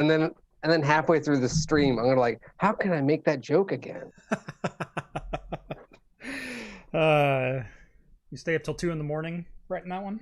and then halfway through the stream, I'm gonna like, how can I make that joke again? You stay up till 2 in the morning writing that one?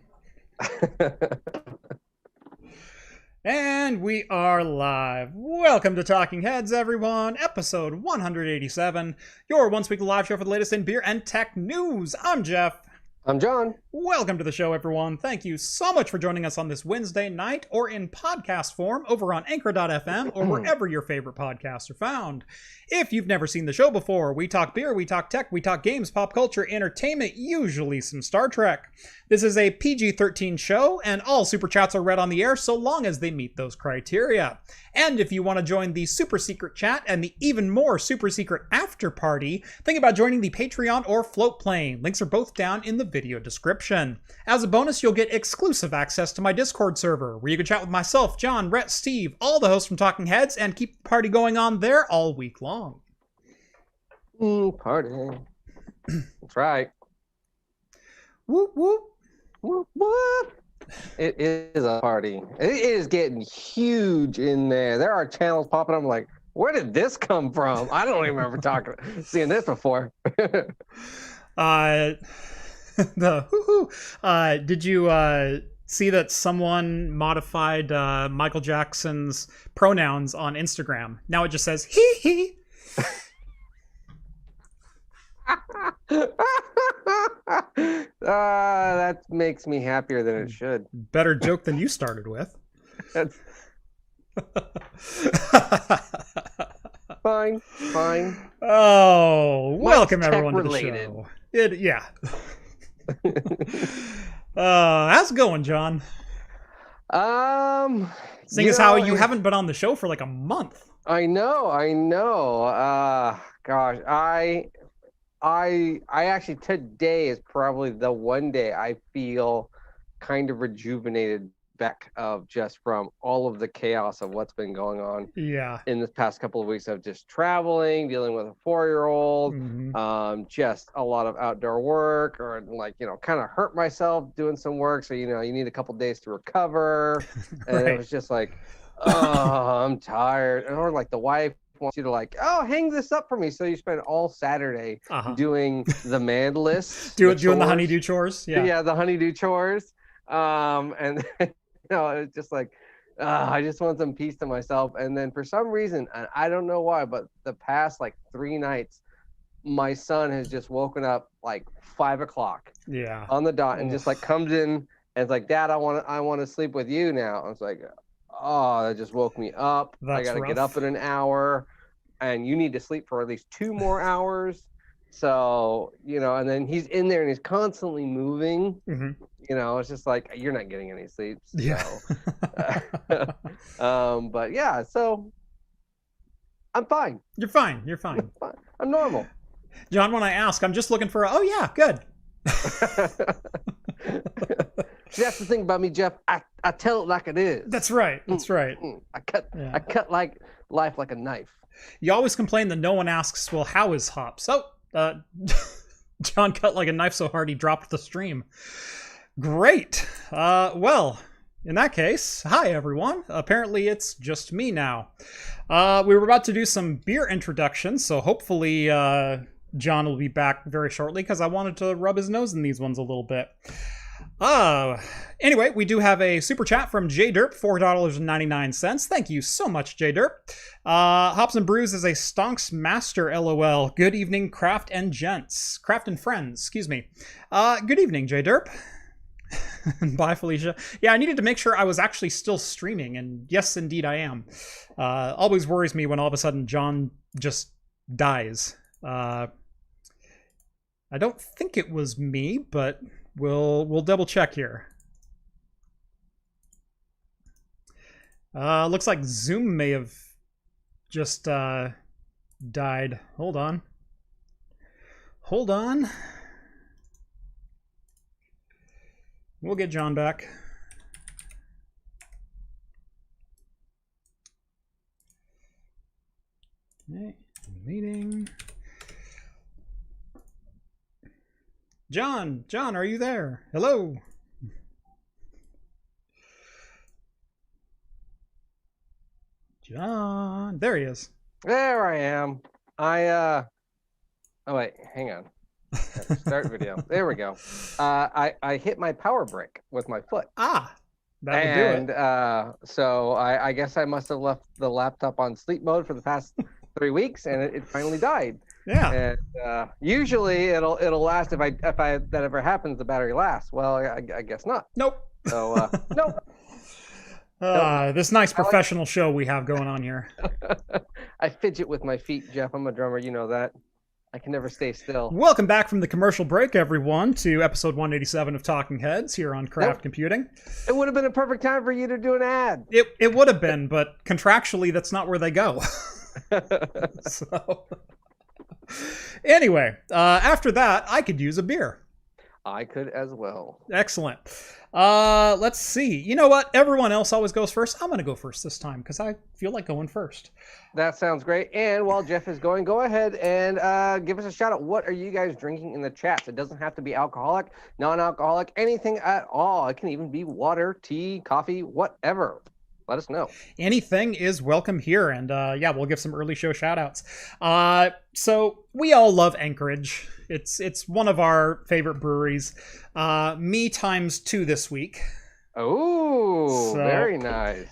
And we are live. Welcome to Talking Heads, everyone. Episode 187, your once-weekly live show for the latest in beer and tech news. I'm Jeff. I'm John. Welcome to the show, everyone. Thank you so much for joining us on this Wednesday night or in podcast form over on Anchor.fm or wherever your favorite podcasts are found. If you've never seen the show before, we talk beer, we talk tech, we talk games, pop culture, entertainment, usually some Star Trek. This is a PG-13 show, and all super chats are read on the air so long as they meet those criteria. And if you want to join the super secret chat and the even more super secret after party, think about joining the Patreon or Float Plane. Links are both down in the video description. As a bonus, you'll get exclusive access to my Discord server, where you can chat with myself, John, Rhett, Steve, all the hosts from Talking Heads, and keep the party going on there all week long. Party. That's right. Whoop, whoop. Whoop, whoop. It is a party. It is getting huge in there. There are channels popping up. I'm like, where did this come from? I don't even remember seeing this before. Did you see that someone modified Michael Jackson's pronouns on Instagram? Now it just says hee hee. That makes me happier than it should. Better joke than you started with. Fine. Oh, welcome everyone to the related. show. Yeah. How's it going, John? Seeing as how you haven't been on the show for like a month. I know. Gosh, I actually, today is probably the one day I feel kind of rejuvenated back of just from all of the chaos of what's been going on. Yeah. In the past couple of weeks of just traveling, dealing with a 4-year-old, just a lot of outdoor work, or kind of hurt myself doing some work. So, you need a couple of days to recover. And Right. It was just like, oh, I'm tired. Or like the wife wants you to hang this up for me. So you spend all Saturday doing the man list. Doing the honeydew chores. Yeah, the honeydew chores. And it's just like, I just want some peace to myself. And then for some reason, and I don't know why, but the past 3 nights, my son has just woken up 5 o'clock on the dot and just comes in and it's like, Dad, I want to sleep with you now. I was like, oh, that just woke me up. I got to get up in an hour, and you need to sleep for at least 2 more hours. So, and then he's in there and he's constantly moving. It's just like, you're not getting any sleep. So. Yeah. But yeah, so I'm fine. You're fine. I'm normal. John, when I ask, I'm just looking for oh yeah, good. See, that's the thing about me, Jeff. I tell it like it is. That's right. I cut life like a knife. You always complain that no one asks, well, how is Hops? John cut like a knife so hard he dropped the stream. Great. Well, in that case, hi everyone. Apparently it's just me now. We were about to do some beer introductions, so hopefully John will be back very shortly because I wanted to rub his nose in these ones a little bit. Anyway, we do have a super chat from JDerp, $4.99. Thank you so much, JDerp. Hops and Brews is a stonks master, LOL. Good evening, Craft and friends, excuse me. Good evening, JDerp. Bye, Felicia. Yeah, I needed to make sure I was actually still streaming, and yes, indeed I am. Always worries me when all of a sudden John just dies. I don't think it was me, but we'll double check here. Looks like Zoom may have just died. Hold on. We'll get John back. Okay, meeting. John, are you there? Hello. John, there he is. There I am. Oh wait, hang on. Start video. There we go. I hit my power brick with my foot. That would do it. So I guess I must have left the laptop on sleep mode for the past 3 weeks, and it finally died. Yeah. And usually it'll last if that ever happens, the battery lasts. Well, I guess not. Nope. So nope. This nice professional show we have going on here. I fidget with my feet, Jeff. I'm a drummer, you know that. I can never stay still. Welcome back from the commercial break, everyone, to episode 187 of Talking Heads here on Craft Computing. It would have been a perfect time for you to do an ad. It would have been, but contractually, that's not where they go. So, anyway, after that, I could use a beer. I could as well. Excellent. Let's see. You know what? Everyone else always goes first. I'm going to go first this time because I feel like going first. That sounds great. And while Jeff is going, go ahead and give us a shout out. What are you guys drinking in the chats? It doesn't have to be alcoholic, non-alcoholic, anything at all. It can even be water, tea, coffee, whatever. Let us know. Anything is welcome here. And yeah, we'll give some early show shout outs. So we all love Anchorage. It's one of our favorite breweries. Me times 2 this week. Oh, so, very nice.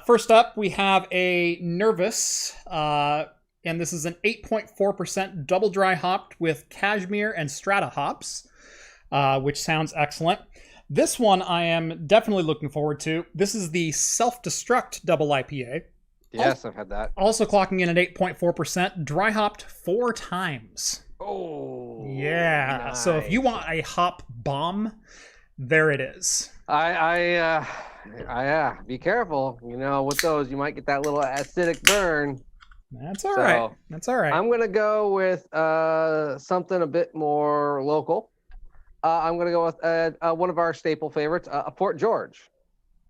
First up, we have a Nervous, and this is an 8.4% double dry hopped with Cashmere and Strata hops, which sounds excellent. This one I am definitely looking forward to. This is the Self-Destruct Double IPA. Yes, I've had that. Also clocking in at 8.4%, dry hopped 4 times. Oh, yeah. Nice. So if you want a hop bomb, there it is. I be careful. You know, with those, you might get that little acidic burn. That's all right. That's all right. I'm gonna go with something a bit more local. I'm gonna go with one of our staple favorites, Fort George.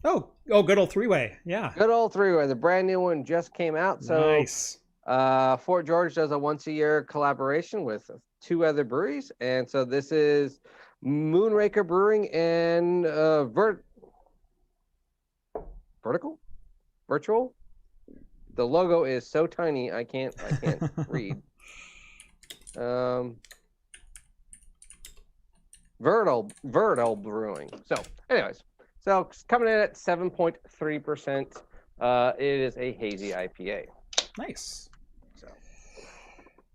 Oh, good old 3-way. Yeah. Good old 3-way. The brand new one just came out. So nice. Fort George does a once-a-year collaboration with 2 other breweries, and so this is Moonraker Brewing and Virtual. The logo is so tiny I can't read. Vertal Brewing. So, anyways, coming in at 7.3%. It is a hazy IPA. Nice. So,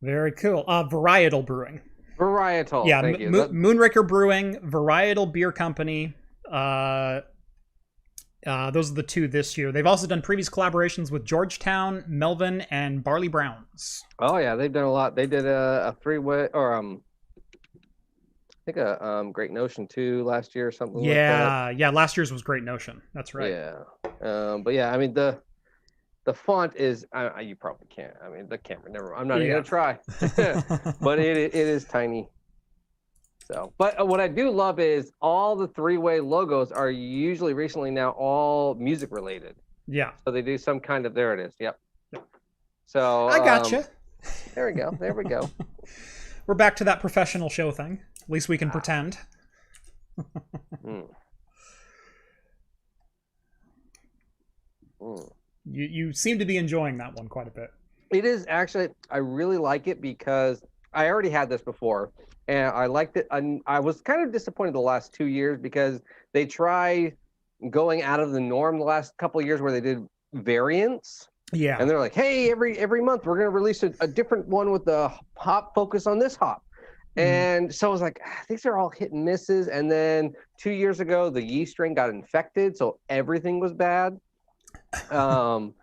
very cool. Varietal Brewing. Varietal. Yeah, thank you. Moonraker Brewing, Varietal Beer Company. Those are the 2 this year. They've also done previous collaborations with Georgetown, Melvin, and Barley Browns. Oh yeah, they've done a lot. They did a 3-way, or I think a Great Notion 2 last year or something. Yeah, like that. Yeah. Last year's was Great Notion. That's right. Yeah. But yeah, I mean the font is you probably can't. I mean the camera. Never. I'm not even gonna try. But it is tiny. So, but what I do love is all the 3-way logos are usually recently now all music related. Yeah. So they do some kind of, there it is. Yep. So I gotcha. There we go. There we go. We're back to that professional show thing. At least we can pretend. You seem to be enjoying that one quite a bit. It is actually, I really like it because I already had this before and I liked it. I was kind of disappointed the last 2 years because they tried going out of the norm the last couple of years where they did variants. Yeah. And they're like, hey, every month we're going to release a different one with the hop focus on this hop. And so I was like, these are all hit and misses. And then 2 years ago, the yeast strain got infected. So everything was bad. So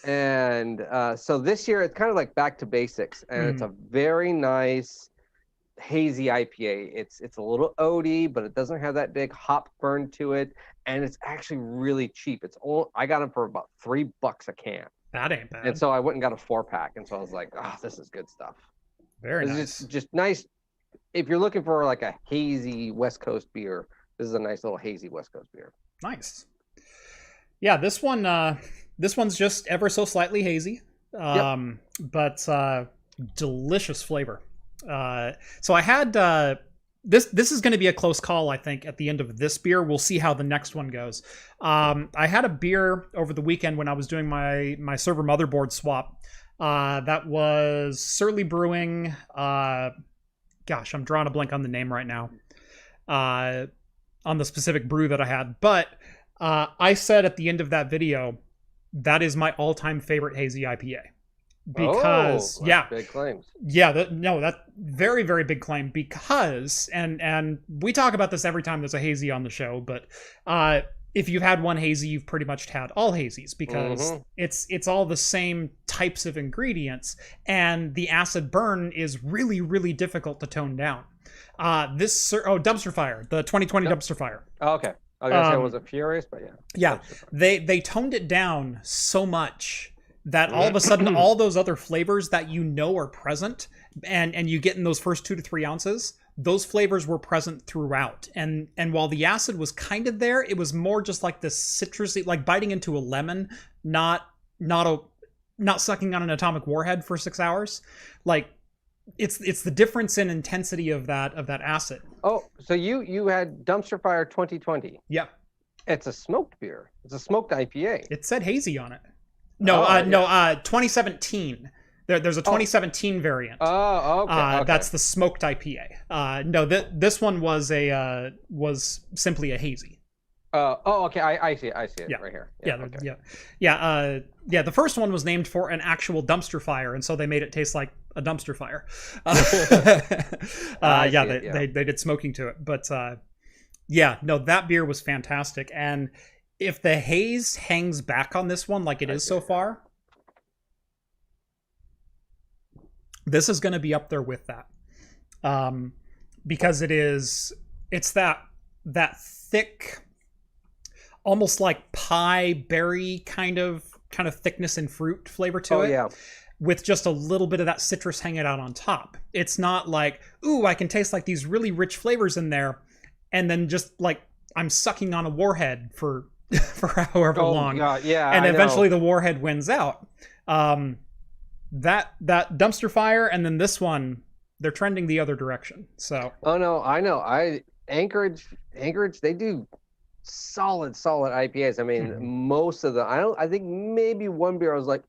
this year it's kind of like back to basics, and it's a very nice hazy IPA. It's a little oaty, but it doesn't have that big hop burn to it, and it's actually really cheap. I got them for about $3 a can. That ain't bad. And so I went and got a 4-pack, and so I was like, this is good stuff. Very nice. Just nice. If you're looking for like a hazy West Coast beer, this is a nice little hazy West Coast beer. Nice. Yeah, this one's just ever so slightly hazy, but delicious flavor. So I had this is going to be a close call, I think, at the end of this beer. We'll see how the next one goes. I had a beer over the weekend when I was doing my server motherboard swap. That was Surly Brewing. Gosh, I'm drawing a blank on the name right now. On the specific brew that I had. But I said at the end of that video, that is my all-time favorite hazy IPA. Because big claims. That's very, very big claim, because and we talk about this every time there's a hazy on the show, but if you've had one hazy, you've pretty much had all hazies, because it's all the same types of ingredients, and the acid burn is really, really difficult to tone down. Dumpster Fire, the 2020 Dumpster Fire. Oh, okay. I was gonna say, was it Furious? But yeah, they toned it down so much that all of a sudden all those other flavors that are present and you get in those first 2 to 3 ounces, those flavors were present throughout. And while the acid was kind of there, it was more just like this citrusy, like biting into a lemon, not sucking on an atomic warhead for 6 hours. Like it's the difference in intensity of that acid. Oh, so you had Dumpster Fire 2020. Yeah. It's a smoked beer. It's a smoked IPA. It said hazy on it. No, 2017. There's a 2017 variant. Oh, okay. That's the smoked IPA. No, this one was simply a hazy. Okay. I see it right here. The first one was named for an actual dumpster fire, and so they made it taste like a dumpster fire. They did smoking to it, but that beer was fantastic. And if the haze hangs back on this one like it is so far, this is going to be up there with that, because it's that thick, almost like pie berry kind of thickness and fruit flavor to it. Yeah. With just a little bit of that citrus hanging out on top. It's not like, ooh, I can taste like these really rich flavors in there, and then just like I'm sucking on a warhead for however long. God, yeah, and eventually the warhead wins out. That Dumpster Fire and then this one, they're trending the other direction. So I know. Anchorage, they do solid IPAs. I mean, most of them. I think maybe one beer I was like,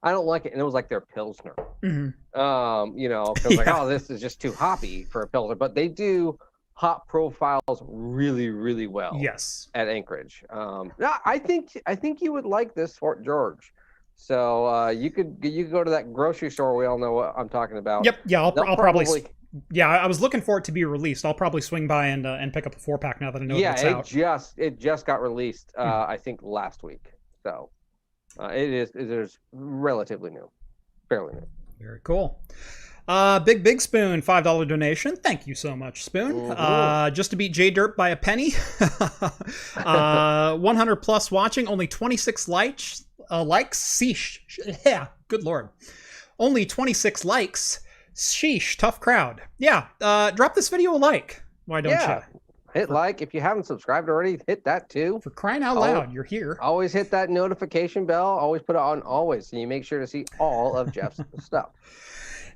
I don't like it, and it was like their Pilsner. Like, oh, this is just too hoppy for a Pilsner, but they do hop profiles really, really well. Yes, at Anchorage. I think you would like this Fort George. So you could go to that grocery store. We all know what I'm talking about. Yep. Yeah, I'll probably. Yeah, I was looking for it to be released. I'll probably swing by and pick up a 4-pack now that I know it's out. It just got released. I think last week. So it is relatively new, fairly new. Very cool. Big Spoon, $5 donation. Thank you so much, Spoon. Just to beat J Dirt by a penny. 100 plus watching, only 26 likes. Sheesh. Yeah, good lord. Only 26 likes. Sheesh, tough crowd. Yeah, drop this video a like. Why don't you? Hit like. If you haven't subscribed already, hit that too. For crying out loud, you're here. Always hit that notification bell. Always put it on always, so you make sure to see all of Jeff's stuff.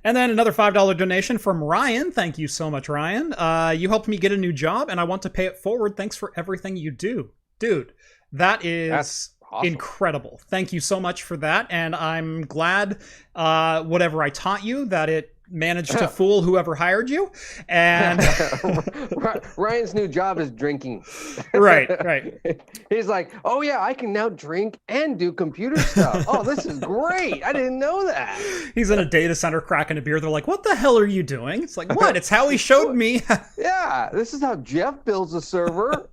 And then another $5 donation from Ryan. Thank you so much, Ryan. You helped me get a new job, and I want to pay it forward. Thanks for everything you do. Dude, that's awesome. Incredible. Thank you so much for that, and I'm glad whatever I taught you, that it managed to fool whoever hired you. And Ryan's new job is drinking. Right. He's like, oh yeah, I can now drink and do computer stuff. Oh, this is great. I didn't know that. He's in a data center cracking a beer. They're like, what the hell are you doing? It's like, what? It's how he showed me. Yeah, this is how Jeff builds a server.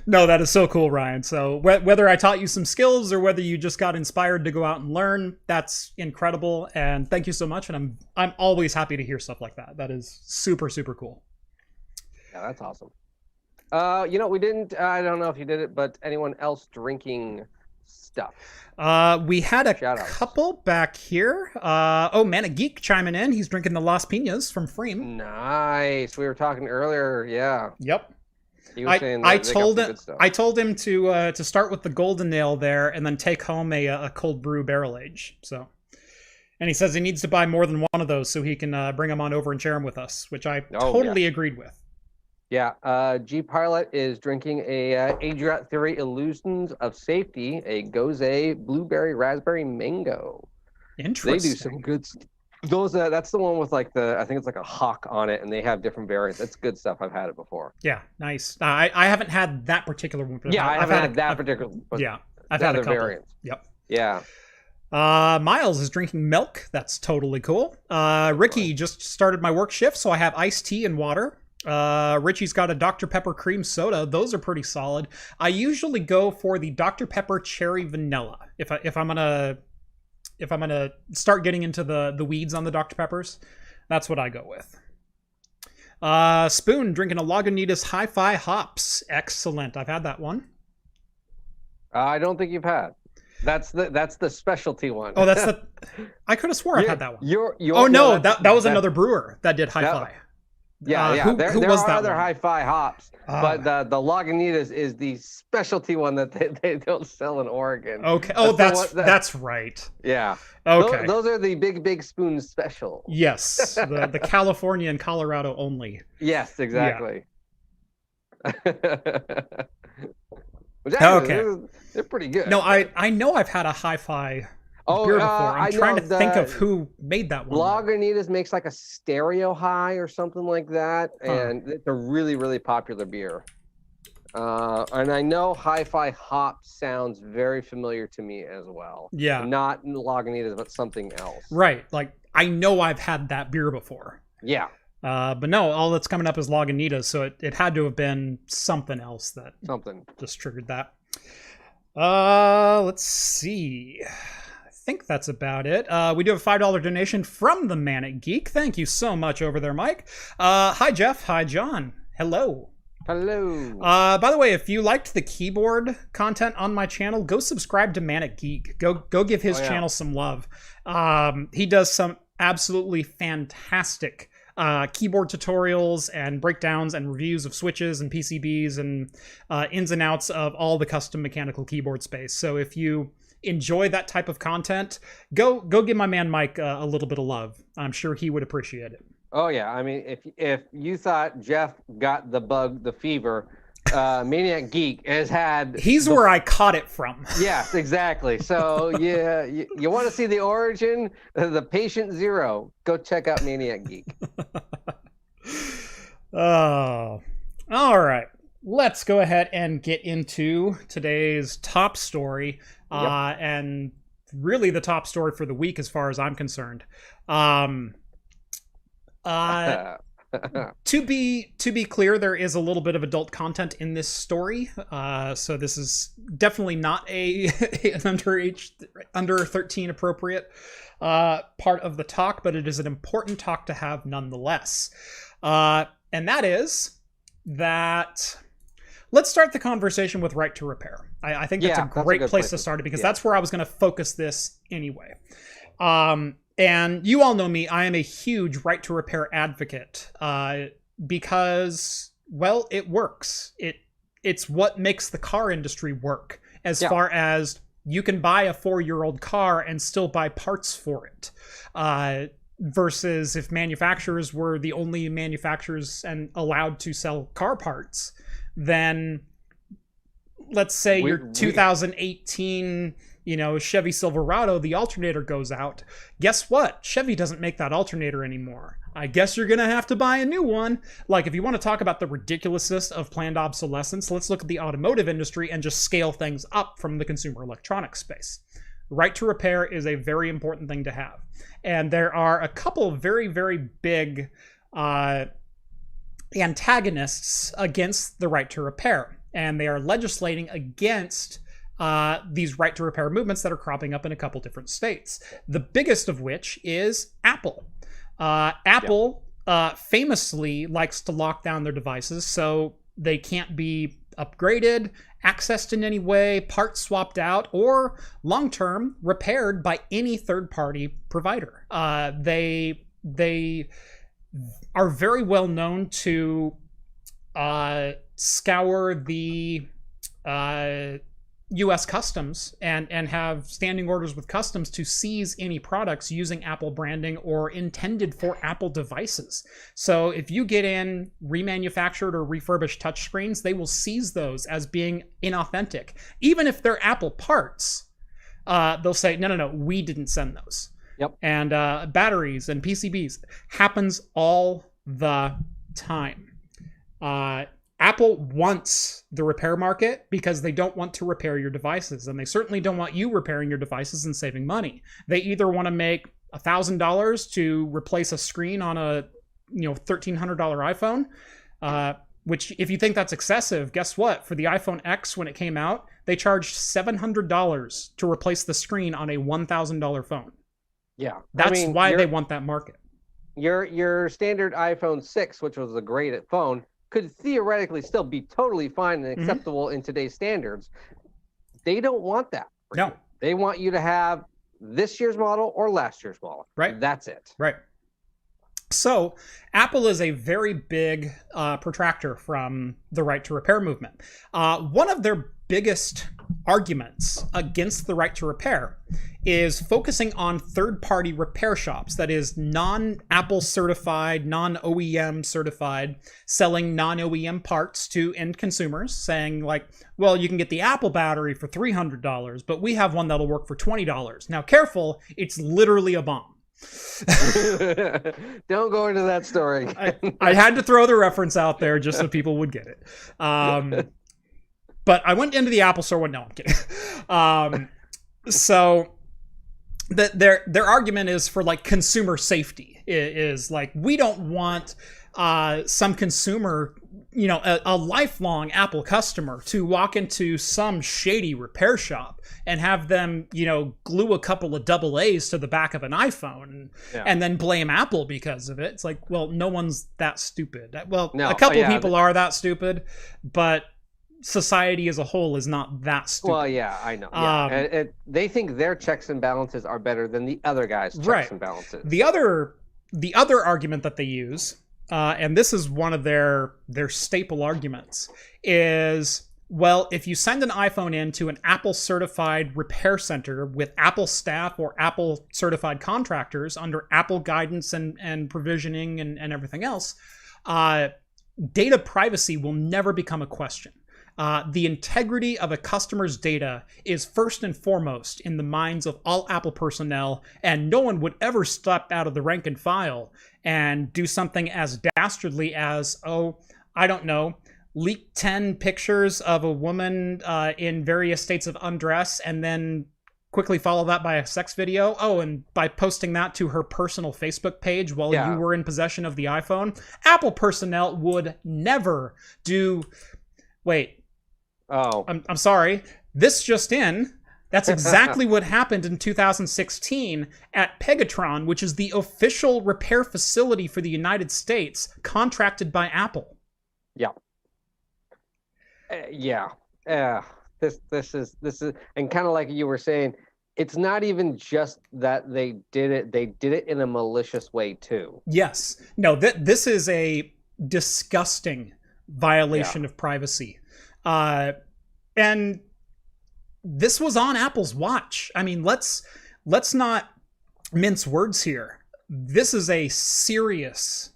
No, that is so cool, Ryan. So whether I taught you some skills or whether you just got inspired to go out and learn, that's incredible. And thank you so much. And I'm always happy to hear stuff like that. That is super, super cool. Yeah, that's awesome. We didn't, I don't know if you did it, but anyone else drinking stuff? We had a couple back here. Man, a Geek chiming in. He's drinking the Las Piñas from Freem. Nice. We were talking earlier. Yeah. Yep. I told him to start with the Golden Ale there and then take home a cold brew barrel age. So And he says he needs to buy more than one of those so he can bring them on over and share them with us, which I totally agreed with. Yeah, G Pilot is drinking a Adriat Theory Illusions of Safety, a Gose Blueberry Raspberry Mango. Interesting. They do some good those that's the one with like I think it's like a hawk on it, and they have different variants. That's good stuff. I've had it before. Yeah, nice. I haven't had that particular one. Yeah, I've had that particular. Yeah, I've had a couple variants. Yep. Yeah. Miles is drinking milk. That's totally cool. Ricky just started my work shift, so I have iced tea and water. Richie's got a Dr. Pepper cream soda. Those are pretty solid. I usually go for the Dr. Pepper cherry vanilla if I'm gonna start getting into the weeds on the Dr. Peppers. That's what I go with. Spoon drinking a Lagunitas Hi-Fi Hops. Excellent. I've had that one. I don't think you've had. That's the specialty one. Oh, that's the. I could have swore I've had that one. Oh no, that was another brewer that did Hi-Fi. Yeah. Who was are that other one? Hi-Fi hops, but the Lagunitas is the specialty one that they don't sell in Oregon. Okay. Oh, that's right. Yeah. Okay. Those are the big spoon special. Yes, the California and Colorado only. Yes, exactly. Yeah. Okay. They're pretty good. No, I know I've had a Hi-Fi beer before. I'm trying to think of who made that one. Lagunitas makes like a stereo high or something like that, and it's a really, really popular beer. And I know Hi-Fi Hop sounds very familiar to me as well. Yeah. Not Lagunitas, but something else. Right. Like, I know I've had that beer before. Yeah. But no, all that's coming up is Lagunitas, so it had to have been something else that just triggered that. Let's see. I think that's about it. We do have a $5 donation from the Manic Geek. Thank you so much over there, Mike. Hi, Jeff. Hi, John. Hello. Hello. By the way, if you liked the keyboard content on my channel, go subscribe to Manic Geek. Go give his channel some love. He does some absolutely fantastic keyboard tutorials and breakdowns and reviews of switches and PCBs and ins and outs of all the custom mechanical keyboard space. So if you enjoy that type of content, go give my man Mike a little bit of love. I'm sure he would appreciate it. Oh yeah, I mean, if you thought Jeff got the bug, the fever, Maniac Geek has had. He's where I caught it from. Yes, exactly. So you want to see the origin, the patient zero? Go check out Maniac Geek. Oh, all right. Let's go ahead and get into today's top story, and really the top story for the week, as far as I'm concerned. To be clear, there is a little bit of adult content in this story, so this is definitely not an under 13 appropriate part of the talk, but it is an important talk to have nonetheless. And that is that. Let's start the conversation with right to repair. I think that's a great place to start it, because that's where I was going to focus this anyway. And you all know me, I am a huge right to repair advocate, because, well, it works. It's what makes the car industry work, as far as you can buy a 4-year-old car and still buy parts for it. Versus if manufacturers were the only manufacturers and allowed to sell car parts, then let's say your 2018 Chevy Silverado, the alternator goes out. Guess what? Chevy doesn't make that alternator anymore. I guess you're going to have to buy a new one. Like, if you want to talk about the ridiculousness of planned obsolescence, let's look at the automotive industry and just scale things up from the consumer electronics space. Right to repair is a very important thing to have. And there are a couple of very, very big antagonists against the right to repair. And they are legislating against these right to repair movements that are cropping up in a couple different states. The biggest of which is Apple. Apple famously likes to lock down their devices so they can't be upgraded, accessed in any way, parts swapped out, or long-term repaired by any third-party provider. They are very well known to scour the U.S. Customs and have standing orders with Customs to seize any products using Apple branding or intended for Apple devices. So if you get in remanufactured or refurbished touchscreens, they will seize those as being inauthentic. Even if they're Apple parts, they'll say, no, we didn't send those. Yep. And batteries and PCBs happens all the time. Apple wants the repair market because they don't want to repair your devices, and they certainly don't want you repairing your devices and saving money. They either want to make $1,000 to replace a screen on a $1,300 iPhone, which if you think that's excessive, guess what? For the iPhone X, when it came out, they charged $700 to replace the screen on a $1,000 phone. Yeah, that's why they want that market. Your standard iPhone 6, which was a great phone, could theoretically still be totally fine and acceptable in today's standards. They don't want that. No. They want you to have this year's model or last year's model. Right. That's it. Right. So Apple is a very big protractor from the right to repair movement. One of their biggest arguments against the right to repair is focusing on third-party repair shops, that is non-Apple certified, non-OEM certified, selling non-OEM parts to end consumers, saying like, well, you can get the Apple battery for $300, but we have one that'll work for $20. Now, careful, it's literally a bomb. Don't go into that story. I had to throw the reference out there just so people would get it. But I went into the Apple store. No, I'm kidding. So their argument is for like consumer safety. Is like, we don't want some consumer, a lifelong Apple customer to walk into some shady repair shop and have them, glue a couple of double A's to the back of an iPhone and then blame Apple because of it. It's like, well, no one's that stupid. Well, a couple of people are that stupid, but society as a whole is not that stupid. Well, yeah, I know. Yeah. They think their checks and balances are better than the other guy's checks and balances. The other argument that they use, and this is one of their staple arguments, is, well, if you send an iPhone into an Apple certified repair center with Apple staff or Apple certified contractors under Apple guidance and provisioning and everything else, data privacy will never become a question. The integrity of a customer's data is first and foremost in the minds of all Apple personnel, and no one would ever step out of the rank and file and do something as dastardly as, leak 10 pictures of a woman in various states of undress and then quickly follow that by a sex video. Oh, and by posting that to her personal Facebook page while you were in possession of the iPhone. Apple personnel would never do... Wait. Oh. I'm sorry. This just in. That's exactly what happened in 2016 at Pegatron, which is the official repair facility for the United States, contracted by Apple. Yeah. This is, and kind of like you were saying, it's not even just that they did it in a malicious way too. Yes. No, this is a disgusting violation of privacy. And this was on Apple's watch. I mean, let's not mince words here. This is a serious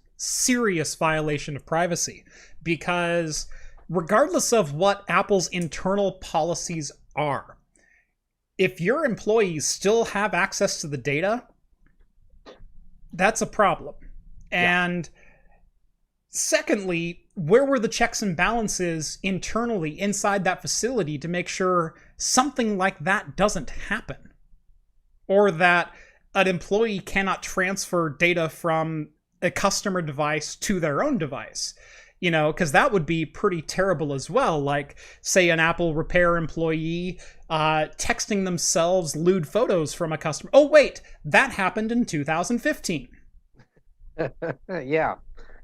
violation of privacy, because regardless of what Apple's internal policies are, if your employees still have access to the data, that's a problem. And secondly, where were the checks and balances internally inside that facility to make sure something like that doesn't happen? Or that an employee cannot transfer data from a customer device to their own device? Because that would be pretty terrible as well. Like, say an Apple repair employee texting themselves lewd photos from a customer. Oh, wait, that happened in 2015. Yeah.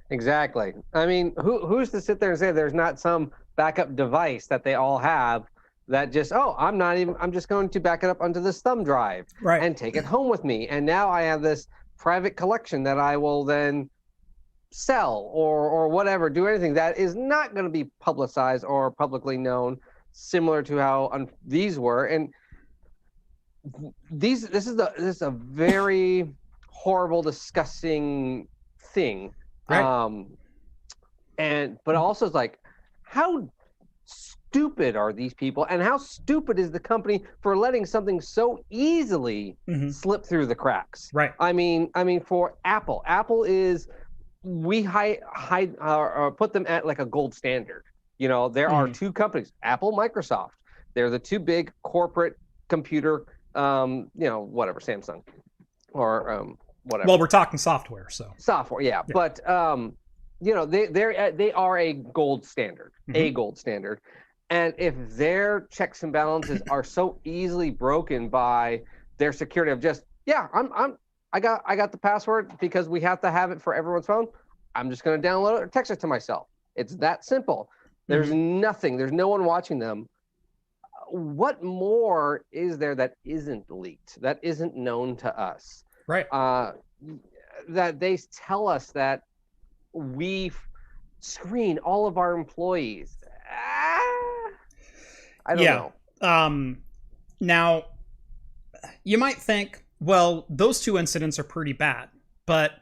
Exactly. I mean, who's to sit there and say there's not some backup device that they all have that just, I'm just going to back it up onto this thumb drive and take it home with me. And now I have this private collection that I will then sell or whatever, do anything that is not going to be publicized or publicly known. similar to how these were. And this is a very horrible, disgusting thing. Right. But also it's like, how stupid are these people, and how stupid is the company for letting something so easily slip through the cracks? Right. I mean, for Apple is, we hide or put them at like a gold standard. You know, there are two companies, Apple, Microsoft. They're the two big corporate computer, you know, whatever, Samsung or whatever. Well, we're talking software, so software, yeah. But you know, they are a gold standard, a gold standard. And if their checks and balances are so easily broken by their security of just, I got the password because we have to have it for everyone's phone, I'm just going to download it or text it to myself. It's that simple. There's nothing. There's no one watching them. What more is there that isn't leaked, that isn't known to us? Right. That they tell us that we screen all of our employees. I don't know. Now, you might think, well, those two incidents are pretty bad, but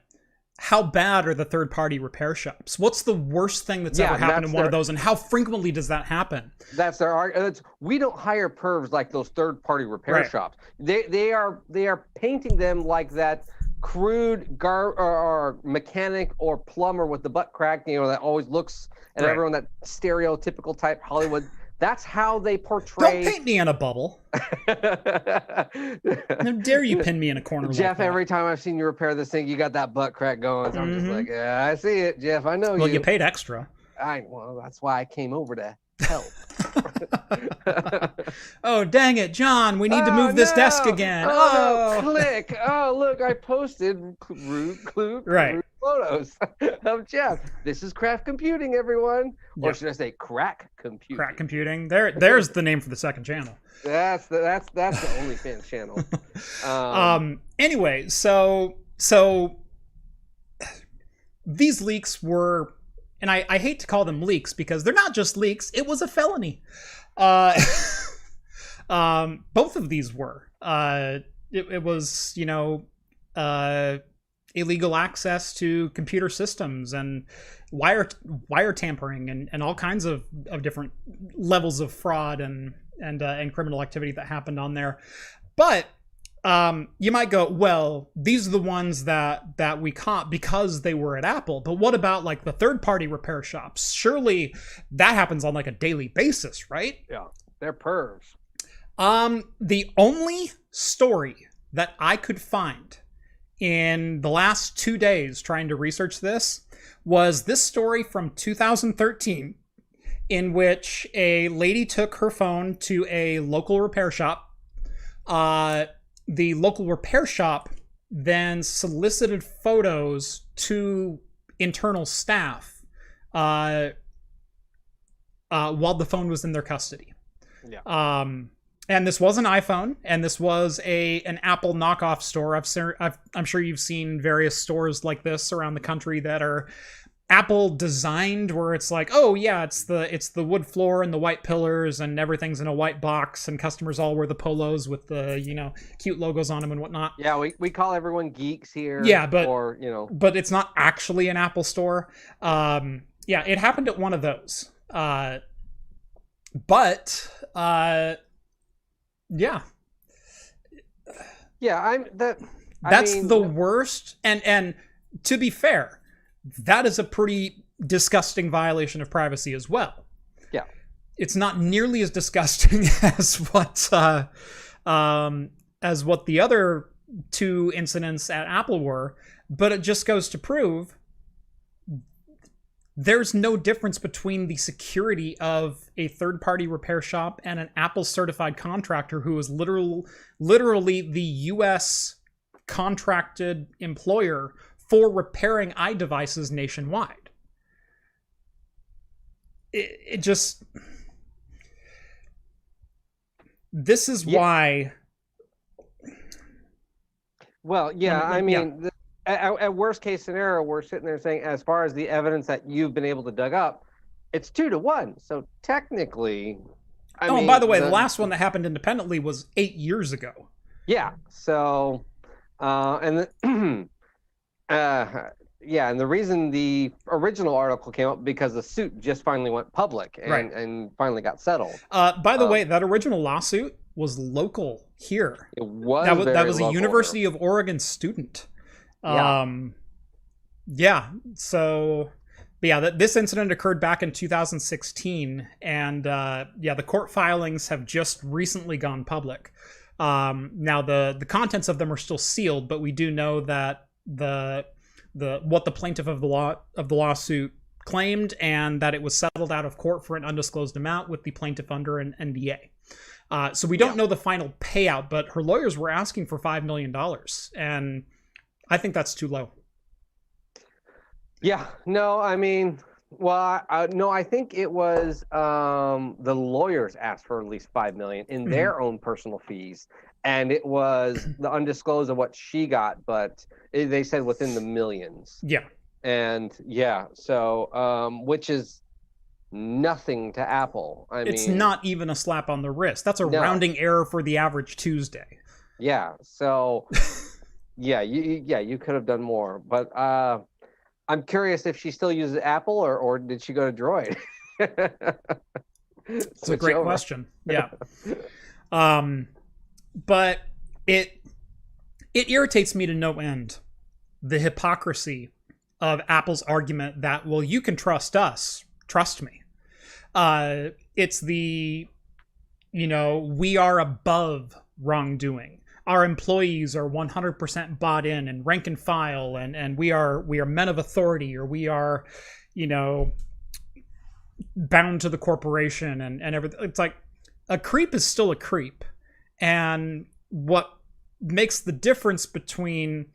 how bad are the third-party repair shops? What's the worst thing that's ever happened in one of those, and how frequently does that happen? That's their argument. We don't hire pervs like those third-party repair shops. They are painting them like that crude or mechanic or plumber with the butt crack, you know, that always looks at everyone, that stereotypical type Hollywood. That's how they portray. Don't paint me in a bubble. How dare you pin me in a corner, Jeff? Like every time I've seen you repair this thing, you got that butt crack going. So I'm just like, yeah, I see it, Jeff. I know you. Well, you paid extra. Well, that's why I came over to help. Oh, dang it, John! We need to move this desk again. No, click. Oh, look, I posted rude photos of Jeff. This is craft computing, everyone. Or should I say crack computing? Crack computing. There's the name for the second channel. That's the OnlyFans channel. Anyway, so these leaks were, and I hate to call them leaks because they're not just leaks. It was a felony. Both of these were. It was, you know, illegal access to computer systems and wire tampering and all kinds of different levels of fraud and criminal activity that happened on there. But you might go, well, these are the ones that we caught because they were at Apple. But what about like the third-party repair shops? Surely that happens on like a daily basis, right? Yeah, they're pervs. The only story that I could find in the last 2 days trying to research this was this story from 2013, in which a lady took her phone to a local repair shop. The local repair shop then solicited photos to internal staff while the phone was in their custody. Yeah. And this was an iPhone, and this was an Apple knockoff store. I'm sure you've seen various stores like this around the country that are Apple designed, where it's like, oh yeah, it's the wood floor and the white pillars and everything's in a white box, and customers all wear the polos with the, you know, cute logos on them and whatnot. Yeah, we call everyone geeks here. Yeah, but but it's not actually an Apple store. Yeah, it happened at one of those. Yeah. Yeah, that's the worst. And to be fair, that is a pretty disgusting violation of privacy as well. Yeah. It's not nearly as disgusting as what the other two incidents at Apple were, but it just goes to prove there's no difference between the security of a third-party repair shop and an Apple certified contractor who is literally the U.S. contracted employer for repairing iDevices nationwide. It just... This is why... Well, yeah, I mean... At worst case scenario, we're sitting there saying, as far as the evidence that you've been able to dug up, it's 2-1. So technically, I Oh, mean, and by the way, the last one that happened independently was 8 years ago. Yeah. So, and the, yeah, and the reason the original article came up because the suit just finally went public and finally got settled. By the way, that original lawsuit was local here. It was that was a local University here. of Oregon student. Yeah. Yeah. So, but yeah, this incident occurred back in 2016, and yeah, the court filings have just recently gone public. Now the contents of them are still sealed, but we do know that what the plaintiff of the lawsuit claimed, and that it was settled out of court for an undisclosed amount with the plaintiff under an NDA. So we don't know the final payout, but her lawyers were asking for $5 million, and I think that's too low. Yeah, no, I mean, well, no, I think it was the lawyers asked for at least $5 million in their own personal fees, and it was the undisclosed of what she got, but they said within the millions. Yeah, and yeah, so which is nothing to Apple. It's not even a slap on the wrist. That's a rounding error for the average Tuesday. Yeah, so yeah, you could have done more, but I'm curious if she still uses Apple or did she go to Droid? It's a great question. Yeah. But it irritates me to no end, the hypocrisy of Apple's argument that, well, you can trust us. Trust me. It's the, we are above wrongdoing. Our employees are 100% bought in and rank and file, and we are men of authority, or we are, bound to the corporation and everything. It's like, a creep is still a creep. And what makes the difference between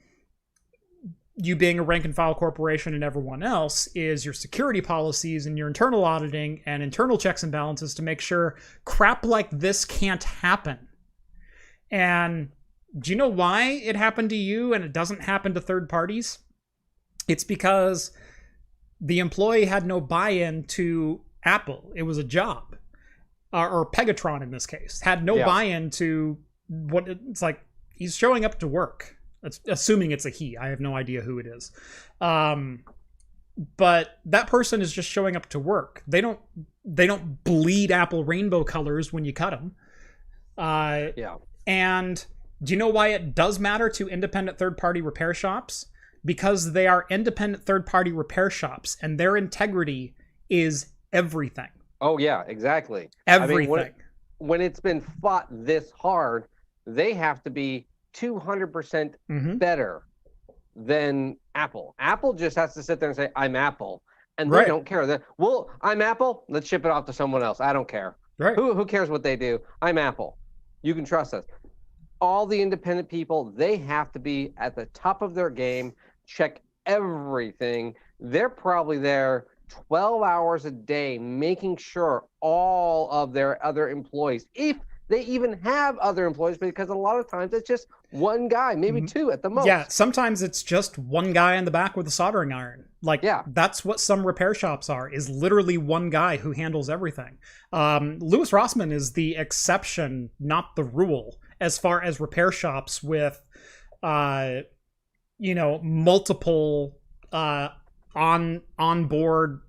you being a rank and file corporation and everyone else is your security policies and your internal auditing and internal checks and balances to make sure crap like this can't happen. And do you know why it happened to you and it doesn't happen to third parties? It's because the employee had no buy-in to Apple. It was a job. Or Pegatron in this case, had no buy-in to what it's like. He's showing up to work. That's assuming it's a he. I have no idea who it is. But that person is just showing up to work. They don't bleed Apple rainbow colors when you cut them. And do you know why it does matter to independent third-party repair shops? Because they are independent third-party repair shops, and their integrity is everything. Oh, yeah, exactly. Everything. I mean, when it's been fought this hard, they have to be 200% better than Apple. Apple just has to sit there and say, I'm Apple. And they don't care. Well, I'm Apple. Let's ship it off to someone else. I don't care. Right. Who cares what they do? I'm Apple. You can trust us. All the independent people, they have to be at the top of their game, check everything. They're probably there 12 hours a day, making sure all of their other employees, if they even have other employees, because a lot of times it's just one guy, maybe two at the most. Yeah, sometimes it's just one guy in the back with a soldering iron. Like, that's what some repair shops are, is literally one guy who handles everything. Louis Rossmann is the exception, not the rule, as far as repair shops with, multiple on board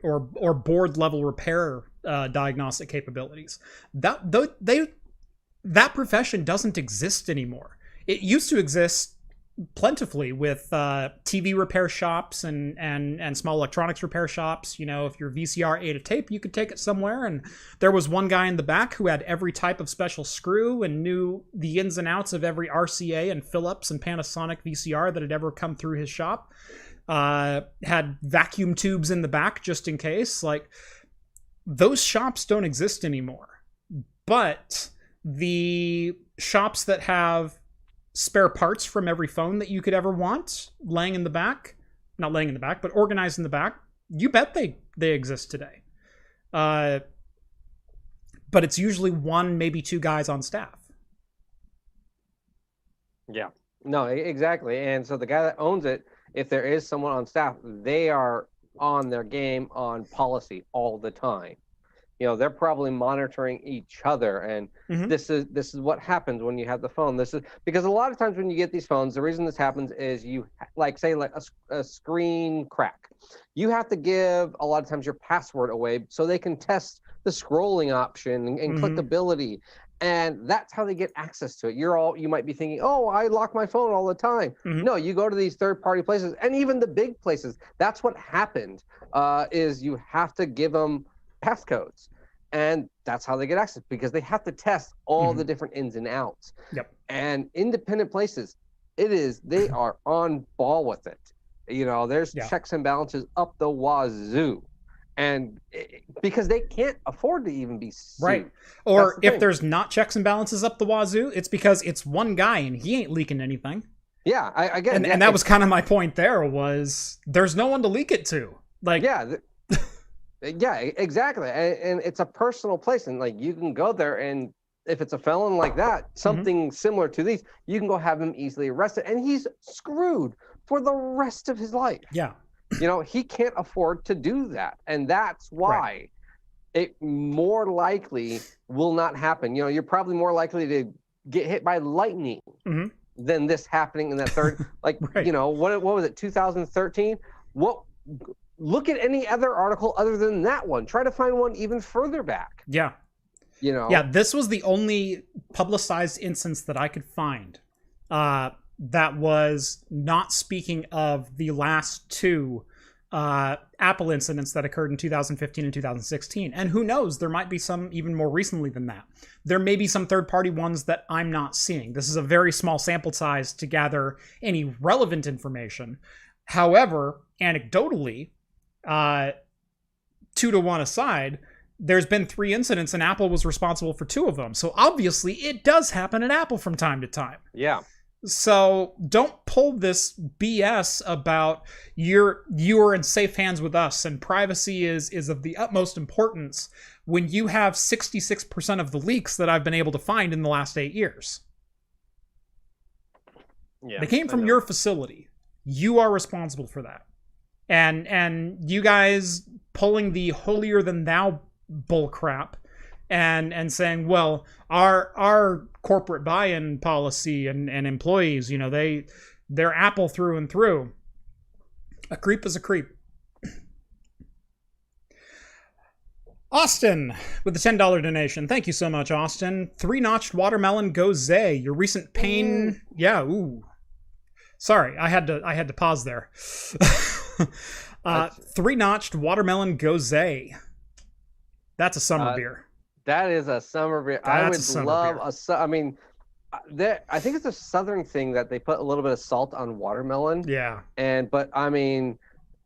or board level repair diagnostic capabilities. That profession doesn't exist anymore. It used to exist plentifully with TV repair shops and small electronics repair shops. If your VCR ate a tape, you could take it somewhere, and there was one guy in the back who had every type of special screw and knew the ins and outs of every RCA and Philips and Panasonic VCR that had ever come through his shop. Had vacuum tubes in the back just in case. Like, those shops don't exist anymore. But the shops that have spare parts from every phone that you could ever want laying in the back, not laying in the back, but organized in the back, you bet they exist today. But it's usually one, maybe two guys on staff. Yeah, no, exactly. And so the guy that owns it, if there is someone on staff, they are on their game on policy all the time. they're probably monitoring each other, and this is what happens when you have the phone. This is because a lot of times when you get these phones, the reason this happens is you say a screen crack. You have to give a lot of times your password away so they can test the scrolling option and clickability. And that's how they get access to it. You might be thinking, oh, I lock my phone all the time. No, you go to these third-party places, and even the big places. That's what happened, is you have to give them passcodes. And that's how they get access, because they have to test all the different ins and outs. Yep. And independent places, they are on ball with it. There's checks and balances up the wazoo. And because they can't afford to even be sued. Right. Or if there's not checks and balances up the wazoo, it's because it's one guy and he ain't leaking anything. Yeah, I get it. And that was kind of my point there, was there's no one to leak it to. Like, yeah, yeah, exactly. And it's a personal place. And like, you can go there, and if it's a felon like that, something similar to these, you can go have him easily arrested, and he's screwed for the rest of his life. Yeah. He can't afford to do that. And that's why it more likely will not happen. You're probably more likely to get hit by lightning than this happening in that third, like, what was it, 2013? Look at any other article other than that one. Try to find one even further back. Yeah. Yeah, this was the only publicized instance that I could find that was not speaking of the last two Apple incidents that occurred in 2015 and 2016. And who knows, there might be some even more recently than that. There may be some third-party ones that I'm not seeing. This is a very small sample size to gather any relevant information. However, anecdotally, 2-to-1 aside, there's been 3 incidents and Apple was responsible for 2 of them. So obviously it does happen at Apple from time to time. Yeah. So don't pull this BS about you are in safe hands with us and privacy is of the utmost importance when you have 66% of the leaks that I've been able to find in the last 8 years. Yeah, they came from your facility. You are responsible for that. And you guys pulling the holier than thou bull crap and saying, well, our corporate buy-in policy and employees, they're Apple through and through. A creep is a creep. Austin with the $10 donation. Thank you so much, Austin. 3-notched watermelon gose. Your recent pain. Yeah. Ooh. Sorry, I had to pause there. 3-notched watermelon gose. That's a summer beer. That is a summer beer. I would love I think it's a southern thing that they put a little bit of salt on watermelon. Yeah. But I mean,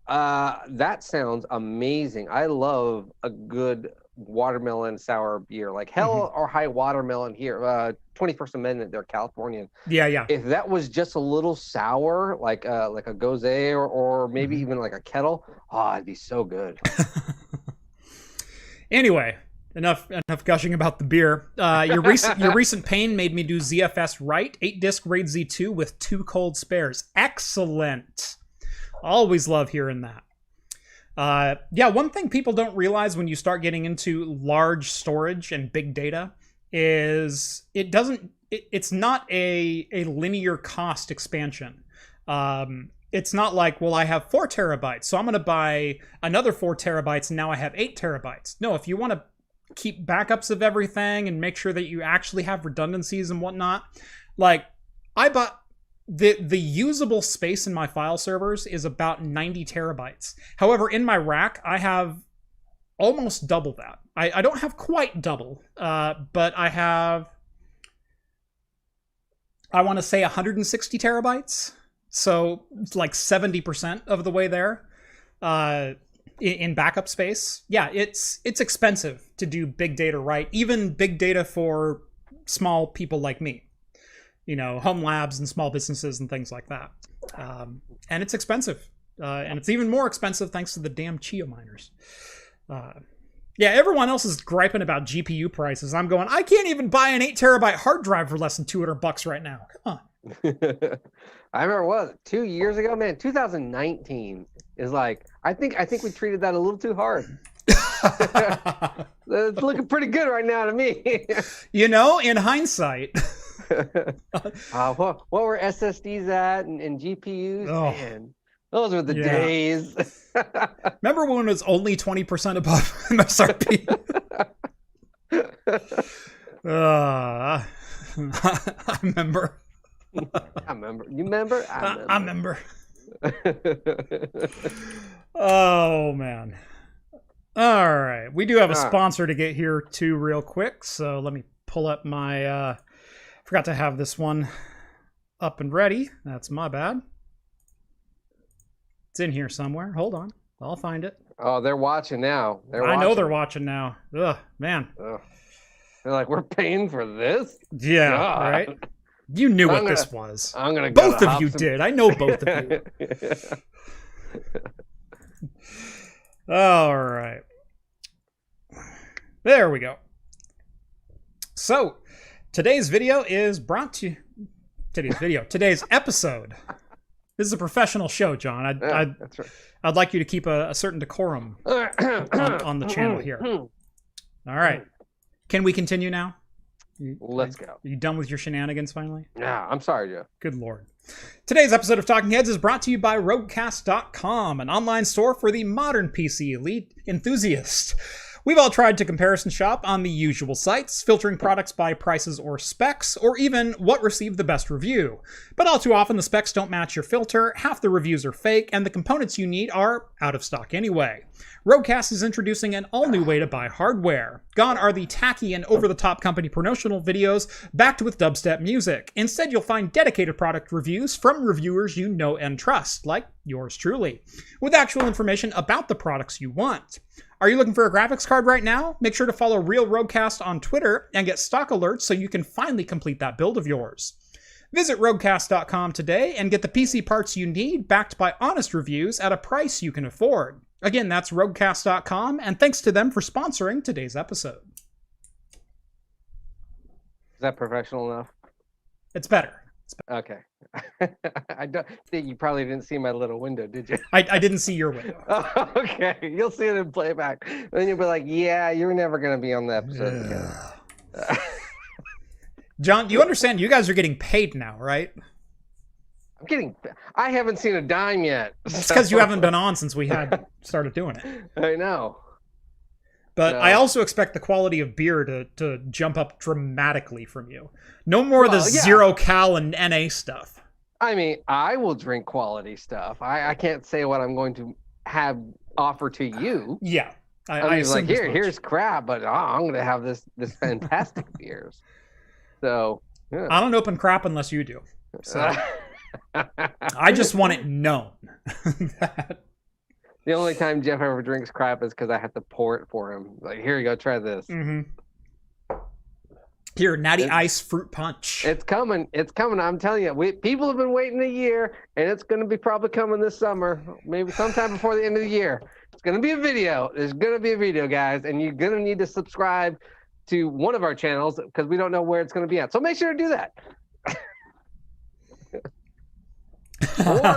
that sounds amazing. I love a good watermelon sour beer, like Hell or High Watermelon here. 21st Amendment, they're Californian. Yeah. If that was just a little sour, like a gose or maybe even like a kettle, it'd be so good. Anyway, enough gushing about the beer. Your recent pain made me do ZFS right. 8-disc RAID Z2 with 2 cold spares. Excellent. Always love hearing that. One thing people don't realize when you start getting into large storage and big data is it's not a linear cost expansion. It's not like, well, I have 4 terabytes, so I'm going to buy another 4 terabytes, and now I have 8 terabytes. No, if you want to keep backups of everything and make sure that you actually have redundancies and whatnot, like, I bought the usable space in my file servers is about 90 terabytes. However, in my rack, I have almost double that. I don't have quite double, but I have, I want to say 160 terabytes. So it's like 70% of the way there in backup space. Yeah, it's expensive to do big data right. Even big data for small people like me. Home labs and small businesses and things like that. And it's expensive. And it's even more expensive thanks to the damn Chia miners. Everyone else is griping about GPU prices. I'm going, I can't even buy an 8 terabyte hard drive for less than $200 right now. Come on. I remember 2 years ago, man, 2019 is like, I think we treated that a little too hard. It's looking pretty good right now to me. You know, in hindsight. What were SSDs at and GPUs? Oh. Man, those were the days. Remember when it was only 20% above MSRP? I remember. I remember. You remember? I remember. Oh, man. All right. We do have a sponsor to get here, too, real quick. So let me pull up my... forgot to have this one up and ready. That's my bad. It's in here somewhere. Hold on. I'll find it. Oh, they're watching now. I know they're watching now. Ugh, man. Ugh. They're like, we're paying for this? Yeah, God. Right? You knew what this was. I'm gonna both of you did. I know both of you. All right. There we go. So, today's episode. This is a professional show, John. That's right. I'd like you to keep a certain decorum on the channel here. All right. Can we continue now? Let's go. Are you done with your shenanigans finally? Yeah, I'm sorry, Joe. Good Lord. Today's episode of Talking Heads is brought to you by Roguecast.com, an online store for the modern PC elite enthusiast. We've all tried to comparison shop on the usual sites, filtering products by prices or specs, or even what received the best review. But all too often the specs don't match your filter, half the reviews are fake, and the components you need are out of stock anyway. Roguecast is introducing an all-new way to buy hardware. Gone are the tacky and over-the-top company promotional videos backed with dubstep music. Instead, you'll find dedicated product reviews from reviewers you know and trust, like yours truly, with actual information about the products you want. Are you looking for a graphics card right now? Make sure to follow Real Roguecast on Twitter and get stock alerts so you can finally complete that build of yours. Visit Roguecast.com today and get the PC parts you need backed by honest reviews at a price you can afford. Again, that's Roguecast.com, and thanks to them for sponsoring today's episode. Is that professional enough? It's better. Okay. I don't think you probably didn't see my little window, did you? I didn't see your window. Oh, okay. You'll see it in playback. Then you'll be like, yeah, you're never going to be on the episode again. John, you understand you guys are getting paid now, right? I haven't seen a dime yet. It's because you haven't been on since we had started doing it. I know. But I also expect the quality of beer to jump up dramatically from you. No more of the zero cal and NA stuff. I mean, I will drink quality stuff. I can't say what I'm going to have offer to you. Yeah. I mean, like, here's crap, but I'm going to have this fantastic beers. So, yeah. I don't open crap unless you do. So I just want it known. The only time Jeff ever drinks crap is because I have to pour it for him. Like, here you go, try this. Mm-hmm. Here, Natty Ice Fruit Punch. It's coming. It's coming. I'm telling you. People have been waiting a year, and it's going to be probably coming this summer, maybe sometime before the end of the year. It's going to be a video. There's going to be a video, guys, and you're going to need to subscribe to one of our channels because we don't know where it's going to be at. So make sure to do that.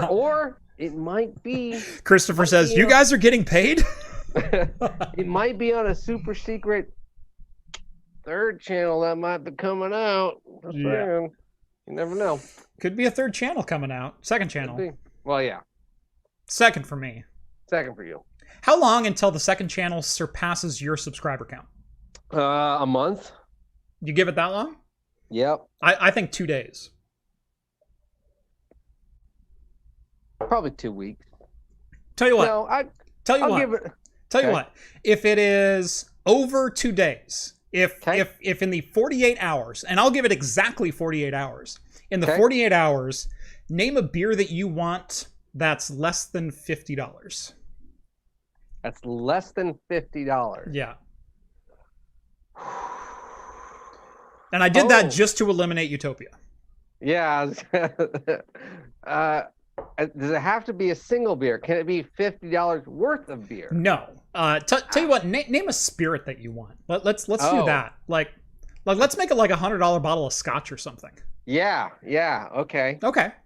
or it might be. Christopher says, you guys are getting paid? It might be on a super secret third channel that might be coming out. Yeah. You never know. Could be a third channel coming out. Second channel. Well, yeah. Second for me. Second for you. How long until the second channel surpasses your subscriber count? A month. You give it that long? Yep. I think 2 days. Probably 2 weeks. Tell you what. No, Tell you Okay. what. If it is over 2 days, if in the 48 hours, and I'll give it exactly 48 hours. In the 48 hours, name a beer that you want that's less than $50. That's less than $50. Yeah. And I did that just to eliminate Utopia. Yeah. Does it have to be a single beer? Can it be $50 worth of beer? No. Tell you what. Name a spirit that you want. Let's do that. Like let's make it like $100 bottle of scotch or something. Yeah. Okay.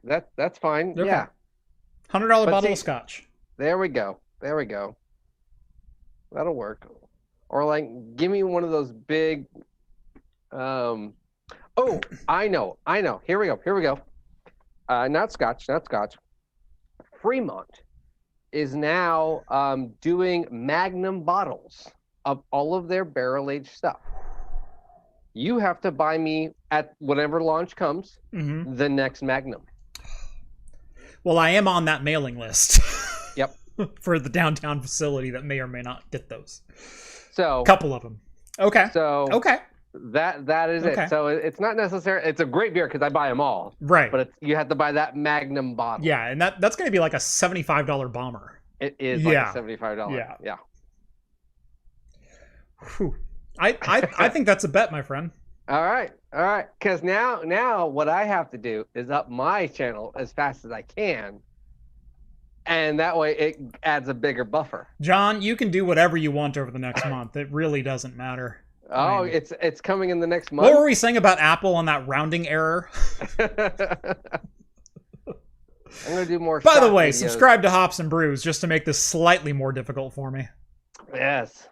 That's fine. Okay. Yeah. $100 bottle of scotch. There we go. That'll work. Or like, give me one of those big. Oh, I know. Here we go. Not Scotch. Fremont is now doing Magnum bottles of all of their barrel-aged stuff. You have to buy me at whatever launch comes the next Magnum. Well, I am on that mailing list. Yep. For the downtown facility that may or may not get those. So a couple of them. Okay. So okay. That is it. So it's not necessary. It's a great beer because I buy them all. Right. But you have to buy that Magnum bottle. Yeah, and that's going to be like a $75 bomber. It is like a $75. Yeah. Whew. I think that's a bet, my friend. All right. Because now what I have to do is up my channel as fast as I can. And that way it adds a bigger buffer. John, you can do whatever you want over the next month. It really doesn't matter. Oh, it's coming in the next month. What were we saying about Apple on that rounding error? I'm going to do more. By the way, videos. Subscribe to Hops and Brews just to make this slightly more difficult for me. Yes.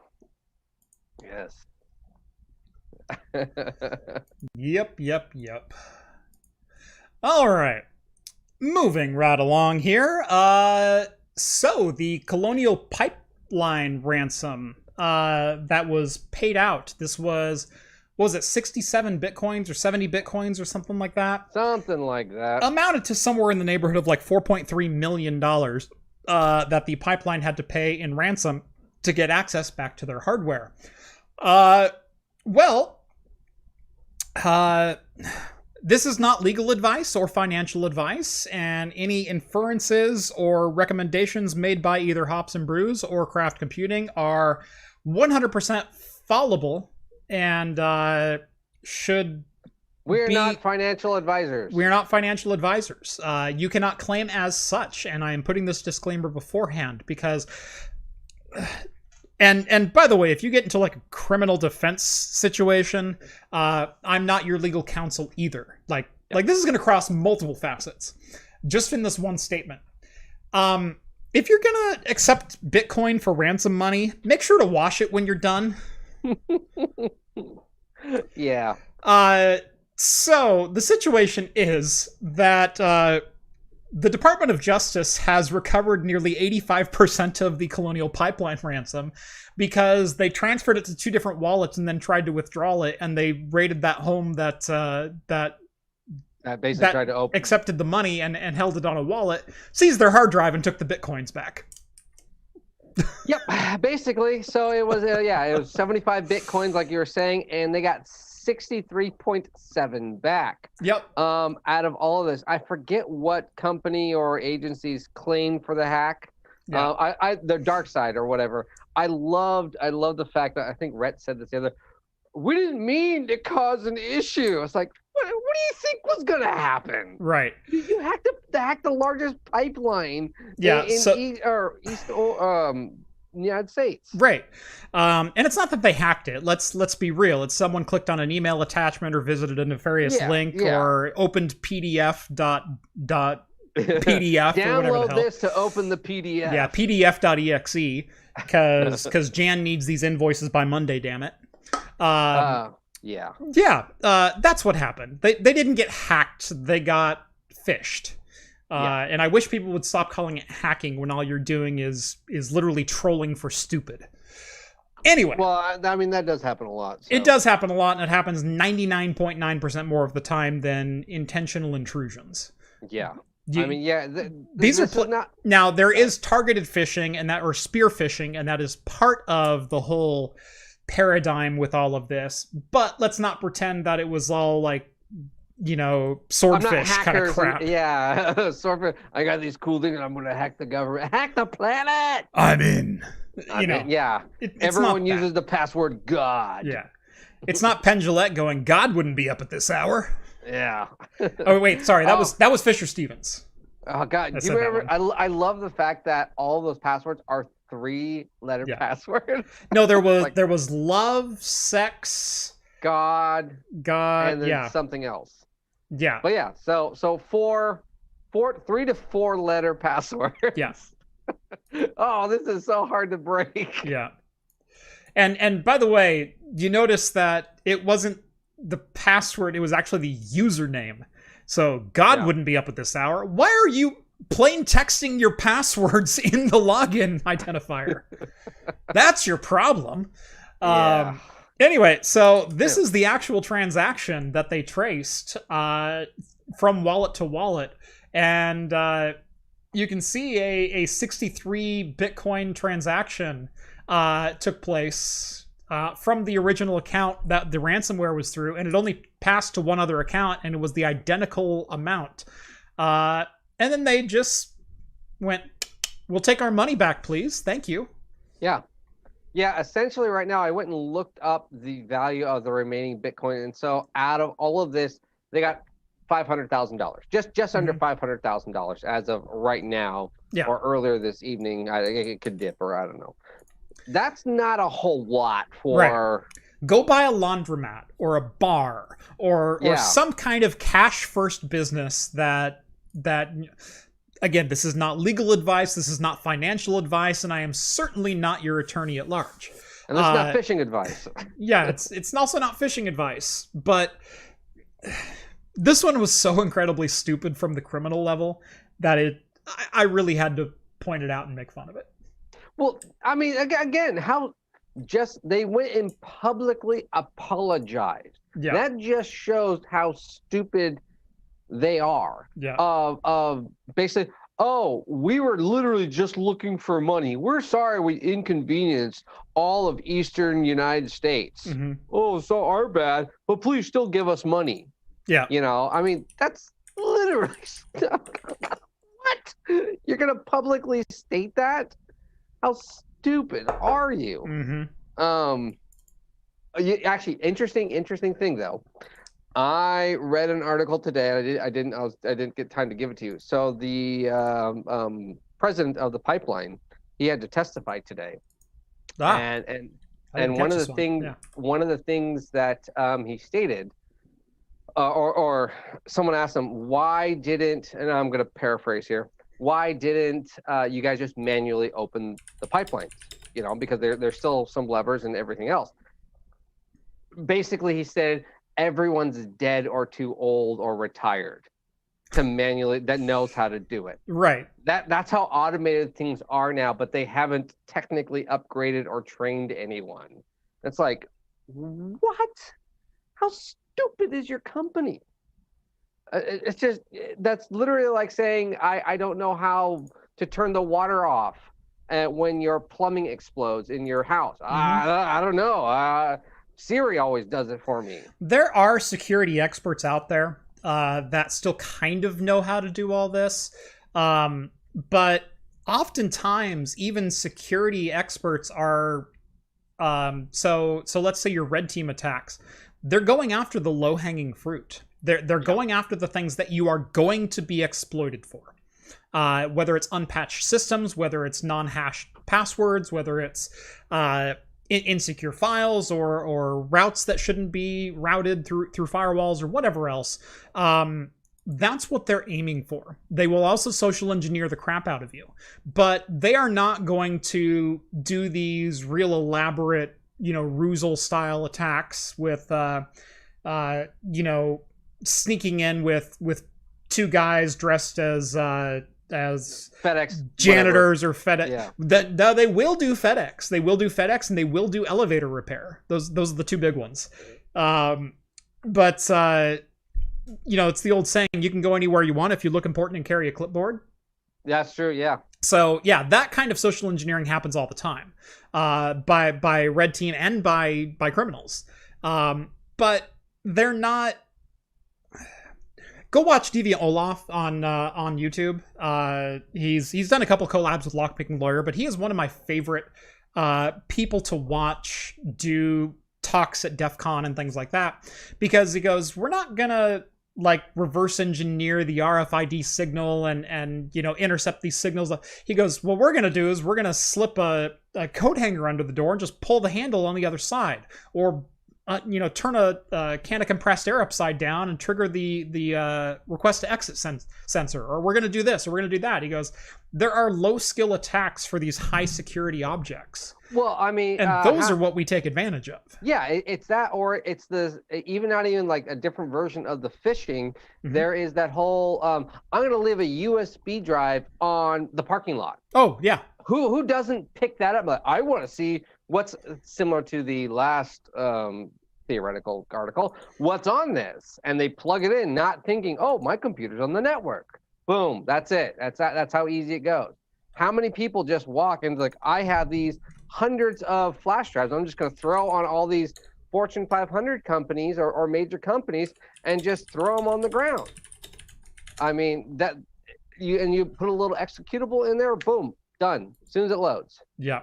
Yep. All right. Moving right along here. So the Colonial Pipeline ransom that was paid out. This was it 67 bitcoins or 70 bitcoins or something like that? Something like that. Amounted to somewhere in the neighborhood of like $4.3 million that the pipeline had to pay in ransom to get access back to their hardware. This is not legal advice or financial advice, and any inferences or recommendations made by either Hops and Brews or Craft Computing are 100% fallible and should We're not financial advisors. We're not financial advisors. You cannot claim as such, and I am putting this disclaimer beforehand because... And by the way, if you get into like a criminal defense situation, I'm not your legal counsel either. Like this is going to cross multiple facets. Just in this one statement. If you're going to accept Bitcoin for ransom money, make sure to wash it when you're done. Yeah. So the situation is that the Department of Justice has recovered nearly 85% of the Colonial Pipeline ransom because they transferred it to two different wallets and then tried to withdraw it, and they raided that home that basically tried to open, accepted the money and held it on a wallet, seized their hard drive, and took the bitcoins back. Yep, basically. So it was it was 75 bitcoins, like you were saying, and they got 63.7 back. Yep. Out of all of this, I forget what company or agencies claimed for the hack. Yeah. The dark side or whatever. I loved the fact that I think Rhett said this the other. We didn't mean to cause an issue. It's like, what do you think was gonna happen? Right. You hacked the largest pipeline. Yeah. in East United States. Right. And it's not that they hacked it. Let's be real. It's someone clicked on an email attachment or visited a nefarious link or opened PDF PDF or whatever the hell. Download this to open the PDF. Yeah, PDF.exe because Jan needs these invoices by Monday, damn it. Yeah. That's what happened. They didn't get hacked. They got phished. And I wish people would stop calling it hacking when all you're doing is literally trolling for stupid. Anyway. Well, I mean, that does happen a lot. So. It does happen a lot, and it happens 99.9% more of the time than intentional intrusions. Yeah. I mean, these are not... Now, there is targeted phishing or spear phishing, and that is part of the whole paradigm with all of this. But let's not pretend that it was all like, swordfish kind of crap. Swordfish. I got these cool things. I'm going to hack the government. Hack the planet. I'm in. Everyone uses the password God. Yeah. It's not Penn Jillette going, God wouldn't be up at this hour. Yeah. Oh, wait. Sorry. That was Fisher Stevens. Oh, God. Do you remember? I love the fact that all those passwords are 3-letter passwords. No, there was love, sex, God, and then yeah, something else. Yeah. But yeah, so 3 to 4 letter passwords. Yeah. Oh, this is so hard to break. Yeah. And by the way, you notice that it wasn't the password, it was actually the username. So God wouldn't be up at this hour. Why are you plain texting your passwords in the login identifier? That's your problem. Anyway, so this is the actual transaction that they traced from wallet to wallet. And you can see a 63 Bitcoin transaction took place from the original account that the ransomware was through, and it only passed to one other account, and it was the identical amount. And then they just went, "We'll take our money back, please. Thank you." Yeah, essentially right now I went and looked up the value of the remaining Bitcoin, and so out of all of this, they got $500,000, just under $500,000 as of right now, or earlier this evening. I think it could dip, or I don't know. That's not a whole lot for. Right. Go buy a laundromat or a bar or some kind of cash first business that. Again, this is not legal advice. This is not financial advice, and I am certainly not your attorney at large. And this is not fishing advice. Yeah, it's also not fishing advice. But this one was so incredibly stupid from the criminal level that I really had to point it out and make fun of it. Well, I mean, again, how just they went and publicly apologized. Yeah. That just shows how stupid they are. Of basically, oh, we were literally just looking for money. We're sorry we inconvenienced all of Eastern United States. Oh, so our bad, but please still give us money. Yeah. You know, I mean, that's literally what? You're gonna publicly state that? How stupid are you? Actually, interesting thing though. I read an article today. I didn't get time to give it to you. So the president of the pipeline, he had to testify today, and one of the things that he stated, or someone asked him, why didn't, and I'm going to paraphrase here, why didn't you guys just manually open the pipelines? You know, because there's still some levers and everything else. Basically, he said, everyone's dead or too old or retired to manually that knows how to do it. Right. That's how automated things are now, but they haven't technically upgraded or trained anyone. It's like, what? How stupid is your company? It's just, that's literally like saying, I don't know how to turn the water off when your plumbing explodes in your house. I don't know. Siri always does it for me. There are security experts out there that still kind of know how to do all this. But oftentimes, even security experts are... So let's say your red team attacks. They're going after the low-hanging fruit. They're going after the things that you are going to be exploited for. Whether it's unpatched systems, whether it's non-hashed passwords, whether it's... insecure files or routes that shouldn't be routed through firewalls or whatever else. That's what they're aiming for. They will also social engineer the crap out of you, but they are not going to do these real elaborate, Ruzel style attacks with, sneaking in with two guys dressed as FedEx janitors or FedEx. Yeah. They will do FedEx. They will do FedEx, and they will do elevator repair. Those are the two big ones. But it's the old saying, you can go anywhere you want if you look important and carry a clipboard. That's true. Yeah. So yeah, that kind of social engineering happens all the time, by red team and by criminals. But they're not. Go watch Deviant Olaf on YouTube. He's done a couple collabs with Lockpicking Lawyer, but he is one of my favorite people to watch do talks at DEF CON and things like that, because he goes, we're not gonna reverse engineer the RFID signal and intercept these signals. He goes, what we're gonna do is we're gonna slip a coat hanger under the door and just pull the handle on the other side, or turn a can of compressed air upside down and trigger the request to exit sensor, or we're going to do this, or we're going to do that. He goes, there are low skill attacks for these high security objects. Well, I mean, and those are what we take advantage of. Yeah, it's that, or it's not even like a different version of the phishing. Mm-hmm. There is that whole, I'm going to leave a USB drive on the parking lot. Oh, yeah. Who doesn't pick that up? Like, I want to see what's similar to the last theoretical article. What's on this? And they plug it in, not thinking, oh, my computer's on the network. Boom, that's it. That's how easy it goes. How many people just walk and like, I have these hundreds of flash drives. I'm just going to throw on all these Fortune 500 companies or major companies and just throw them on the ground. I mean, that you put a little executable in there, boom, done. As soon as it loads. Yeah.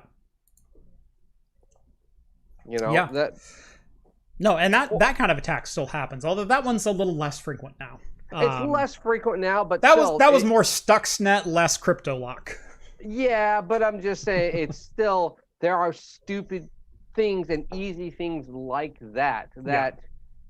That. No, and that kind of attack still happens, although that one's a little less frequent now. It's less frequent now, but that was more Stuxnet, less CryptoLock. Yeah, but I'm just saying it's still, there are stupid things and easy things like that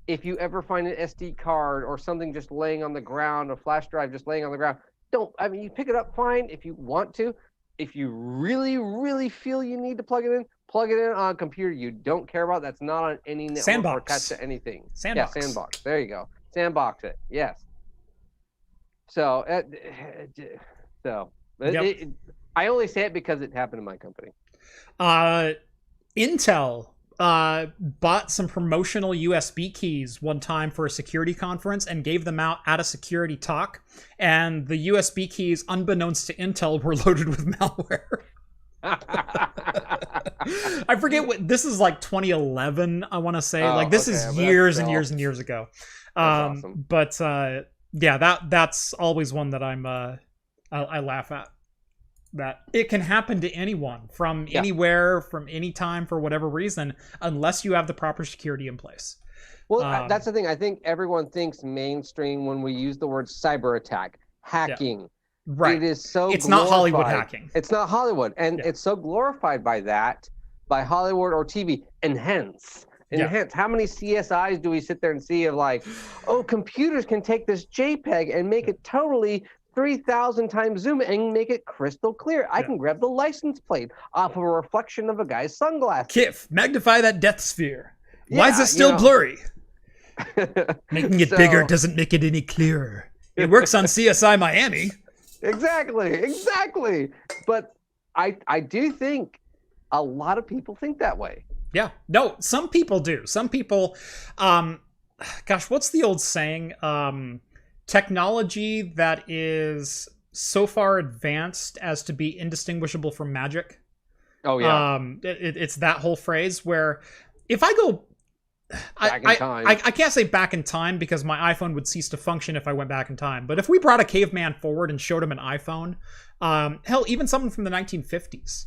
if you ever find an SD card or something just laying on the ground, a flash drive just laying on the ground, you pick it up fine if you want to. If you really, really feel you need to plug it in on a computer you don't care about, that's not on any network Sandbox. Or attached to anything. Sandbox. Yeah, Sandbox. There you go. Sandbox it. Yes. So, I only say it because it happened in my company. Intel bought some promotional USB keys one time for a security conference and gave them out at a security talk. And the USB keys, unbeknownst to Intel, were loaded with malware. I forget what this is, like 2011, I want to say. This is years and years and years ago. Awesome. But that's always one that I laugh at. That it can happen to anyone from anywhere, from any time, for whatever reason, unless you have the proper security in place. Well, that's the thing. I think everyone thinks mainstream when we use the word cyber attack, hacking. Yeah. Right. It is so It's glorified. Not Hollywood hacking. It's not Hollywood. And it's so glorified by Hollywood or TV. And hence, how many CSIs do we sit there and see of like, oh, computers can take this JPEG and make it totally 3,000 times zoom and make it crystal clear. I can grab the license plate off of a reflection of a guy's sunglasses. Kif, magnify that depth sphere. Why is it still blurry? Making it bigger doesn't make it any clearer. It works on CSI Miami. Exactly. But I do think a lot of people think that way. Yeah. No, some people do. Some people, what's the old saying? Technology that is so far advanced as to be indistinguishable from magic. Oh yeah. It's that whole phrase where if I go back in time. I can't say back in time because my iPhone would cease to function if I went back in time. But if we brought a caveman forward and showed him an iPhone, hell, even someone from the 1950s.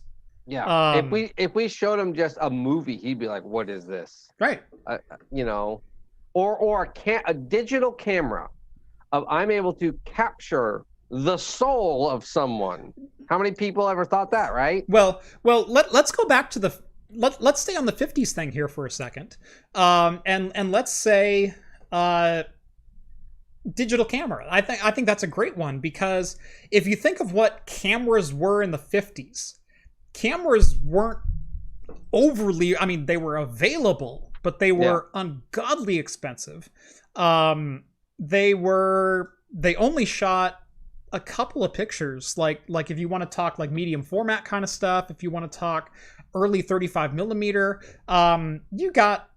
Yeah. If we showed him just a movie, he'd be like, "What is this?" Right. Or a digital camera. I'm able to capture the soul of someone. How many people ever thought that, right? Well, let's go back to let's stay on the 50s thing here for a second. And let's say digital camera. I think that's a great one because if you think of what cameras were in the 50s, cameras weren't overly, they were available, but they were ungodly expensive. They only shot a couple of pictures, like if you want to talk like medium format kind of stuff, if you want to talk early 35 millimeter, you got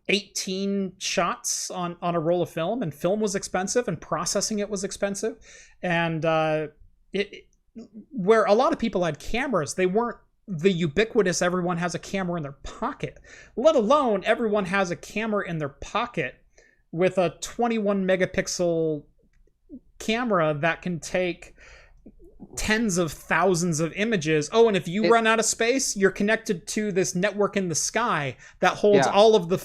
18 shots on a roll of film, and film was expensive and processing it was expensive. And where a lot of people had cameras, they weren't the ubiquitous everyone has a camera in their pocket, let alone everyone has a camera in their pocket with a 21 megapixel camera that can take tens of thousands of images. Oh, and if you run out of space, you're connected to this network in the sky that holds all of the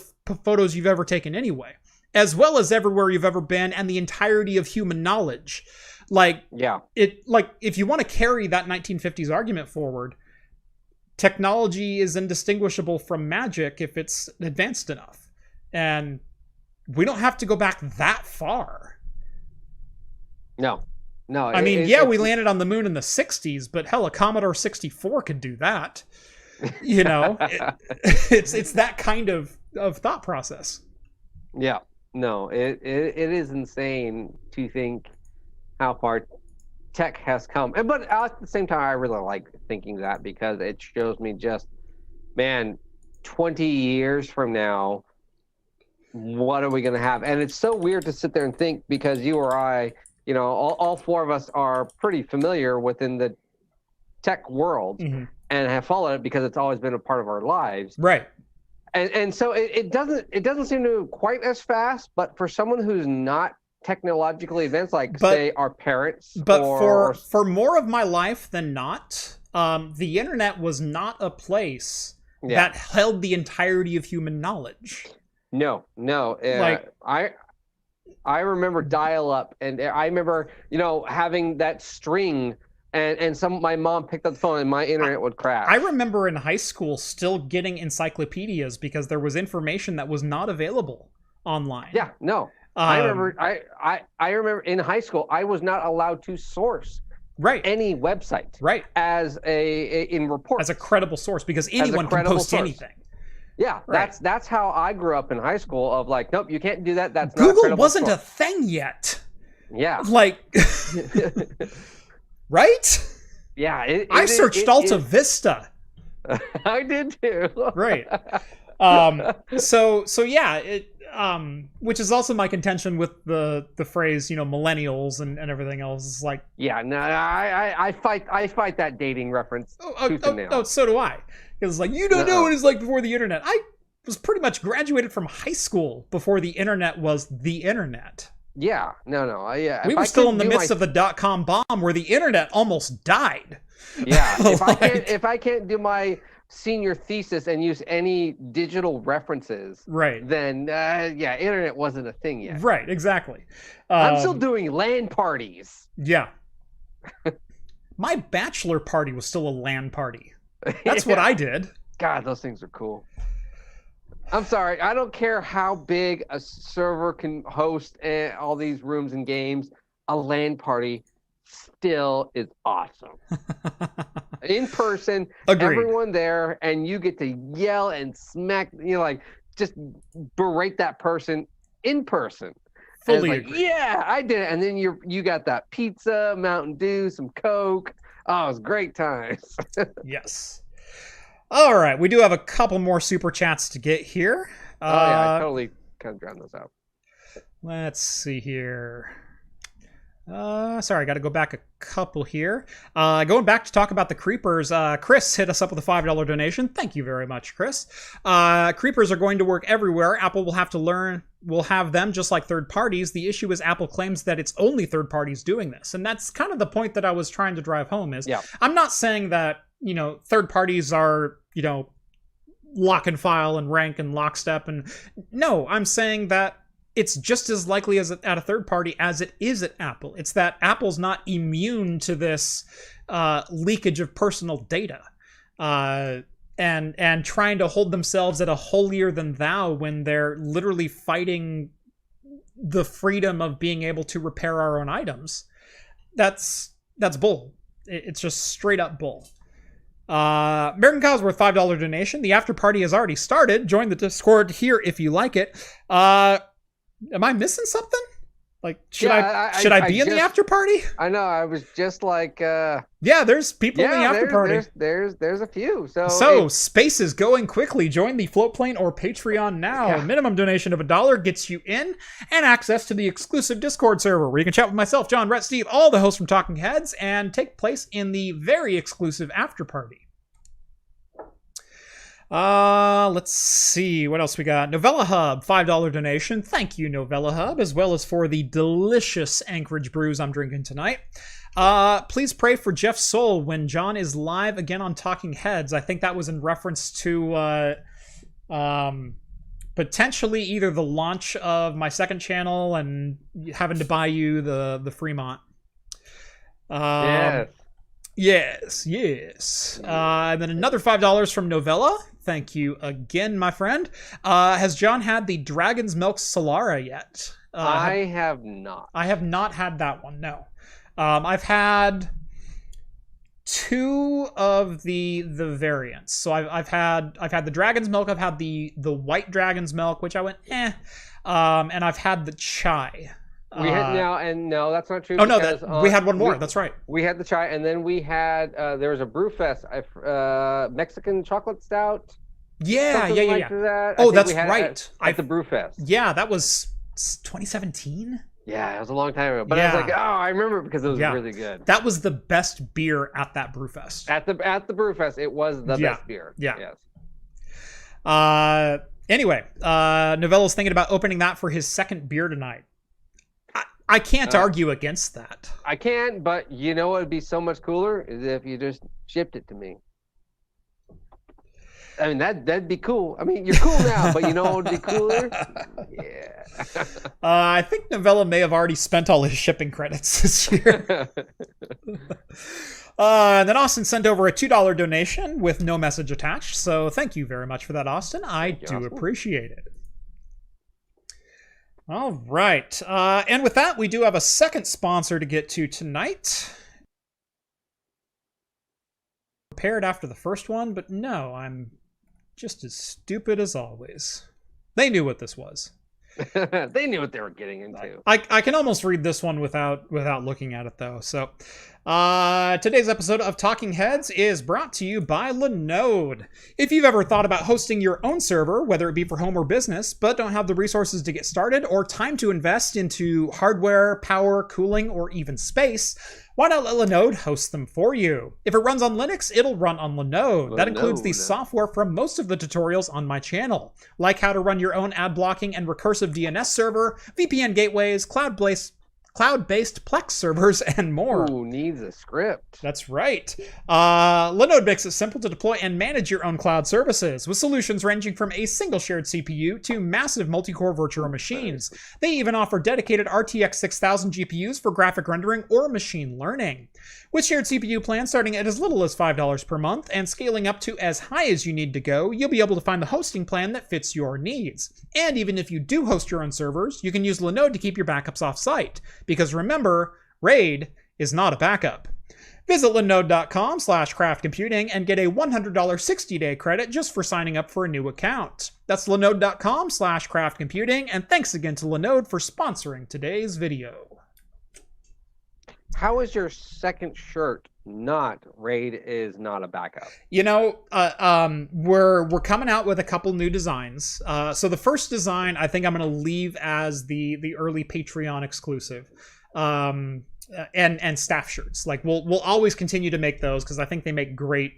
photos you've ever taken anyway, as well as everywhere you've ever been and the entirety of human knowledge. If you want to carry that 1950s argument forward, technology is indistinguishable from magic if it's advanced enough. And we don't have to go back that far. No. I mean, we landed on the moon in the 60s, but hell, a Commodore 64 could do that. You know, it's that kind of thought process. Yeah. No, it is insane to think how far tech has come. But at the same time, I really like thinking that because it shows me just, man, 20 years from now, what are we going to have? And it's so weird to sit there and think because you or I, you know, all four of us are pretty familiar within the tech world and have followed it because it's always been a part of our lives. Right. And so it doesn't seem to move quite as fast, but for someone who's not technologically advanced, say our parents. But for more of my life than not, the internet was not a place that held the entirety of human knowledge. No. I remember dial-up, and I remember, you know, having that string. And my mom picked up the phone and my internet would crash. I remember in high school still getting encyclopedias because there was information that was not available online. Yeah, no. I remember in high school I was not allowed to source any website as in reports as a credible source because anyone can post anything. Yeah, that's how I grew up in high school. Of like, nope, you can't do that. That's Google not wasn't source. A thing yet. Yeah, like. Right? Yeah. I searched Alta Vista. I did too. Right. So yeah, which is also my contention with the phrase, you know, millennials and everything else. Is like, yeah, no, I fight that dating reference. So do I. Because like, you don't know what it's like before the internet. I was pretty much graduated from high school before the internet was the internet. Yeah, no, yeah. We were still in the midst of the .com bomb where the internet almost died. Yeah, if I can't do my senior thesis and use any digital references, then internet wasn't a thing yet. Right, exactly. I'm still doing LAN parties. Yeah. My bachelor party was still a LAN party. That's what I did. God, those things are cool. I'm sorry. I don't care how big a server can host all these rooms and games. A LAN party still is awesome. In person, everyone there, and you get to yell and smack, you know, like just berate that person in person. Fully agree. Yeah, I did it. And then you got that pizza, Mountain Dew, some Coke. Oh, it was great times. Yes. All right, we do have a couple more super chats to get here. I totally kind of drowned those out. Let's see here. Sorry, I got to go back a couple here. Going back to talk about the creepers, Chris hit us up with a $5 donation. Thank you very much, Chris. Creepers are going to work everywhere. Apple will have them just like third parties. The issue is Apple claims that it's only third parties doing this. And that's kind of the point that I was trying to drive home is I'm not saying that, you know, third parties are, you know, lock and file and rank and lockstep. And no, I'm saying that it's just as likely as at a third party as it is at Apple. It's that Apple's not immune to this leakage of personal data and trying to hold themselves at a holier than thou when they're literally fighting the freedom of being able to repair our own items. That's bull. It's just straight up bull. American Cosworth $5 donation. The after party has already started. Join the Discord here if you like it. Am I missing something? Like, should I be in the after party? I know. I was just like, there's people in the after party. There's a few. So space is going quickly. Join the Floatplane or Patreon now. Yeah. Minimum donation of $1 gets you in and access to the exclusive Discord server where you can chat with myself, John, Rhett, Steve, all the hosts from Talking Heads, and take place in the very exclusive after party. Let's see what else we got. Novella Hub, $5 donation. Thank you, Novella Hub, as well as for the delicious Anchorage brews I'm drinking tonight. Please pray for Jeff Soul when John is live again on Talking Heads. I think that was in reference to potentially either the launch of my second channel and having to buy you the Fremont. Yes. Yes. And then another $5 from Novella. Thank you again, my friend. Has John had the Dragon's Milk Solara yet? I have not. I have not had that one, no. I've had two of the variants. So I've had the Dragon's Milk. I've had the white Dragon's Milk, which I went and I've had the chai. We had no, that's not true. Oh no, we had one more. That's right. We had the chai, and then we had there was a brew fest, Mexican chocolate stout. Yeah. That. Oh, that's right. At the brew fest. Yeah, that was 2017. Yeah, it was a long time ago. But I was like, oh, I remember it because it was really good. That was the best beer at that brew fest. At the brew fest, it was the best beer. Yeah. Yes. Anyway, Novella's thinking about opening that for his second beer tonight. I can't argue against that. I can't, but you know what would be so much cooler is if you just shipped it to me. I mean, that'd be cool. I mean, you're cool now, but you know what would be cooler? Yeah. I think Novella may have already spent all his shipping credits this year. And then Austin sent over a $2 donation with no message attached. So thank you very much for that, Austin. I do appreciate it. All right. And with that, we do have a second sponsor to get to tonight. Prepared after the first one, but no, I'm just as stupid as always. They knew what this was. They knew what they were getting into. I can almost read this one without looking at it, though. So, today's episode of Talking Heads is brought to you by Linode. If you've ever thought about hosting your own server, whether it be for home or business, but don't have the resources to get started or time to invest into hardware, power, cooling, or even space, why not let Linode host them for you? If it runs on Linux, it'll run on Linode. That includes the software from most of the tutorials on my channel, like how to run your own ad blocking and recursive DNS server, VPN gateways, cloud-based Plex servers, and more. Ooh, needs a script. That's right. Linode makes it simple to deploy and manage your own cloud services, with solutions ranging from a single shared CPU to massive multi-core virtual machines. They even offer dedicated RTX 6000 GPUs for graphic rendering or machine learning. With shared CPU plans starting at as little as $5 per month and scaling up to as high as you need to go, you'll be able to find the hosting plan that fits your needs. And even if you do host your own servers, you can use Linode to keep your backups off-site. Because remember, RAID is not a backup. Visit linode.com/craftcomputing and get a $100 60-day credit just for signing up for a new account. That's linode.com/craftcomputing, and thanks again to Linode for sponsoring today's video. How is your second shirt not RAID is not a backup? You know, we're coming out with a couple new designs. So the first design I think I'm going to leave as the early Patreon exclusive, and staff shirts. Like we'll always continue to make those because I think they make great,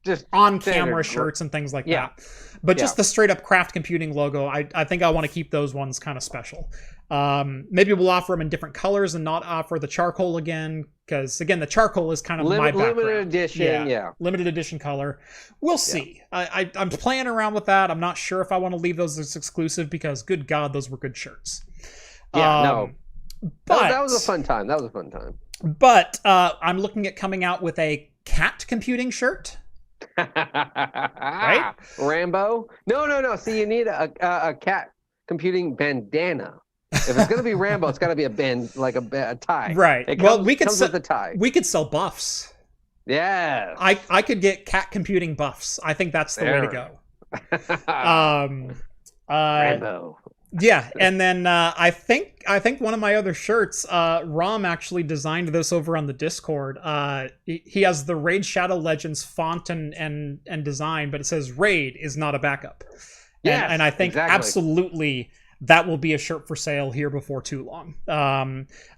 just on camera shirts and things like that. But just the straight up Craft Computing logo, I think I want to keep those ones kind of special. Maybe we'll offer them in different colors and not offer the charcoal again, because again, the charcoal is kind of my background. Limited edition, limited edition color. We'll see. I'm playing around with that. I'm not sure if I want to leave those as exclusive because, good God, those were good shirts. But that was a fun time. But I'm looking at coming out with a cat computing shirt. Right? Rambo? No. See, you need a cat computing bandana. If it's gonna be Rambo, it's gotta be a band, like a tie. Right. We could sell the tie. We could sell buffs. Yeah. I could get cat computing buffs. I think that's the way to go. Rambo. Yeah, and then I think one of my other shirts, Rom actually designed this over on the Discord. He has the Raid Shadow Legends font and design, but it says Raid is not a backup. Yeah, and I think absolutely that will be a shirt for sale here before too long.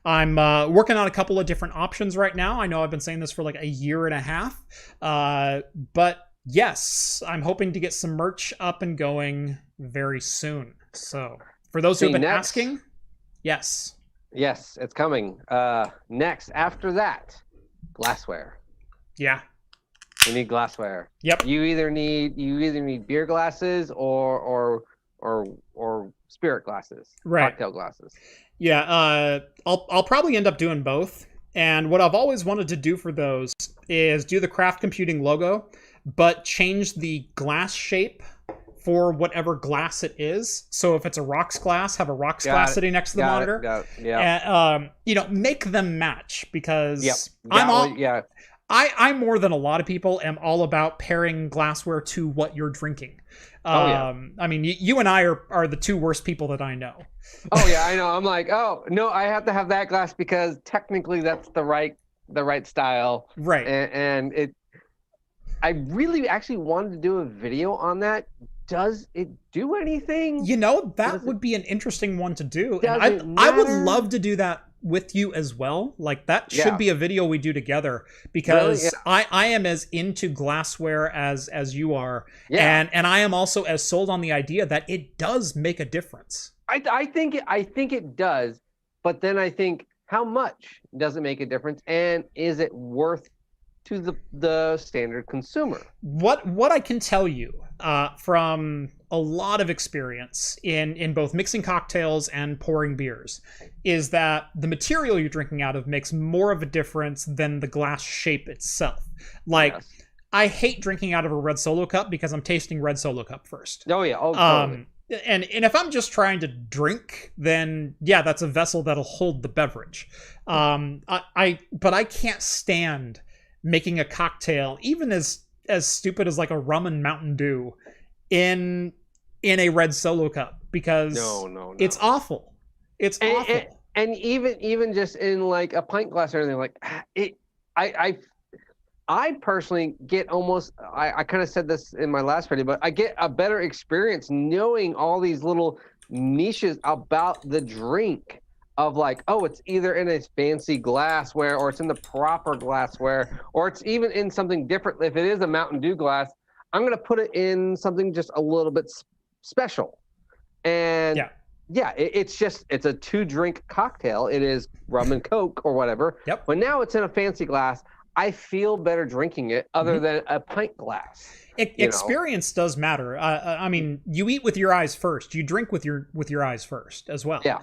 I'm working on a couple of different options right now. I know I've been saying this for like a year and a half, but yes, I'm hoping to get some merch up and going very soon. So, for those who have been asking, yes, it's coming. Next, after that, glassware. Yeah, we need glassware. Yep. You either need beer glasses or spirit glasses, right? Cocktail glasses. Yeah. I'll probably end up doing both. And what I've always wanted to do for those is do the craft computing logo, but change the glass shape for whatever glass it is. So if it's a rocks glass, have a rocks glass sitting next to the monitor. And, make them match, because I'm more than a lot of people am all about pairing glassware to what you're drinking. I mean, you and I are the two worst people that I know. Oh yeah, I know. I'm like, oh no, I have to have that glass because technically that's the right style. Right. And I really actually wanted to do a video on that. Does it do anything? That would be an interesting one to do. And I would love to do that with you as well. Like, that should be a video we do together, because really? I am as into glassware as you are. Yeah. And I am also as sold on the idea that it does make a difference. I think it does, but then I think, how much does it make a difference, and is it worth to the standard consumer? What I can tell you from a lot of experience in both mixing cocktails and pouring beers is that the material you're drinking out of makes more of a difference than the glass shape itself. Like, I hate drinking out of a red Solo cup because I'm tasting red Solo cup first. Oh yeah. Oh, totally. And if I'm just trying to drink, then that's a vessel that'll hold the beverage. But I can't stand making a cocktail, even as stupid as like a rum and Mountain Dew, in a red Solo cup, because no. It's awful. It's awful. And even just in like a pint glass or anything, like it, I personally get almost, I kind of said this in my last video, but I get a better experience knowing all these little niches about the drink, of like, oh, it's either in a fancy glassware, or it's in the proper glassware, or it's even in something different. If it is a Mountain Dew glass, I'm going to put it in something just a little bit special. And it's a 2-drink cocktail. It is rum and Coke or whatever. Yep. But now it's in a fancy glass. I feel better drinking it other than a pint glass. Experience does matter. I mean, you eat with your eyes first. You drink with your eyes first as well. Yeah.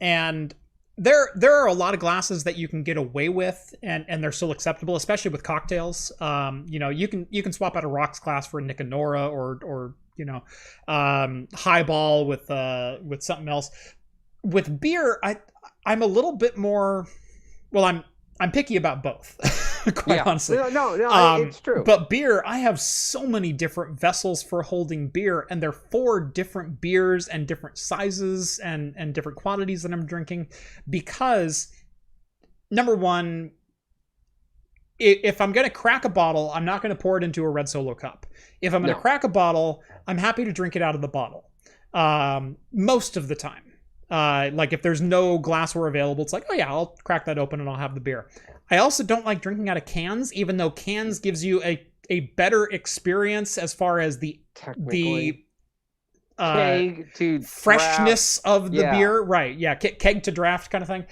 And there are a lot of glasses that you can get away with, and they're still acceptable, especially with cocktails. You can swap out a rocks glass for a Nick and Nora, or highball with something else. With beer, I'm a little bit more. Well, I'm picky about both, quite honestly. No, it's true. But beer, I have so many different vessels for holding beer, and they're 4 different beers and different sizes and different quantities that I'm drinking, because, number one, if I'm going to crack a bottle, I'm not going to pour it into a red Solo cup. If I'm going to crack a bottle, I'm happy to drink it out of the bottle, most of the time. Like, if there's no glassware available, it's like, oh yeah, I'll crack that open and I'll have the beer. I also don't like drinking out of cans, even though cans gives you a better experience as far as the keg to freshness of the beer. Right. Yeah. Keg to draft kind of thing.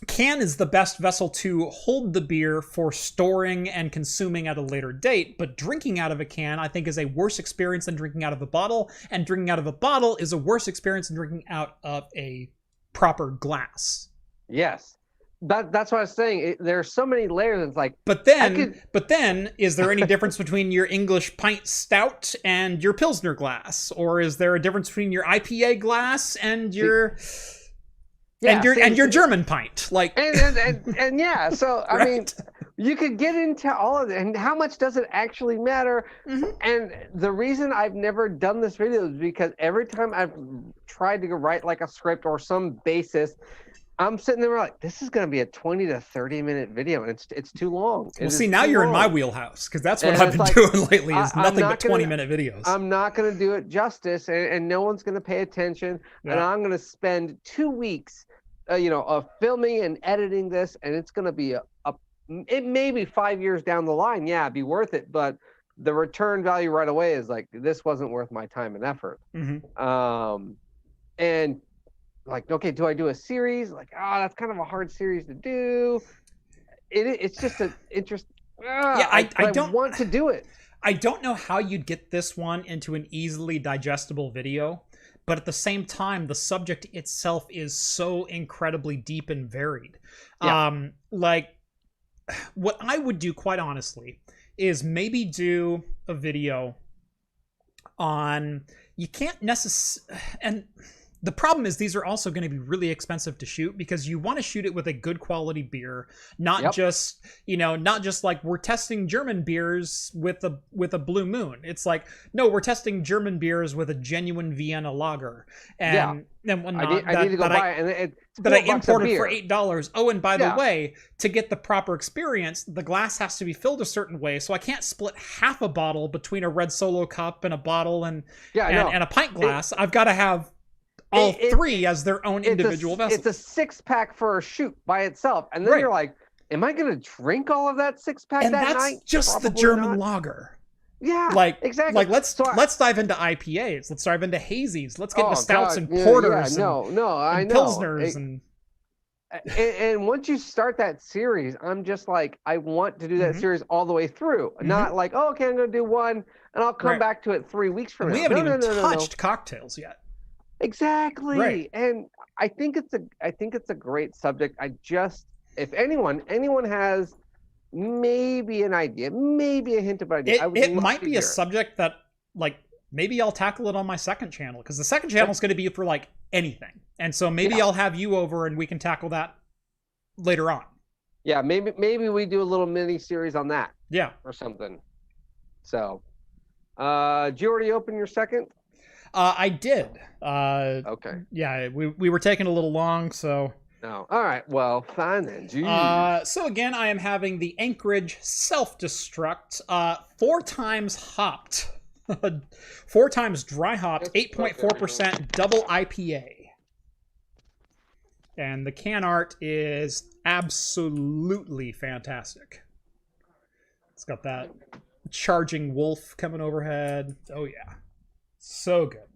Can is the best vessel to hold the beer for storing and consuming at a later date, but drinking out of a can, I think, is a worse experience than drinking out of a bottle, and drinking out of a bottle is a worse experience than drinking out of a proper glass. Yes. That's what I was saying. There are so many layers. It's like, but then, is there any difference between your English pint stout and your Pilsner glass, or is there a difference between your IPA glass and your your German pint? Like, and yeah. So I mean, you could get into all of it, and how much does it actually matter? Mm-hmm. And the reason I've never done this video is because every time I've tried to write like a script or some basis, I'm sitting there like, this is going to be a 20 to 30 minute video, and it's too long. Well, see, now you're in my wheelhouse, because that's what I've been doing lately, is nothing but 20-minute videos. I'm not going to do it justice, and no one's going to pay attention, and I'm going to spend 2 weeks of filming and editing this, and it's going to be it may be 5 years down the line. Yeah, it'd be worth it, but the return value right away is like, this wasn't worth my time and effort. Mm-hmm. And like, okay, do I do a series? Like, that's kind of a hard series to do. It's just an interest. I don't want to do it. I don't know how you'd get this one into an easily digestible video, but at the same time, the subject itself is so incredibly deep and varied. Yeah. Like, what I would do, quite honestly, is maybe do a video on, you can't necessarily, and the problem is these are also going to be really expensive to shoot, because you want to shoot it with a good quality beer, not just, not just like we're testing German beers with a Blue Moon. It's like, no, we're testing German beers with a genuine Vienna lager, and whatnot. I need to go buy it, and it's that I imported for $8. $8. Oh, and by the way, to get the proper experience, the glass has to be filled a certain way, so I can't split half a bottle between a red Solo cup and a bottle and a pint glass. I've got to have all three as their own individual vessels. It's a 6-pack for a shoot by itself, and then you're like, am I going to drink all of that 6-pack that night? And that's just the German lager. Yeah, like exactly. Like let's dive into IPAs. Let's dive into hazies. Let's get into stouts and porters. I know. Pilsners and once you start that series, I'm just like, I want to do that series all the way through. Not like, oh, okay, I'm going to do one, and I'll come back to it 3 weeks from now. We haven't even touched cocktails yet. Exactly. Right. And I think it's a great subject. If anyone has maybe an idea, maybe a hint of an idea, it might be a subject that, like, maybe I'll tackle it on my second channel, because the second channel is going to be for like anything, and so maybe I'll have you over and we can tackle that later on. Yeah, maybe we do a little mini series on that. Yeah, or something. So, did you already open your second? I did. Okay. Yeah, we were taking a little long, so. No. All right. Well, fine then. Jeez. So again, I am having the Anchorage Self-Destruct, 4 times hopped, 4 times dry hopped, 8.4% double IPA. And the can art is absolutely fantastic. It's got that charging wolf coming overhead. Oh yeah. So good.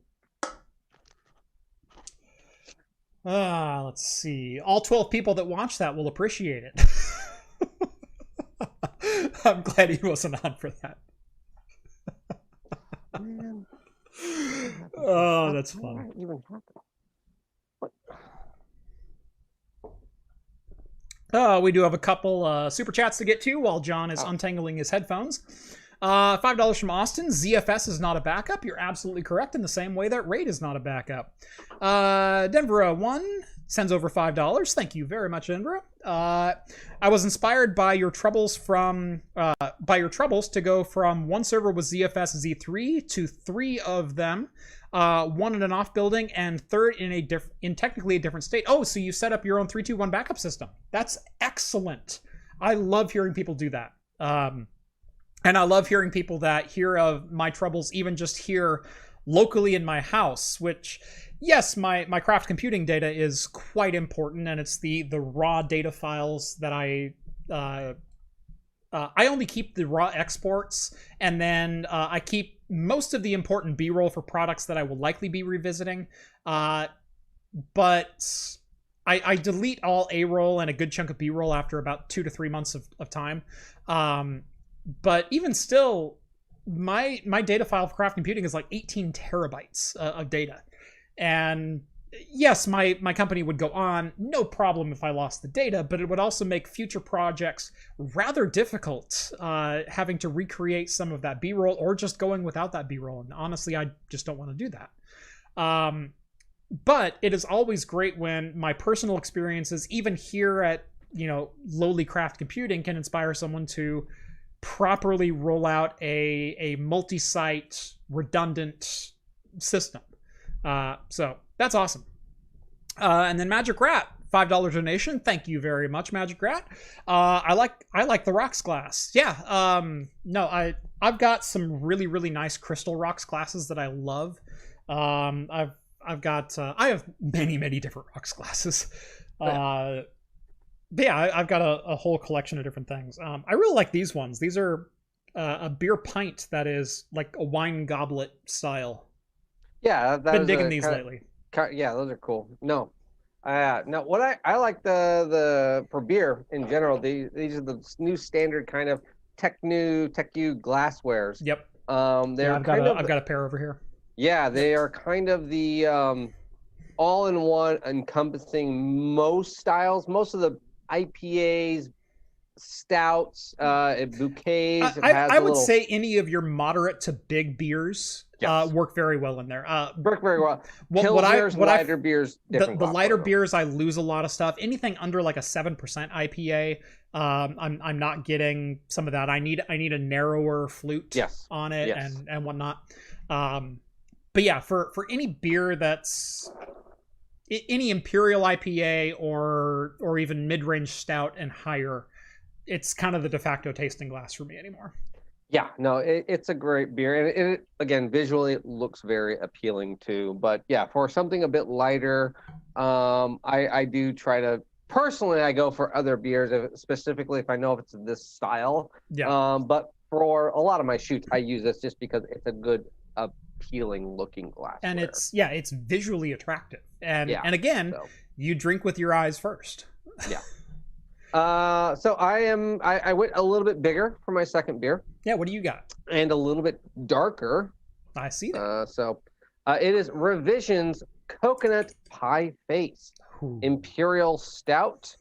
Let's see. All 12 people that watch that will appreciate it. I'm glad he wasn't on for that. Oh, that's fun. We do have a couple super chats to get to while John is untangling his headphones. $5 from Austin. ZFS is not a backup. You're absolutely correct, in the same way that RAID is not a backup. Denver 1 sends over $5. Thank you very much, Denver. I was inspired by your troubles to go from one server with ZFS Z3 to 3 of them, one in an off building and third in technically a different state. Oh, so you set up your own 3-2-1 backup system. That's excellent. I love hearing people do that. And I love hearing people that hear of my troubles even just here locally in my house, which, yes, my craft computing data is quite important, and it's the raw data files that I only keep the raw exports, and then I keep most of the important B-roll for products that I will likely be revisiting. But I delete all A-roll and a good chunk of B-roll after about 2 to 3 months of time. But even still, my data file for craft computing is like 18 terabytes of data. And yes, my company would go on, no problem if I lost the data, but it would also make future projects rather difficult, having to recreate some of that B-roll or just going without that B-roll. And honestly, I just don't want to do that. But it is always great when my personal experiences, even here at, lowly craft computing, can inspire someone to properly roll out a multi-site redundant system. So that's awesome. And then Magic Rat, $5 donation. Thank you very much, Magic Rat. I like the rocks glass. Yeah. No, I've got some really, really nice crystal rocks glasses that I love. I have many different rocks glasses. But yeah, I've got a whole collection of different things. I really like these ones. These are a beer pint that is like a wine goblet style. Yeah, I've been digging these lately. Yeah, those are cool. No, what I like the for beer in general. These are the new standard kind of Tech U glasswares. Yep. I've got a pair over here. Yeah, they are kind of the all-in-one, encompassing most styles, most of the IPAs, stouts, bouquets. It has I a would little say any of your moderate to big beers yes, work very well in there. work very well. What I Pilsners, what I lighter beers, different the glass lighter bottle. beers I lose a lot of stuff. Anything under like a 7% IPA, I'm not getting some of that. I need a narrower flute Yes, on it yes. and whatnot. But yeah, for any beer that's any imperial IPA or even mid-range stout and higher, it's kind of the de facto tasting glass for me anymore. Yeah, no, it's a great beer, and it again visually it looks very appealing too. But yeah, for something a bit lighter, I do try to personally I go for other beers, specifically if I know if it's this style. Yeah. But for a lot of my shoots, I use this just because it's a good appealing looking glassware. And it's visually attractive. And Yeah, and again, so. you drink with your eyes first. Yeah. So I went a little bit bigger for my second beer. Yeah, what do you got? And a little bit darker. I see that. So it is Revision's Coconut Pie Face Ooh. Imperial Stout.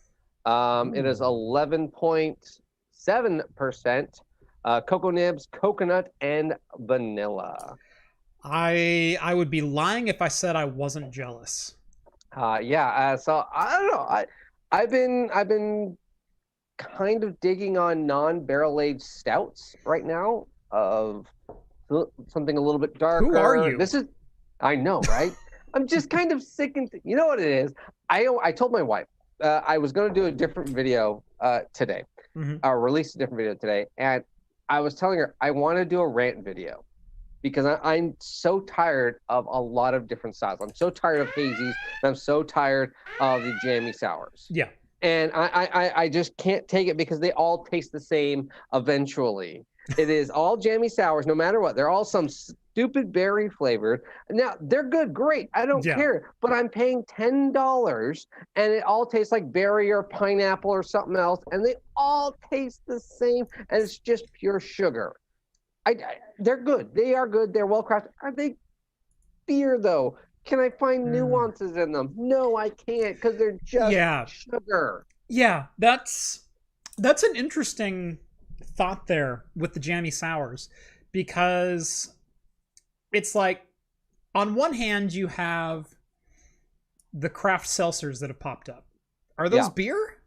It is 11.7% cocoa nibs, coconut, and vanilla. I would be lying if I said I wasn't jealous. So I don't know. I've been kind of digging on non-barrel aged stouts right now of something a little bit darker. Who are you? I know, right? I'm just kind of sick and you know what it is. I told my wife I was going to do a different video today, release a different video today, and I was telling her I want to do a rant video because I'm so tired of a lot of different styles. I'm so tired of hazies, and I'm so tired of the jammy sours. Yeah. And I just can't take it because they all taste the same eventually. It is all jammy sours, no matter what. They're all some stupid berry flavored. Now, they're good, great. I don't care. But I'm paying $10 and it all tastes like berry or pineapple or something else. And they all taste the same. And it's just pure sugar. They're good. They are good. They're well crafted. Are they beer, though? Can I find nuances in them? No, I can't because they're just sugar. Yeah, that's an interesting thought there with the jammy sours, because it's like on one hand you have the craft seltzers that have popped up. Are those beer?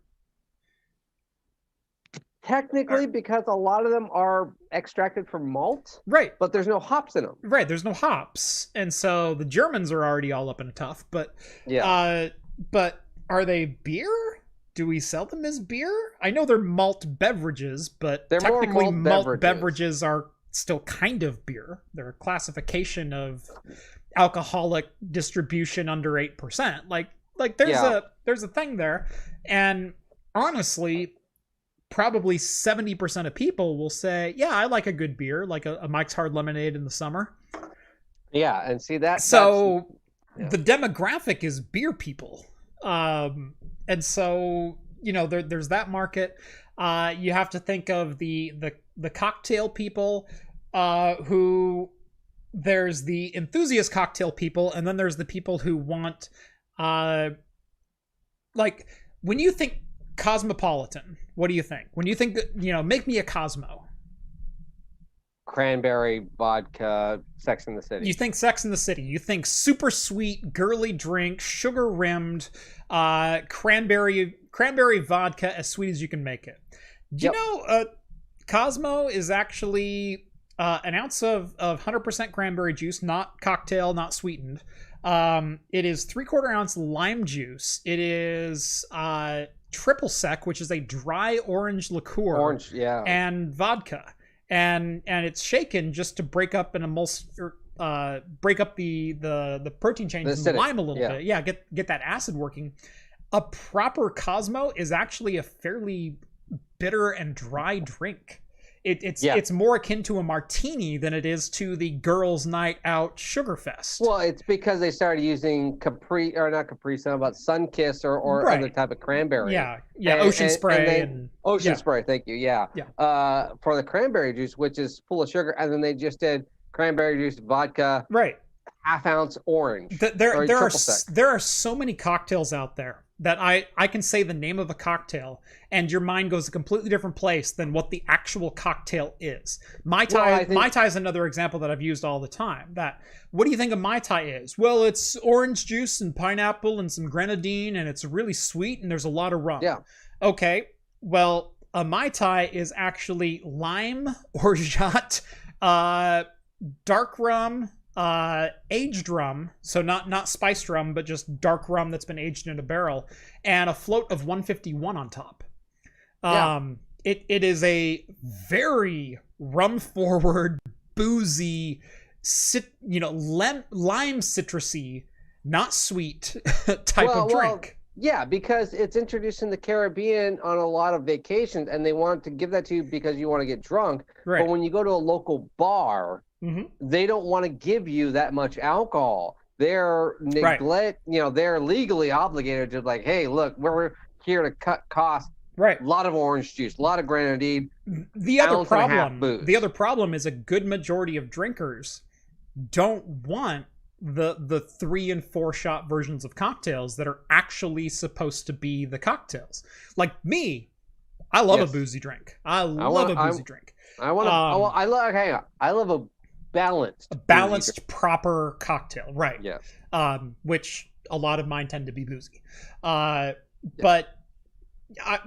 Technically, because a lot of them are extracted from malt. Right. But there's no hops in them. Right, there's no hops. And so the Germans are already all up in a tuff, but but are they beer? Do we sell them as beer? I know they're malt beverages, but they're technically malt beverages are still kind of beer. They're a classification of alcoholic distribution under 8%. Like there's a thing there. And honestly, probably 70% of people will say, yeah, I like a good beer, like a Mike's Hard Lemonade in the summer. Yeah, and see that. So the demographic is beer people. And so, you know, there's that market. You have to think of the cocktail people, who there's the enthusiast cocktail people, and then there's the people who want, like, when you think cosmopolitan, what do you think? When you think, you know, make me a Cosmo. Cranberry, vodka, Sex in the City. You think Sex in the City. You think super sweet, girly drink, sugar rimmed, cranberry vodka, as sweet as you can make it. Do you know Cosmo is actually an ounce of 100% cranberry juice, not cocktail, not sweetened. It is 3/4 ounce lime juice. It is triple sec, which is a dry orange liqueur, and vodka, and it's shaken just to break up and break up the protein chains in the lime a little bit. Yeah, get that acid working. A proper Cosmo is actually a fairly bitter and dry drink. It's more akin to a martini than it is to the girls' night out sugar fest. Well, it's because they started using Sunkiss or other type of cranberry. Ocean Spray. Ocean Spray, thank you. For the cranberry juice, which is full of sugar, and then they just did cranberry juice, vodka, half-ounce orange. There are so many cocktails out there that I can say the name of a cocktail and your mind goes a completely different place than what the actual cocktail is. Mai Tai is another example that I've used all the time. What do you think a Mai Tai is? Well, it's orange juice and pineapple and some grenadine, and it's really sweet, and there's a lot of rum. Yeah. Okay, well, a Mai Tai is actually lime, orgeat, dark rum, aged rum, so not spiced rum, but just dark rum that's been aged in a barrel, and a float of 151 on top. It is a very rum forward, boozy, lime citrusy, not sweet type of drink. Yeah, because it's introduced in the Caribbean on a lot of vacations, and they want to give that to you because you want to get drunk. Right. But when you go to a local bar, they don't want to give you that much alcohol. They're they're legally obligated to like, hey, look, we're here to cut costs. Right. A lot of orange juice, a lot of grenadine. The other problem is a good majority of drinkers don't want the 3 and 4 shot versions of cocktails that are actually supposed to be the cocktails. Like me, I love a boozy drink. I love a boozy drink. I love a balanced proper cocktail, right? Yes. Which a lot of mine tend to be boozy. But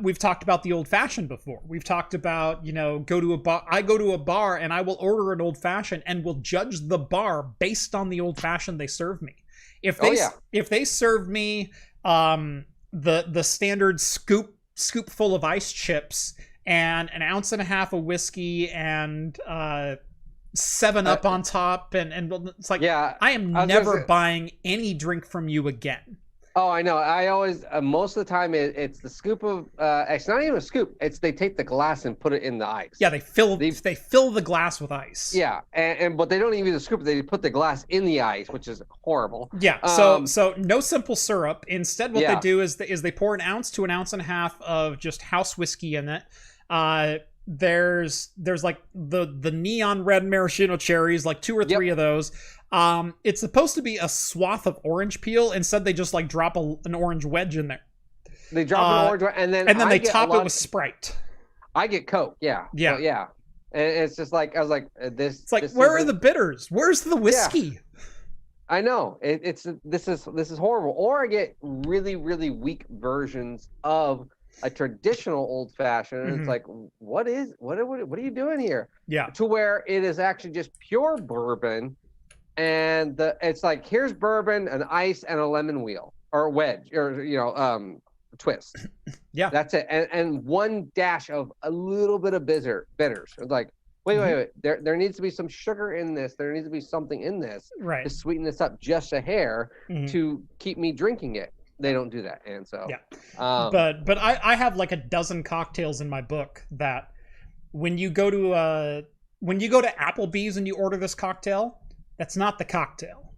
we've talked about the old fashioned before. We've talked about, go to a bar. I go to a bar and I will order an old fashioned and will judge the bar based on the old fashioned they serve me. If they serve me the standard scoop full of ice chips and an ounce and a half of whiskey and 7-Up on top, and it's like, I am never buying any drink from you again. Oh, I know. I always, most of the time, it's the scoop of, it's not even a scoop. It's they take the glass and put it in the ice. Yeah, they fill the glass with ice. Yeah, but they don't even use a scoop. They put the glass in the ice, which is horrible. Yeah, so no simple syrup. Instead, what they do is they pour an ounce to an ounce and a half of just house whiskey in it. There's like the neon red maraschino cherries, like 2 or 3 of those. It's supposed to be a swath of orange peel. Instead, they just like drop an orange wedge in there. They drop an orange wedge, and then they top it with Sprite. I get Coke. Yeah. Yeah. So, yeah. And it's just like, I was like, this. It's like, where are the bitters? Where's the whiskey? Yeah. I know. This is horrible. Or I get really, really weak versions of a traditional old fashioned, and it's like, what are you doing here? Yeah. To where it is actually just pure bourbon, and it's like, here's bourbon, an ice, and a lemon wheel or wedge or twist. Yeah. That's it. And one dash of a little bit of bitters. It's like, wait. There needs to be some sugar in this. There needs to be something in this to sweeten this up just a hair to keep me drinking it. They don't do that, and so but I have like a dozen cocktails in my book that when you go to Applebee's and you order this cocktail, that's not the cocktail.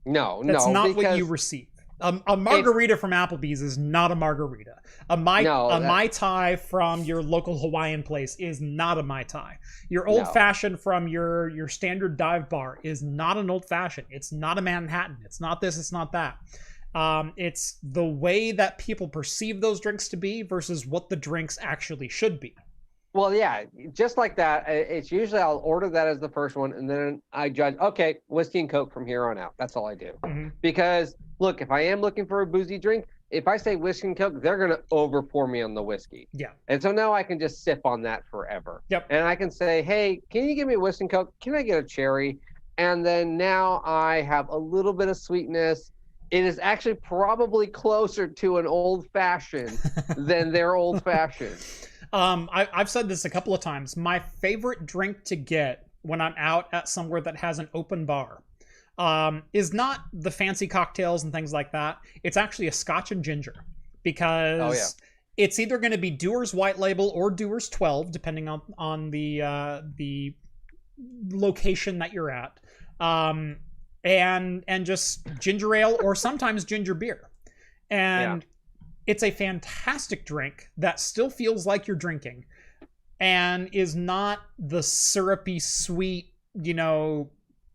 That's not what you receive. A margarita from Applebee's is not a margarita. A Mai Tai from your local Hawaiian place is not a Mai Tai. Your old fashioned from your standard dive bar is not an old fashioned. It's not a Manhattan. It's not this. It's not that. It's the way that people perceive those drinks to be versus what the drinks actually should be. Well, yeah, just like that. It's usually I'll order that as the first one, and then I judge, okay, whiskey and Coke from here on out. That's all I do. Because, look, if I am looking for a boozy drink, if I say whiskey and Coke, they're going to over-pour me on the whiskey. Yeah. And so now I can just sip on that forever. Yep. And I can say, hey, can you give me a whiskey and Coke? Can I get a cherry? And then now I have a little bit of sweetness. It is actually probably closer to an old-fashioned than their old-fashioned. I've said this a couple of times. My favorite drink to get when I'm out at somewhere that has an open bar is not the fancy cocktails and things like that. It's actually a Scotch and ginger, because it's either going to be Dewar's White Label or Dewar's 12, depending on the location that you're at, and just ginger ale or sometimes ginger beer, and it's a fantastic drink that still feels like you're drinking and is not the syrupy, sweet, 2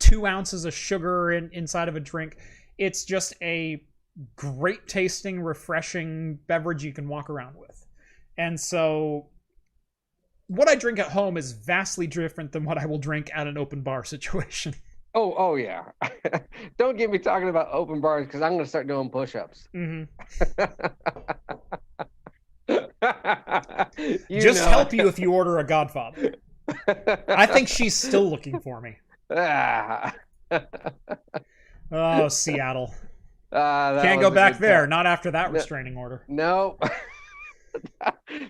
2 ounces of sugar inside of a drink. It's just a great tasting, refreshing beverage you can walk around with. And so what I drink at home is vastly different than what I will drink at an open bar situation. Oh yeah. Don't get me talking about open bars, because I'm going to start doing push-ups. Mm-hmm. Just help you if you order a Godfather. I think she's still looking for me. Oh, Seattle. Can't go back there. Not after that restraining order. No.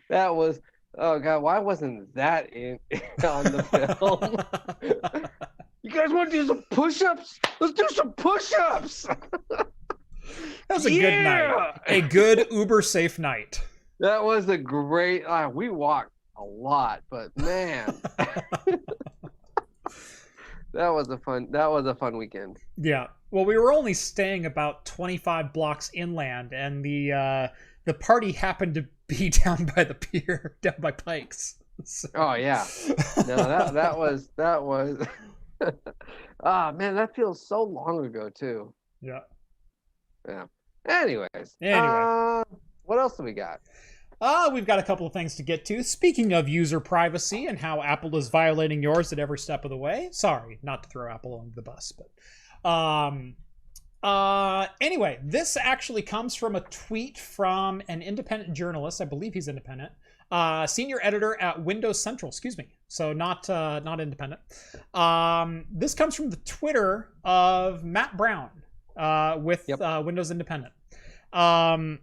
That was, oh God, why wasn't that on the film? You guys want to do some push-ups? Let's do some push-ups. That was a good night. A good Uber safe night. That was a great, we walked a lot, but man. That was a fun weekend. Yeah. Well, we were only staying about 25 blocks inland, and the party happened to be down by the pier, down by Pikes. So. Oh yeah. No, that was ah, man, that feels so long ago too. Yeah. Yeah. Anyway. What else do we got? We've got a couple of things to get to. Speaking of user privacy and how Apple is violating yours at every step of the way. Sorry, not to throw Apple under the bus, but anyway, this actually comes from a tweet from an independent journalist. I believe he's independent. Senior editor at Windows Central, excuse me. So not independent. This comes from the Twitter of Matt Brown with Windows Independent. And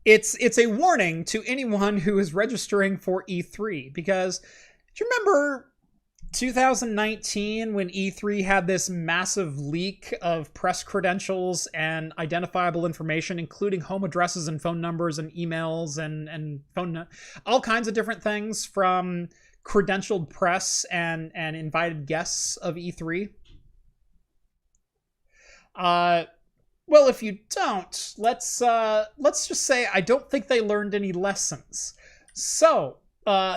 it's a warning to anyone who is registering for E3, because do you remember 2019 when E3 had this massive leak of press credentials and identifiable information, including home addresses and phone numbers and emails and all kinds of different things from credentialed press and invited guests of E3? Well, if you don't, let's just say I don't think they learned any lessons. So,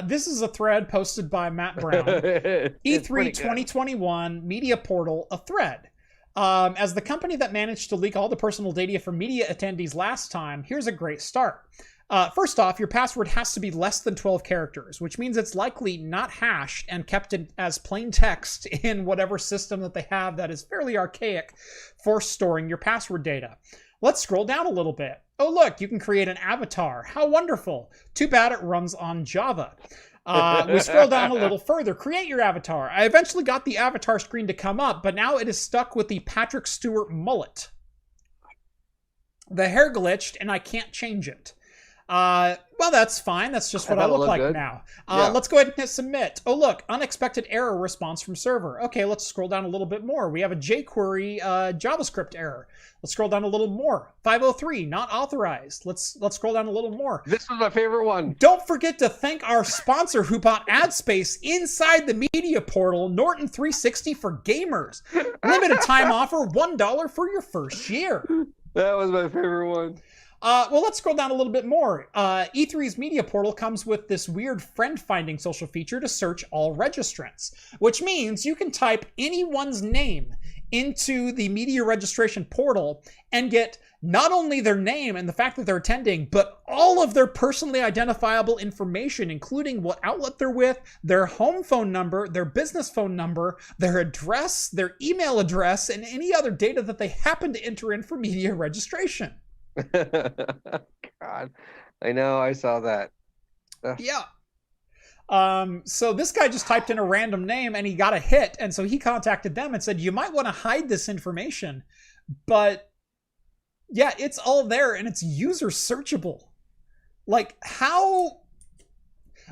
this is a thread posted by Matt Brown. E3 2021 Media Portal, a thread. As the company that managed to leak all the personal data from media attendees last time, here's a great start. First off, your password has to be less than 12 characters, which means it's likely not hashed and kept as plain text in whatever system that they have that is fairly archaic for storing your password data. Let's scroll down a little bit. Oh, look, you can create an avatar. How wonderful. Too bad it runs on Java. We scroll down a little further. Create your avatar. I eventually got the avatar screen to come up, but now it is stuck with the Patrick Stewart mullet. The hair glitched, and I can't change it. Well, that's fine. That's just what I look like now. Let's go ahead and hit submit. Oh, look, unexpected error response from server. Okay, let's scroll down a little bit more. We have a jQuery JavaScript error. Let's scroll down a little more. 503, not authorized. Let's scroll down a little more. This was my favorite one. Don't forget to thank our sponsor who bought ad space inside the media portal, Norton 360 for gamers. Limited time offer, $1 for your first year. That was my favorite one. Well, let's scroll down a little bit more. E3's media portal comes with this weird friend-finding social feature to search all registrants, which means you can type anyone's name into the media registration portal and get not only their name and the fact that they're attending, but all of their personally identifiable information, including what outlet they're with, their home phone number, their business phone number, their address, their email address, and any other data that they happen to enter in for media registration. God, I know, I saw that. Yeah. So this guy just typed in a random name and he got a hit, and so he contacted them and said, you might want to hide this information, but yeah, it's all there and it's user searchable. Like, how?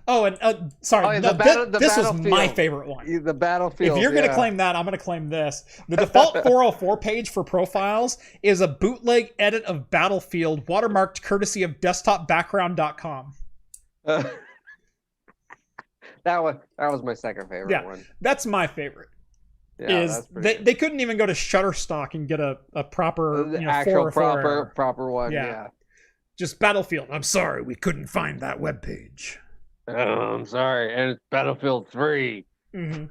Oh, and sorry, this was my favorite one. The Battlefield. If you're going to claim that, I'm going to claim this. The default 404 page for profiles is a bootleg edit of Battlefield, watermarked courtesy of desktopbackground.com. That was my second favorite one. That's my favorite. Yeah, they couldn't even go to Shutterstock and get a proper actual proper one. Yeah. Just Battlefield. I'm sorry, we couldn't find that webpage. Oh, I'm sorry. And it's Battlefield 3. Mm-hmm.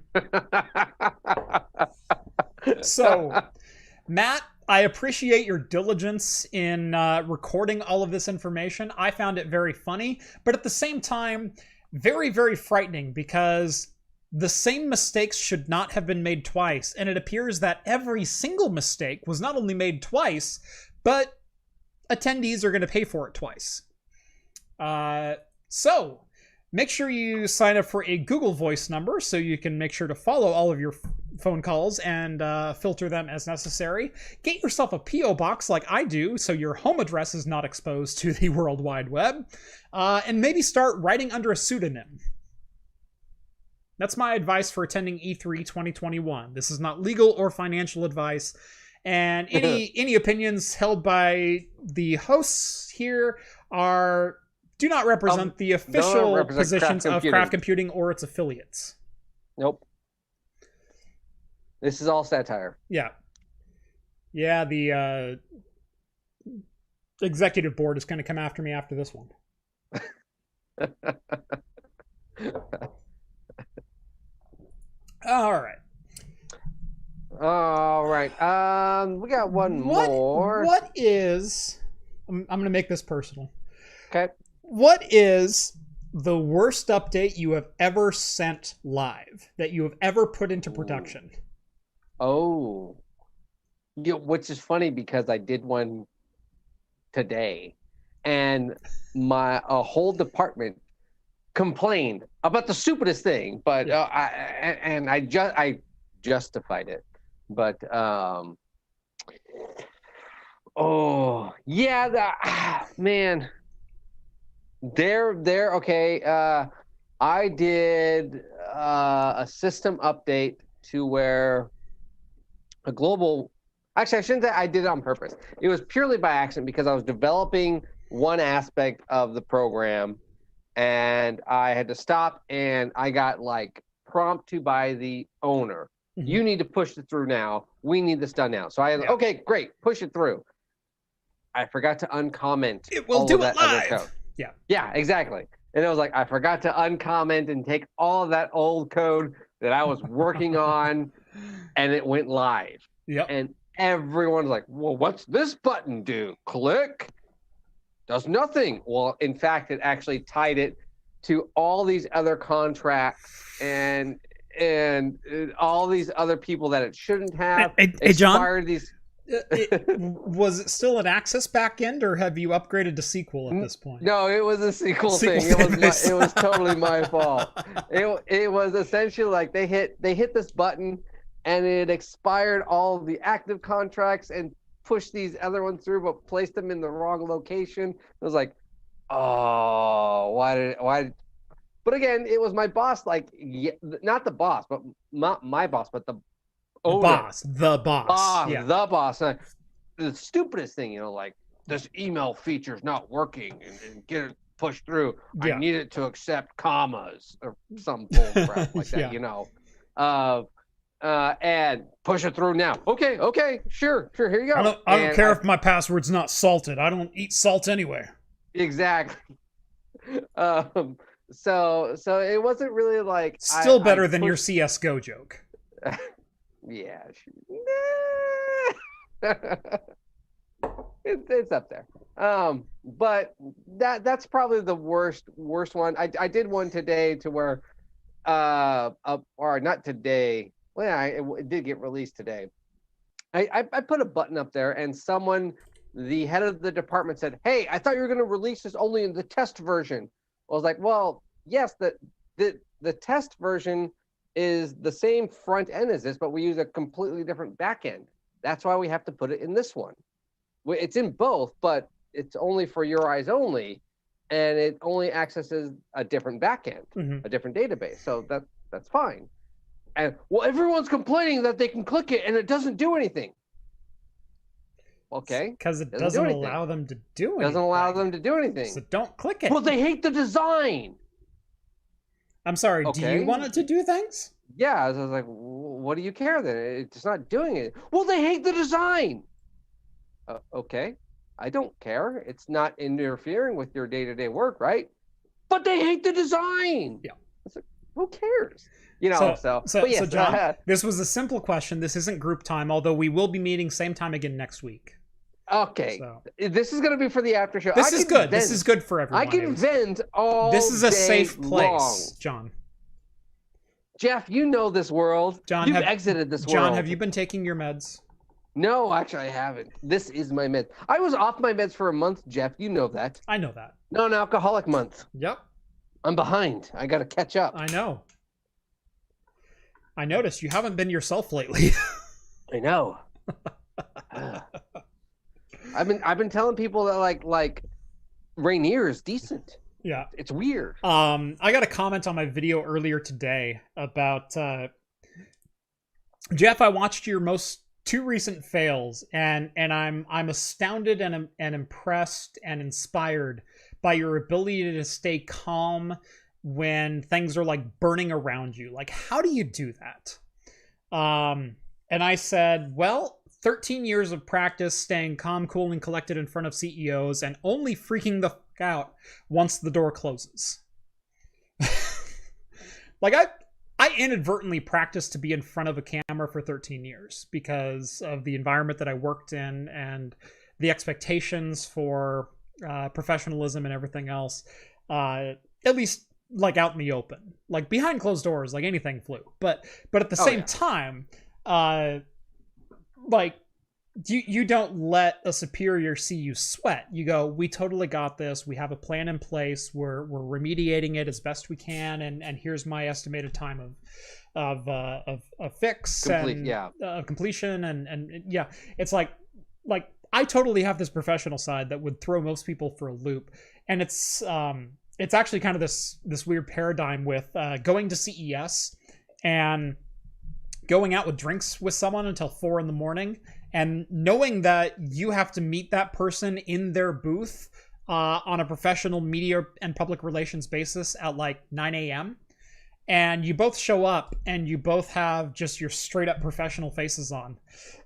So, Matt, I appreciate your diligence in recording all of this information. I found it very funny, but at the same time, very, very frightening, because the same mistakes should not have been made twice. And it appears that every single mistake was not only made twice, but attendees are going to pay for it twice. So make sure you sign up for a Google Voice number so you can make sure to follow all of your phone calls and filter them as necessary. Get yourself a P.O. box like I do so your home address is not exposed to the World Wide Web. And maybe start writing under a pseudonym. That's my advice for attending E3 2021. This is not legal or financial advice. And any opinions held by the hosts here do not represent the official positions of Craft Computing or its affiliates. Nope. This is all satire. Yeah. Yeah, the executive board is going to come after me after this one. All right. We got one more. What is... I'm going to make this personal. Okay. What is the worst update you have ever sent live, that you have ever put into production? Oh. Yeah, which is funny because I did one today, and a whole department complained about the stupidest thing, but I justified it. But man, they're okay. I did a system update to where a global. Actually, I shouldn't say I did it on purpose. It was purely by accident because I was developing one aspect of the program, and I had to stop, and I got prompt by the owner. Mm-hmm. You need to push it through now. We need this done now. So okay, great, push it through. I forgot to uncomment. It will do it live. Code. Yeah, exactly. And it was I forgot to uncomment and take all of that old code that I was working on, and it went live. Yep. And everyone's like, well, what's this button do? Click. Does nothing. Well, in fact, it actually tied it to all these other contracts and all these other people that it shouldn't have. Hey, John, these. Was it still an Access backend, or have you upgraded to SQL at this point? No, it was a SQL thing. It was totally my fault. It was essentially they hit this button, and it expired all of the active contracts and pushed these other ones through, but placed them in the wrong location. It was why? But again, it was my boss. Not the boss, but not my boss, but the owner. The boss. Yeah. The boss. The stupidest thing, this email feature's not working, and get it pushed through. Yeah. I need it to accept commas or some bull crap like that. Yeah. And push it through now. Okay, sure, here you go. I don't care if my password's not salted. I don't eat salt anyway. Exactly. So it wasn't really still better than your CS:GO joke. Yeah. It's up there. But that's probably the worst one. I did one today to where or not today. Well, yeah, it did get released today. I put a button up there, and the head of the department said, "Hey, I thought you were going to release this only in the test version." I was like, "Well, yes, the test version is the same front end as this, but we use a completely different back end. That's why we have to put it in this one. It's in both, but it's only for your eyes only, and it only accesses a different back end, a different database. So that's fine." And everyone's complaining that they can click it and it doesn't do anything. Okay. Because it doesn't allow them to do anything. Doesn't allow them to do anything. So don't click it. Well, they hate the design. I'm sorry. Okay. Do you want it to do things? Yeah. I was like, what do you care then? It's not doing it. Well, they hate the design. Okay. I don't care. It's not interfering with your day-to-day work, right? But they hate the design. Yeah. Who cares? You know, but yes, so John, this was a simple question. This isn't group time, although we will be meeting same time again next week. Okay. So, this is going to be for the after show. This is good. This is good for everyone. I can vent all This is a safe place, long. John. Jeff, you know this world. John, you've exited this world. John, have you been taking your meds? No, actually, I haven't. This is my meds. I was off my meds for a month, Jeff. You know that. I know that. Non-alcoholic month. Yep. I'm behind. I got to catch up. I know. I noticed you haven't been yourself lately. I know. I've been telling people that like Rainier is decent. Yeah. It's weird. I got a comment on my video earlier today about Jeff, I watched your two recent fails and I'm astounded and impressed and inspired by your ability to stay calm when things are like burning around you. Like, how do you do that? And I said, well, 13 years of practice staying calm, cool, and collected in front of CEOs and only freaking the fuck out once the door closes. Like, I inadvertently practiced to be in front of a camera for 13 years because of the environment that I worked in and the expectations for professionalism and everything else. At least like out in the open, like behind closed doors, like anything flew. But at the same time, like you don't let a superior see you sweat. You go, we totally got this. We have a plan in place. We're remediating it as best we can. And here's my estimated time of fix completion. And yeah, it's like I totally have this professional side that would throw most people for a loop. And it's actually kind of this weird paradigm with going to CES and going out with drinks with someone until 4 a.m. and knowing that you have to meet that person in their booth on a professional media and public relations basis at like 9 a.m. And you both show up and you both have just your straight up professional faces on.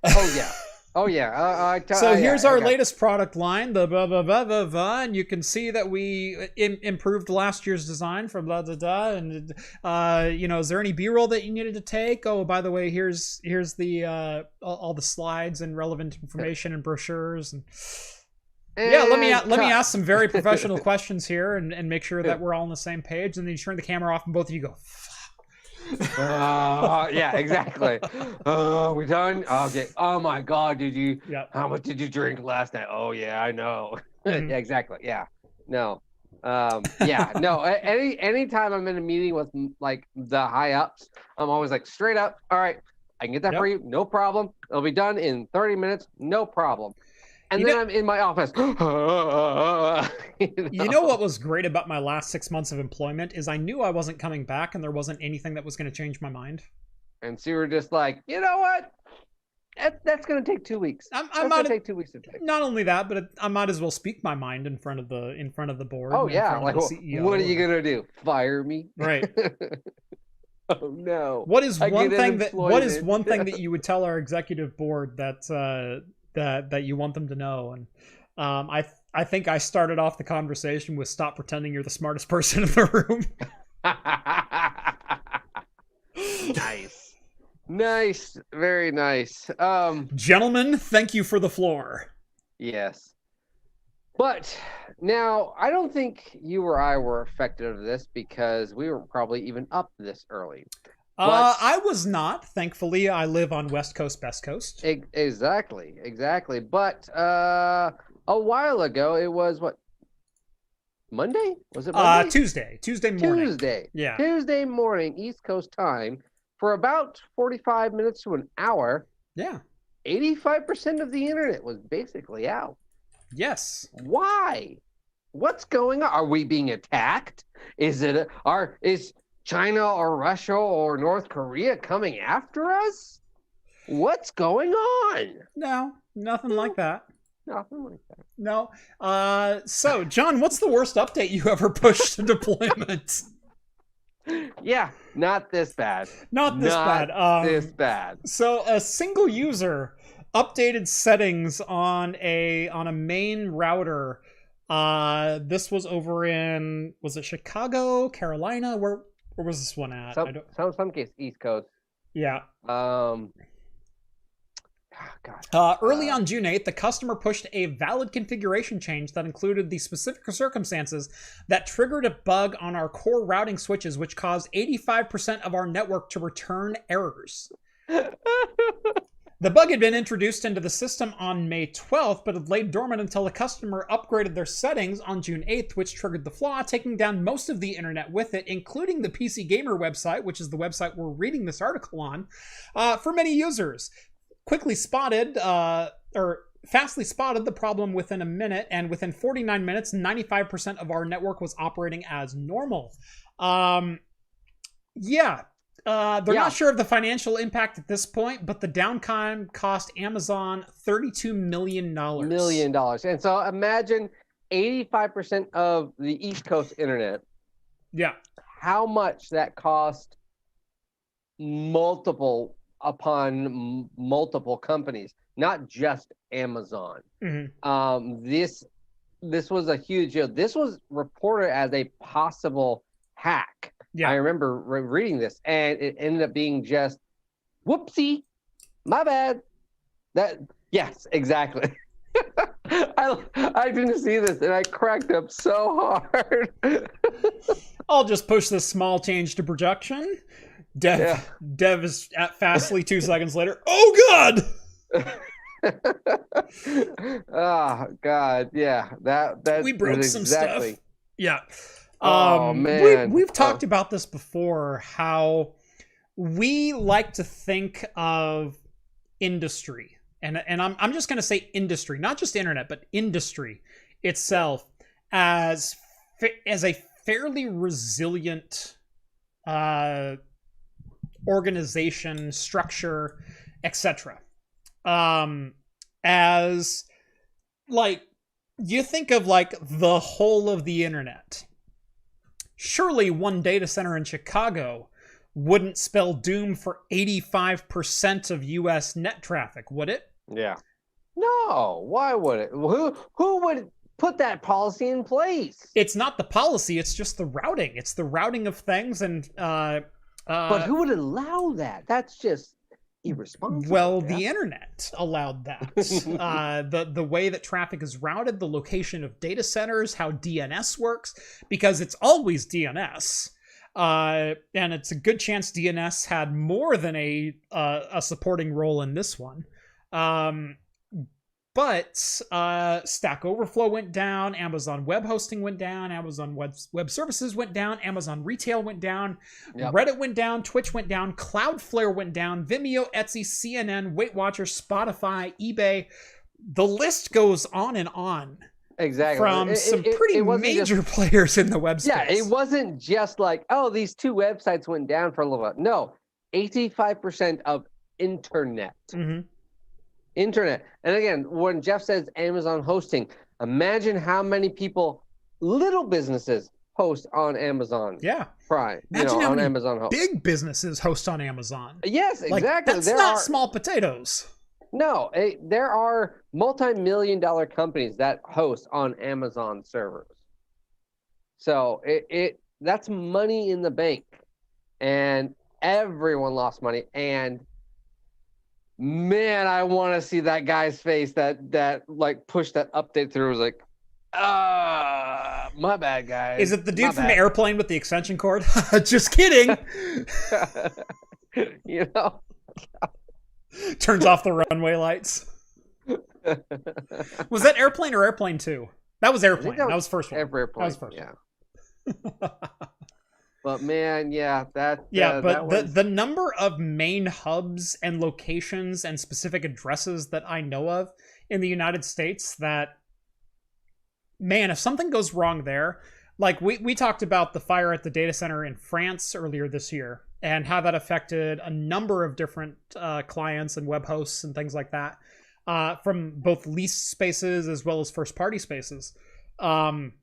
Oh, yeah. Oh, yeah. So here's our latest product line, the blah, blah, blah, blah, blah, and you can see that we improved last year's design from blah, blah, blah, and, is there any B-roll that you needed to take? Oh, by the way, here's the all the slides and relevant information and brochures. And yeah, let me ask some very professional questions here and make sure that we're all on the same page, and then you turn the camera off and both of you go, yeah, exactly. We done? Okay. Oh my God, how much did you drink last night? Oh yeah, I know. Mm-hmm. Yeah, exactly. Yeah. No. Yeah, no. Anytime I'm in a meeting with like the high ups, I'm always like straight up. All right, I can get that for you. No problem. It'll be done in 30 minutes. No problem. And then I'm in my office. You know what was great about my last 6 months of employment is I knew I wasn't coming back and there wasn't anything that was going to change my mind. And so you were just like, you know what? That's going to take 2 weeks. That's going to take 2 weeks to take. Not only that, but I might as well speak my mind in front of the board. Oh yeah, like what are you going to do? Fire me? Right. Oh no. What is one thing that you would tell our executive board that you want them to know? And I think I started off the conversation with stop pretending you're the smartest person in the room. Nice, very nice. Gentlemen, thank you for the floor. Yes, but now I don't think you or I were affected of this because we were probably even up this early. I was not. Thankfully, I live on West Coast, Best Coast. Exactly. But a while ago, it was what? Monday? Was it Monday? Tuesday morning. Tuesday. Yeah. Tuesday morning, East Coast time, for about 45 minutes to an hour. Yeah. 85% of the internet was basically out. Yes. Why? What's going on? Are we being attacked? Is China or Russia or North Korea coming after us? What's going on? No, nothing like that. Nothing like that. No. So, John, what's the worst update you ever pushed to deployment? Yeah, not this bad. Not this bad. So, a single user updated settings on a main router. This was over in, was it Chicago, Carolina? Where was this one at? Some case East Coast. Yeah. God. Early on June 8th, the customer pushed a valid configuration change that included the specific circumstances that triggered a bug on our core routing switches, which caused 85% of our network to return errors. The bug had been introduced into the system on May 12th, but had laid dormant until the customer upgraded their settings on June 8th, which triggered the flaw, taking down most of the internet with it, including the PC Gamer website, which is the website we're reading this article on, for many users. Fastly spotted the problem within a minute, and within 49 minutes, 95% of our network was operating as normal. They're not sure of the financial impact at this point, but the downtime cost Amazon $32 million. And so imagine 85% of the East Coast internet. Yeah. How much that cost multiple companies, not just Amazon. Mm-hmm. This was a huge deal. This was reported as a possible hack. Yeah. I remember reading this, and it ended up being just, whoopsie, my bad. Yes, exactly. I didn't see this, and I cracked up so hard. I'll just push this small change to production. Dev is at Fastly 2 seconds later. Oh God! Oh God, yeah. That we broke some stuff. Yeah. Oh man. We've talked about this before, how we like to think of industry, and I'm just gonna say industry, not just internet, but industry itself as a fairly resilient organization, structure, etc. As like, you think of like the whole of the internet. Surely one data center in Chicago wouldn't spell doom for 85% of US net traffic, would it? Yeah. No, why would it? Who would put that policy in place? It's not the policy, it's just the routing. It's the routing of things, and but who would allow that? That's just irresponsible. Well, the internet allowed that. The way that traffic is routed, the location of data centers, how DNS works, because it's always DNS. And it's a good chance DNS had more than a supporting role in this one. But Stack Overflow went down, Amazon Web Hosting went down, Amazon Web Services went down, Amazon Retail went down, Reddit went down, Twitch went down, Cloudflare went down, Vimeo, Etsy, CNN, Weight Watchers, Spotify, eBay. The list goes on and on. Exactly. From some pretty major players in the web space. Yeah, it wasn't just like, oh, these two websites went down for a little while. No, 85% of internet. Mm-hmm. Internet. And again, when Jeff says Amazon hosting, imagine how many people, little businesses, host on Amazon. Yeah. Prime. Imagine how on many Amazon host. big businesses host on Amazon. Yes, exactly. That's not small potatoes. No, there are multi-million-dollar companies that host on Amazon servers. So that's money in the bank, and everyone lost money. And man, I want to see that guy's face that like pushed that update through. It was like, my bad, guys. Is it the dude from Airplane with the extension cord? Just kidding. Turns off the runway lights. Was that Airplane or Airplane 2? That was Airplane. That was first one. Airplane. That was first one. But man, but the number of main hubs and locations and specific addresses that I know of in the United States that, man, if something goes wrong there, like we talked about the fire at the data center in France earlier this year and how that affected a number of different clients and web hosts and things like that, from both leased spaces as well as first-party spaces. Can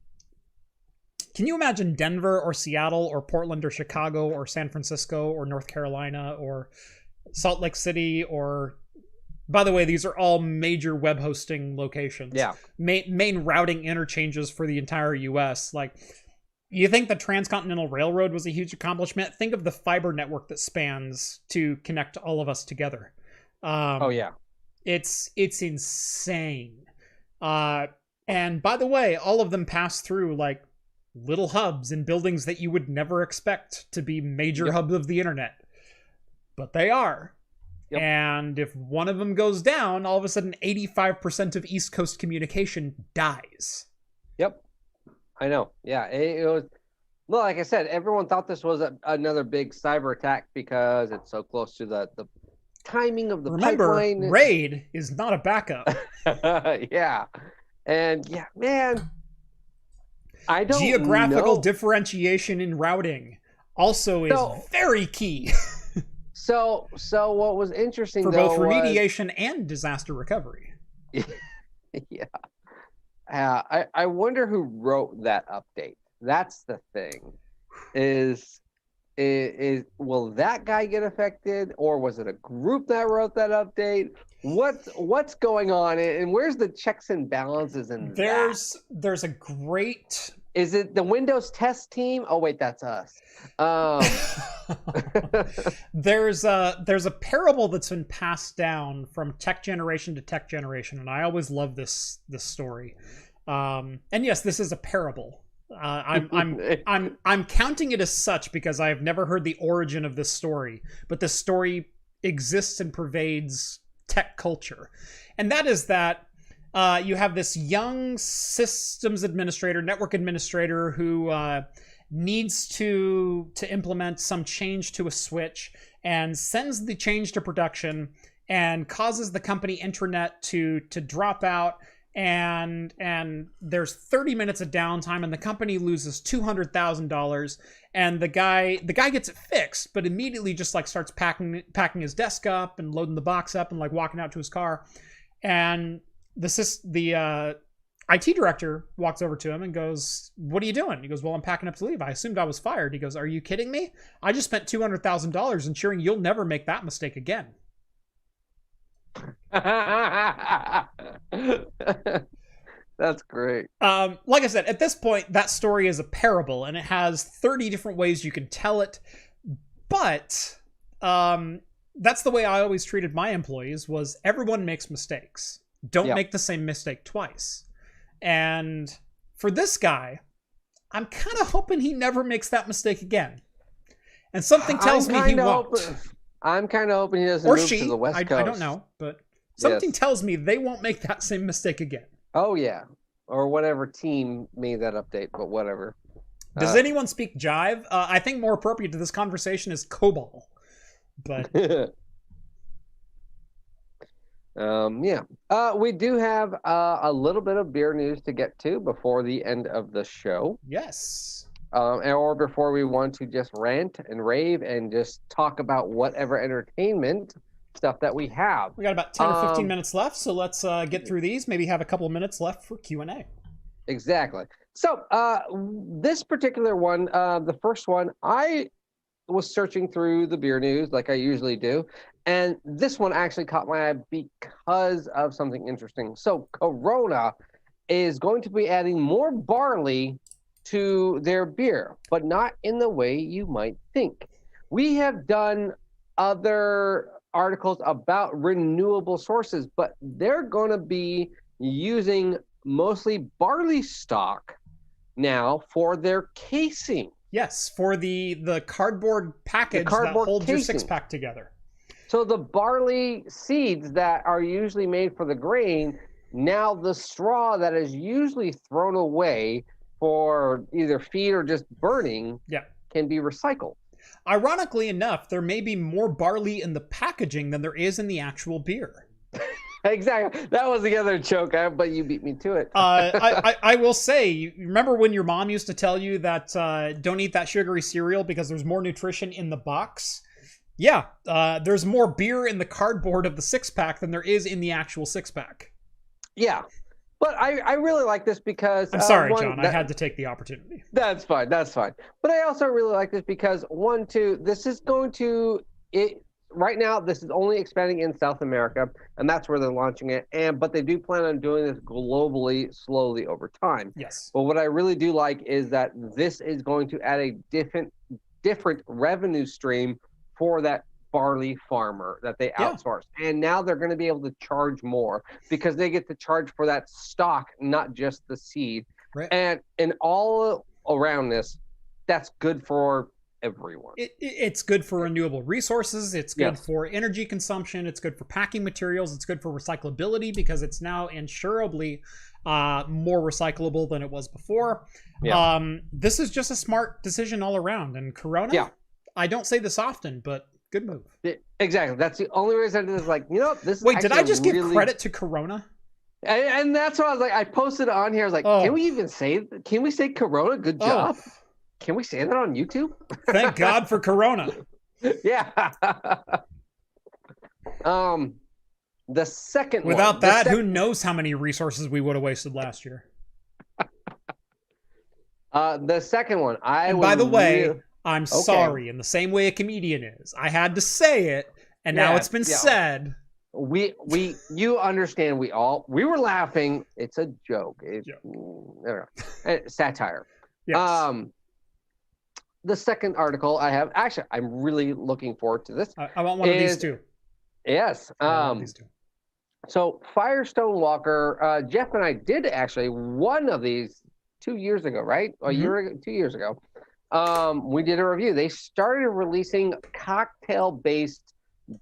you imagine Denver or Seattle or Portland or Chicago or San Francisco or North Carolina or Salt Lake City or... By the way, these are all major web hosting locations. Yeah. Main routing interchanges for the entire U.S. Like, You think the Transcontinental Railroad was a huge accomplishment? Think of the fiber network that spans to connect all of us together. Oh yeah, it's insane. And by the way, all of them pass through like little hubs and buildings that you would never expect to be major hubs of the internet, but they are. Yep. And if one of them goes down, all of a sudden 85% of East Coast communication dies. Yep. I know. Yeah. It was, well, like I said, everyone thought this was another big cyber attack because it's so close to the timing of the pipeline. RAID is not a backup. Yeah. And yeah, man, I don't Geographical know. differentiation in routing also is very key. So what was interesting for both remediation and disaster recovery. Yeah. I wonder who wrote that update. That's the thing. Is will that guy get affected, or was it a group that wrote that update? What's going on, and where's the checks and balances in that? There's a great. Is it the Windows test team? Oh wait, that's us. There's a parable that's been passed down from tech generation to tech generation, and I always love this story. And yes, this is a parable. I'm counting it as such because I have never heard the origin of this story, but this story exists and pervades tech culture, and that is that. You have this young systems administrator, network administrator who needs to implement some change to a switch and sends the change to production and causes the company intranet to drop out. And there's 30 minutes of downtime and the company loses $200,000, and the guy gets it fixed, but immediately just like starts packing his desk up and loading the box up and like walking out to his car. And the IT director walks over to him and goes, "What are you doing?" He goes, "Well, I'm packing up to leave. I assumed I was fired." He goes, "Are you kidding me? I just spent $200,000 ensuring you'll never make that mistake again." That's great. Like I said, at this point, that story is a parable, and it has 30 different ways you can tell it. But that's the way I always treated my employees, was everyone makes mistakes. Don't make the same mistake twice. And for this guy, I'm kind of hoping he never makes that mistake again. And something tells me he won't. I'm kind of hoping he doesn't move to the West Coast. I don't know, but something tells me they won't make that same mistake again. Oh, yeah. Or whatever team made that update, but whatever. Does anyone speak Jive? I think more appropriate to this conversation is COBOL. But... we do have a little bit of beer news to get to before the end of the show. Yes. Or before we want to just rant and rave and just talk about whatever entertainment stuff that we have. We got about 10 or 15 minutes left, so let's get through these. Maybe have a couple of minutes left for Q&A. Exactly. So this particular one, the first one, I was searching through the beer news like I usually do, and this one actually caught my eye because of something interesting. So Corona is going to be adding more barley to their beer, but not in the way you might think. We have done other articles about renewable sources, but they're going to be using mostly barley stock now for their casing. Yes, for the cardboard package that holds your six-pack together. So the barley seeds that are usually made for the grain, now the straw that is usually thrown away for either feed or just burning can be recycled. Ironically enough, there may be more barley in the packaging than there is in the actual beer. Exactly. That was the other joke, but you beat me to it. I will say, you remember when your mom used to tell you that don't eat that sugary cereal because there's more nutrition in the box? Yeah, there's more beer in the cardboard of the six-pack than there is in the actual six-pack. Yeah, but I really like this because... I'm sorry, John, I had to take the opportunity. That's fine. But I also really like this because, this is going to... right now this is only expanding in South America, and that's where they're launching it. But they do plan on doing this globally, slowly over time. Yes. But what I really do like is that this is going to add a different revenue stream for that barley farmer that they outsource. And now they're going to be able to charge more because they get to charge for that stock, not just the seed. Right. And all around this, that's good for everyone. It's good for renewable resources. It's good for energy consumption. It's good for packing materials. It's good for recyclability because it's now insurably more recyclable than it was before. This is just a smart decision all around. And Corona, I don't say this often, but good move. Exactly. That's the only reason I did this. Like, you know, this. Wait, did I just give credit to Corona? And that's what I was like. I posted on here. I was like, can we even say? Can we say Corona? Good job. Can we say that on YouTube? Thank God for Corona. Yeah. The second one. Without that, who knows how many resources we would have wasted last year? The second one. By the way, I'm sorry. In the same way a comedian is. I had to say it, and now it's been said. You understand, we were laughing. It's a joke. It's satire. Yes. The second article I have, actually, I'm really looking forward to this. I want one of these too. Yes. These two. So Firestone Walker, Jeff and I did actually one of these 2 years ago, right? A year ago, 2 years ago. We did a review. They started releasing cocktail-based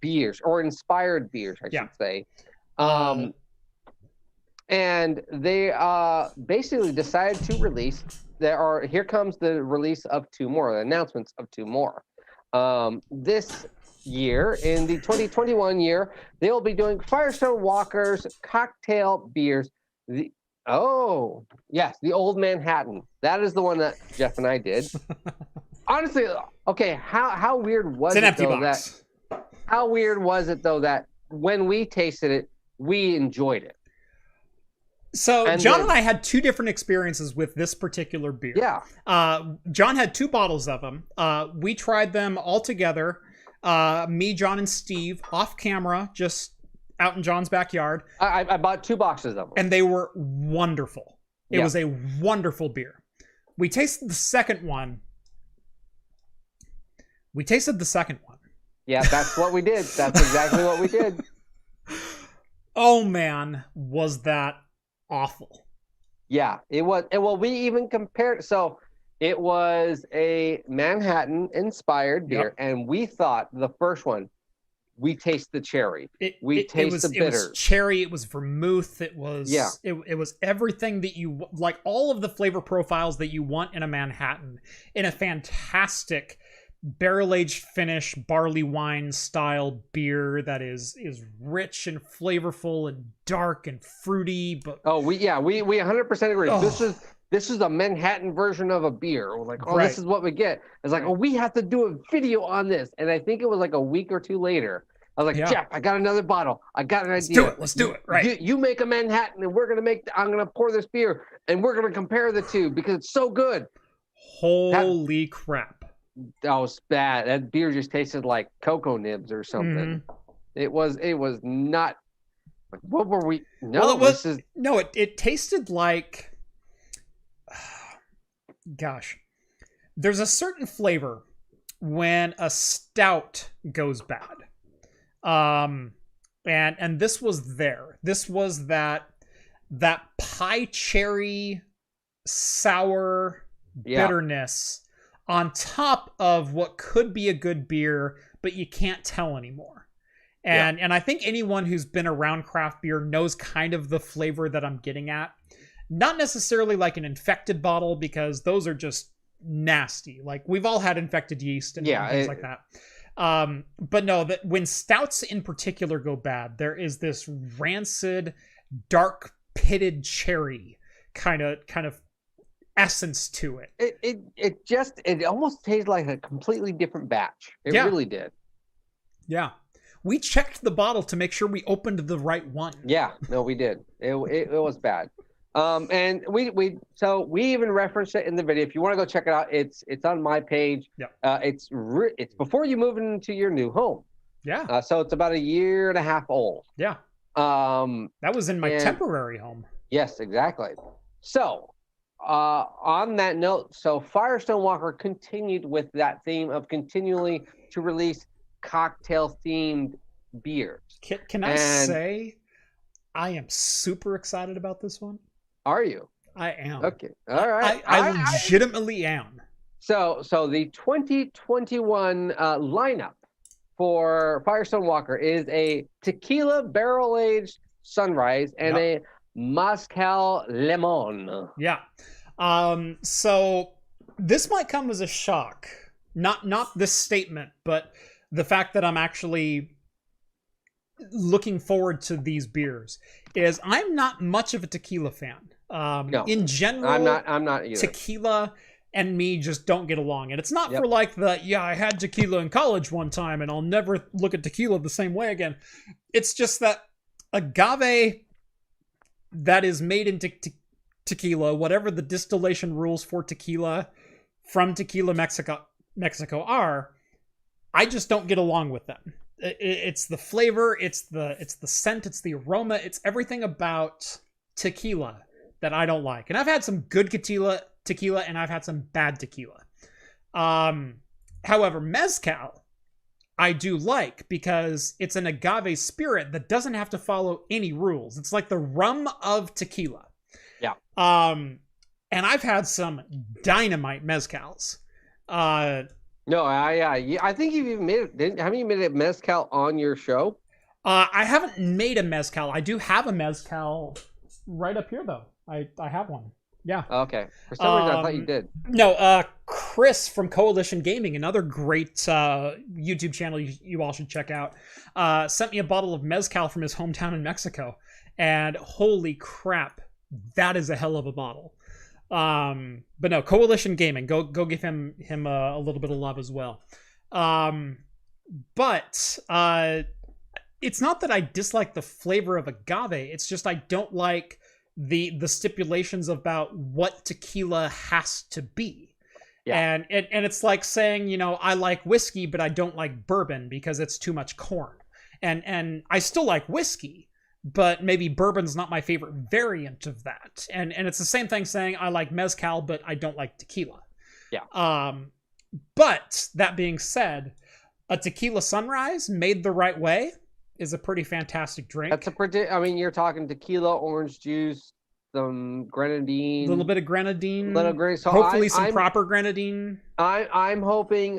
beers or inspired beers, I should say. And they basically decided to release. Here comes the release of two more, the announcements of two more. This year, in the 2021 year, they will be doing Firestone Walker's cocktail beers. The Old Manhattan. That is the one that Jeff and I did. Honestly, okay, how weird was it though how weird was it though that when we tasted it, we enjoyed it? So John and I had two different experiences with this particular beer. Yeah. John had two bottles of them. We tried them all together. Me, John, and Steve off camera, just out in John's backyard. I bought 2 boxes of them. And they were wonderful. It was a wonderful beer. We tasted the second one. Yeah, that's what we did. That's exactly what we did. Oh, man, was that awful. Yeah, it was. Well, we even compared. So it was a Manhattan-inspired beer, and we thought the first one, we taste the cherry. We taste the bitters. It was cherry. It was vermouth. It was It was everything that you like. All of the flavor profiles that you want in a Manhattan, in a fantastic barrel-aged finish barley wine style beer that is rich and flavorful and dark and fruity. But we 100% agree. This is a Manhattan version of a beer. We're like, this is what we get. It's like, we have to do a video on this. And I think it was like a week or two later. I was like, Jeff, I got another bottle. I got an idea. Let's do it. Right. You make a Manhattan, and I'm going to pour this beer, and we're going to compare the two because it's so good. Holy crap. That was bad. That beer just tasted like cocoa nibs or something. It was not. What were we? No, it tasted like. Gosh, there's a certain flavor when a stout goes bad, and this was there. This was that pie cherry sour bitterness on top of what could be a good beer, but you can't tell anymore. And I think anyone who's been around craft beer knows kind of the flavor that I'm getting at. Not necessarily like an infected bottle, because those are just nasty. Like, we've all had infected yeast and things like that. But no, that when stouts in particular go bad, there is this rancid, dark pitted cherry kind of essence to it. It almost tastes like a completely different batch. It really did. Yeah. We checked the bottle to make sure we opened the right one. Yeah, no, we did. It was bad. And we even referenced it in the video. If you want to go check it out, it's on my page. Yeah. It's before you move into your new home. Yeah. So it's about a year and a half old. Yeah. Um, That was in my temporary home. Yes, exactly. So, on that note, so Firestone Walker continued with that theme of continually to release cocktail-themed beers. Can I say I am super excited about this one? Are you? I am. Okay. All right. I legitimately am. So the 2021 lineup for Firestone Walker is a tequila barrel-aged sunrise and a mezcal lemon. Yeah. So this might come as a shock. Not this statement, but the fact that I'm actually looking forward to these beers is I'm not much of a tequila fan. No, in general, I'm not either. Tequila and me just don't get along. And it's not for like I had tequila in college one time and I'll never look at tequila the same way again. It's just that agave that is made into tequila, whatever the distillation rules for tequila from Tequila Mexico are, I just don't get along with them. It's the flavor, it's the scent, it's the aroma, it's everything about tequila that I don't like. And I've had some good tequila and I've had some bad tequila. However, mezcal I do like because it's an agave spirit that doesn't have to follow any rules. It's like the rum of tequila. Yeah. And I've had some dynamite mezcals. No, I think you've even made it. Haven't you made a mezcal on your show? I haven't made a mezcal. I do have a mezcal right up here, though. I have one. Yeah. Okay. For some reason, I thought you did. No, Chris from Coalition Gaming, another great YouTube channel you all should check out, sent me a bottle of mezcal from his hometown in Mexico. And holy crap, that is a hell of a bottle. But no, Coalition Gaming, go give him a little bit of love as well. But it's not that I dislike the flavor of agave. It's just I don't like the stipulations about what tequila has to be. Yeah. And it's like saying, I like whiskey, but I don't like bourbon because it's too much corn. And I still like whiskey, but maybe bourbon's not my favorite variant of that. And it's the same thing saying I like mezcal, but I don't like tequila. Yeah. But that being said, a tequila sunrise made the right way is a pretty fantastic drink. You're talking tequila, orange juice, some grenadine, a little bit of grenadine, so hopefully some proper grenadine. I'm hoping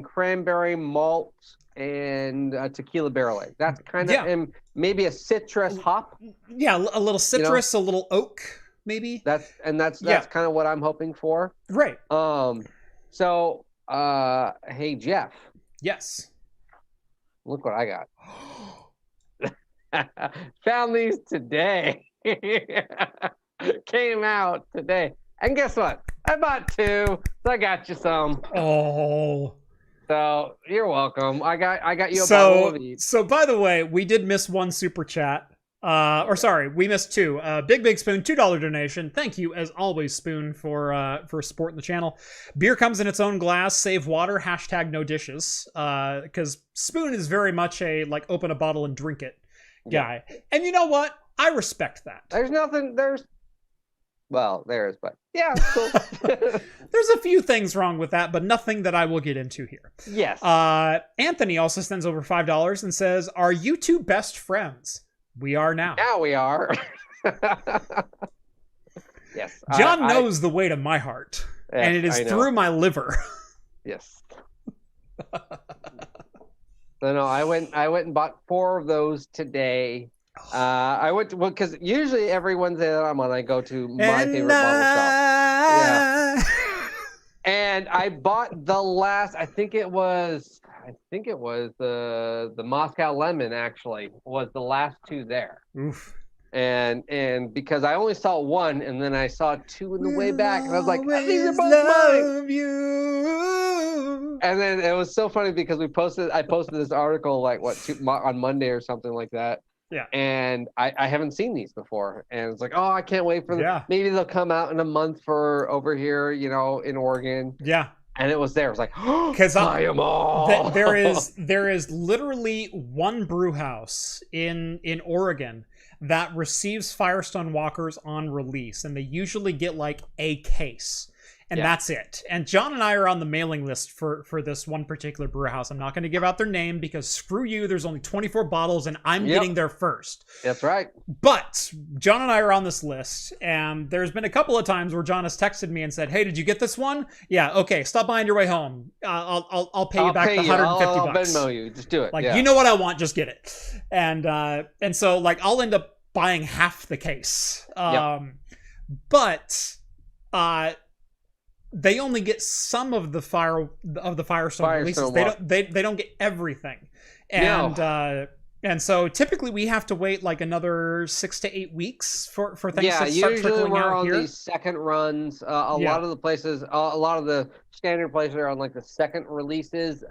cranberry malt and tequila barrel aged. That's kind of and maybe a citrus hop. Yeah, a little citrus, a little oak, maybe. That's kind of what I'm hoping for. Right. So hey Jeff. Yes. Look what I got. Found these today. Came out today. And guess what? I bought two. So I got you some. Oh. So you're welcome. I got you a bottle of each. So by the way, we did miss one super chat. We missed two. Big Spoon, $2 donation. Thank you, as always, Spoon, for supporting the channel. Beer comes in its own glass. Save water. # no dishes. Because Spoon is very much a open a bottle and drink it guy. Yeah. And you know what? I respect that. There is, but yeah, it's cool. There's a few things wrong with that, but nothing that I will get into here. Yes. Anthony also sends over $5 and says, "Are you two best friends?" We are now. Now we are. Yes. John knows the way to my heart, and it is through my liver. Yes. So no, I went and bought 4 of those today. I went because usually every Wednesday that I'm on, I go to my favorite bottle shop. Yeah. And I bought the last. I think it was the Moscow Lemon. Actually, was the last 2 there. Oof. And because I only saw 1, and then I saw 2 in the way back, and I was like, "These are both mine." You. And then it was so funny because I posted this article on Monday or something like that. Yeah. And I haven't seen these before. And it's like, oh, I can't wait for them. Yeah. Maybe they'll come out in a month for over here, in Oregon. Yeah. And it was there. It was like, because buy them all. there is literally one brew house in Oregon that receives Firestone Walkers on release, and they usually get like a case. And that's it. And John and I are on the mailing list for this one particular brew house. I'm not going to give out their name because screw you. There's only 24 bottles and I'm getting there first. That's right. But John and I are on this list. And there's been a couple of times where John has texted me and said, hey, did you get this one? Yeah. Okay. Stop by on your way home. I'll pay you back the $150. I'll Venmo you. Just do it. Like, you know what I want. Just get it. And so like, I'll end up buying half the case. But, they only get some of the Firestone releases. They don't get everything, and so typically we have to wait like another 6 to 8 weeks for things to start trickling out here. These second runs. A lot of the places, a lot of the standard places are on like the second releases.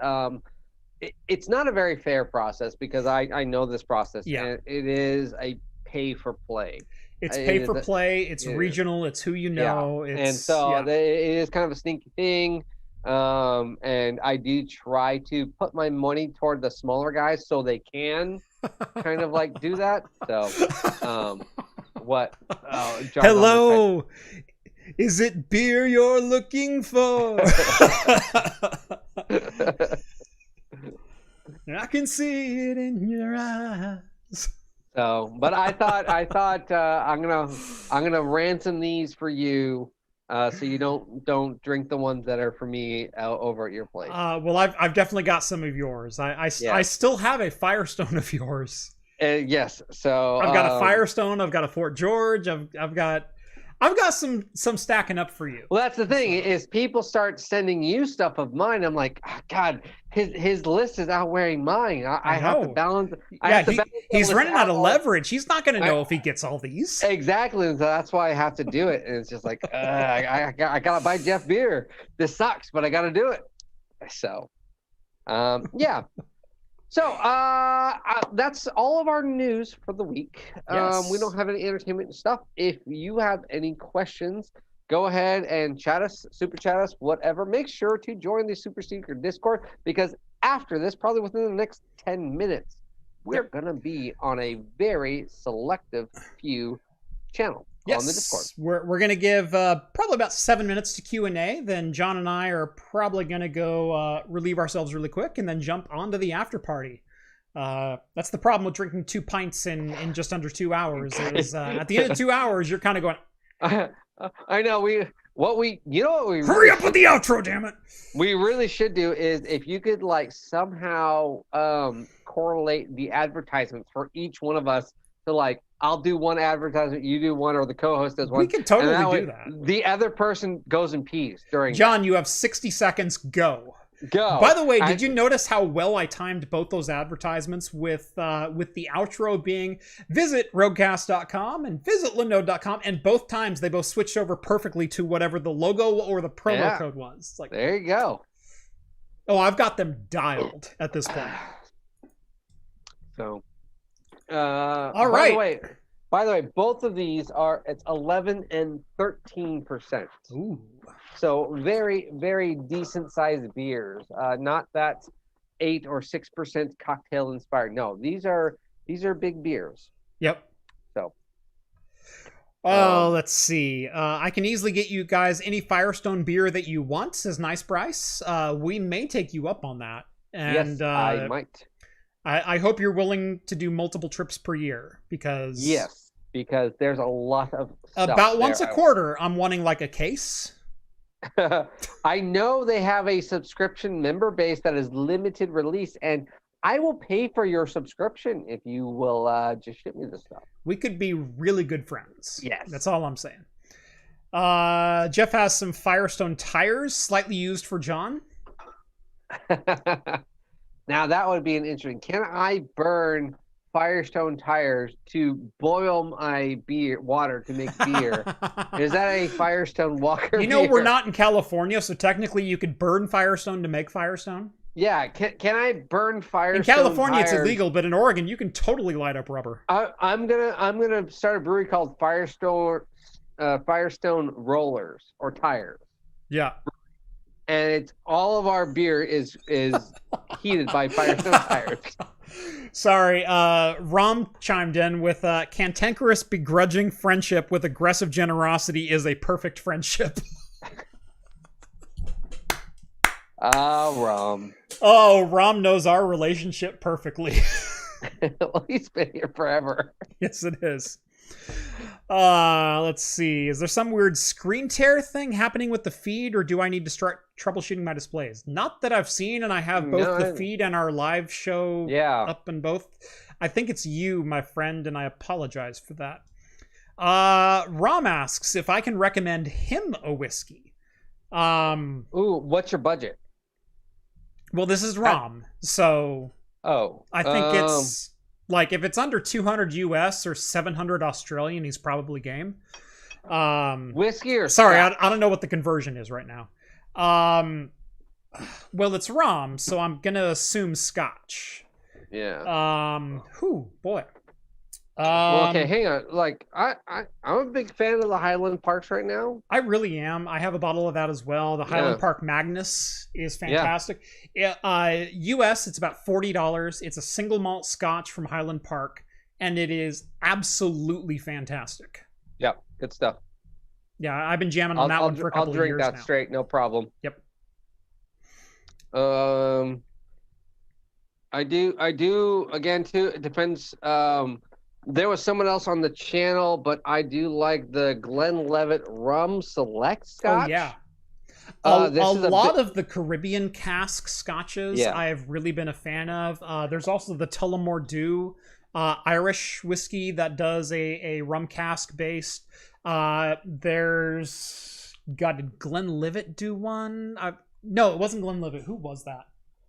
It's not a very fair process because I know this process. Yeah, and it is a pay for play. It's pay for play. It's regional. It's who you know. Yeah. And so it is kind of a sneaky thing. And I do try to put my money toward the smaller guys so they can kind of like do that. So, what? Hello. Is it beer you're looking for? I can see it in your eyes. So, but I thought I'm gonna ransom these for you, so you don't drink the ones that are for me over at your place. Well, I've definitely got some of yours. I still have a Firestone of yours. Yes. So I've got a Firestone. I've got a Fort George. I've got some stacking up for you. Well, that's the thing is people start sending you stuff of mine. I'm like, oh, God, his list is outweighing mine. I have to balance. He's running out of leverage. He's not going to know if he gets all these. Exactly. So that's why I have to do it. And it's just like, I got to buy Jeff beer. This sucks, but I got to do it. So, yeah. So that's all of our news for the week. Yes. We don't have any entertainment stuff. If you have any questions, go ahead and chat us, super chat us, whatever. Make sure to join the Super Secret Discord because after this, probably within the next 10 minutes, we're going to be on a very selective few channel. Yes, on the Discord. We're going to give probably about 7 minutes to Q&A. Then John and I are probably going to go relieve ourselves really quick and then jump onto the after party. That's the problem with drinking 2 pints in just under 2 hours. Is, at the end of 2 hours, you're kind of going... I know. Hurry up with the outro, damn it! We really should do is if you could like somehow correlate the advertisements for each one of us to like I'll do one advertisement, you do one, or the co-host does one. We can totally do that. The other person goes in peace during. John, you have 60 seconds. Go. By the way, did you notice how well I timed both those advertisements with the outro being visit roguecast.com and visit linode.com, and both times they both switched over perfectly to whatever the logo or the promo code was. It's like, there you go. Oh, I've got them dialed at this point. So, all right. By the way, both of these it's 11 and 13%. Ooh. So very, very decent sized beers. Not that 8 or 6% cocktail inspired. No, these are big beers. Yep. So. Let's see. I can easily get you guys any Firestone beer that you want, says Nice Bryce. We may take you up on that. And, yes, I might. I hope you're willing to do multiple trips per year because... Yes, because there's a lot of stuff about once a quarter, I'm wanting like a case. I know they have a subscription member base that is limited release, and I will pay for your subscription if you will just ship me the stuff. We could be really good friends. Yes. That's all I'm saying. Jeff has some Firestone tires, slightly used for John. Now that would be an interesting. Can I burn Firestone tires to boil my water to make beer? Is that a Firestone Walker? You know, beer? We're not in California, so technically you could burn Firestone to make Firestone. Yeah, can I burn Firestone? In California, tires? It's illegal, but in Oregon, you can totally light up rubber. I'm gonna start a brewery called Firestone Rollers or Tires. Yeah. and it's all of our beer is heated by Firestone tires. Sorry, Rom chimed in with cantankerous, begrudging friendship with aggressive generosity is a perfect friendship. Rom. Oh, Rom knows our relationship perfectly. Well, he's been here forever. Yes, it is. Let's see. Is there some weird screen tear thing happening with the feed, or do I need to start troubleshooting my displays? Not that I've seen, and I have both the feed and our live show up in both. I think it's you, my friend, and I apologize for that. Rom asks if I can recommend him a whiskey. Ooh, what's your budget? Well, this is Rom, so I think it's like if it's under 200 US or 700 Australian, he's probably game. Whiskey or sorry, I don't know what the conversion is right now. Well, it's Rom, so I'm gonna assume Scotch. Yeah. Boy. Well, okay, hang on. Like, I'm a big fan of the Highland Parks right now. I really am. I have a bottle of that as well. The Highland Park Magnus is fantastic. US, it's about $40. It's a single malt Scotch from Highland Park, and it is absolutely fantastic. Yep, good stuff. Yeah, I've been jamming on that one for a couple of years now. I'll drink that straight, no problem. Yep. I do. Again, too. It depends. There was someone else on the channel, but I do like the Glenlivet Rum Select Scotch. Oh, yeah. A lot of the Caribbean cask scotches I have really been a fan of. There's also the Tullamore Dew Irish whiskey that does a rum cask based. There's did Glenlivet do one? No, it wasn't Glenlivet. Who was that?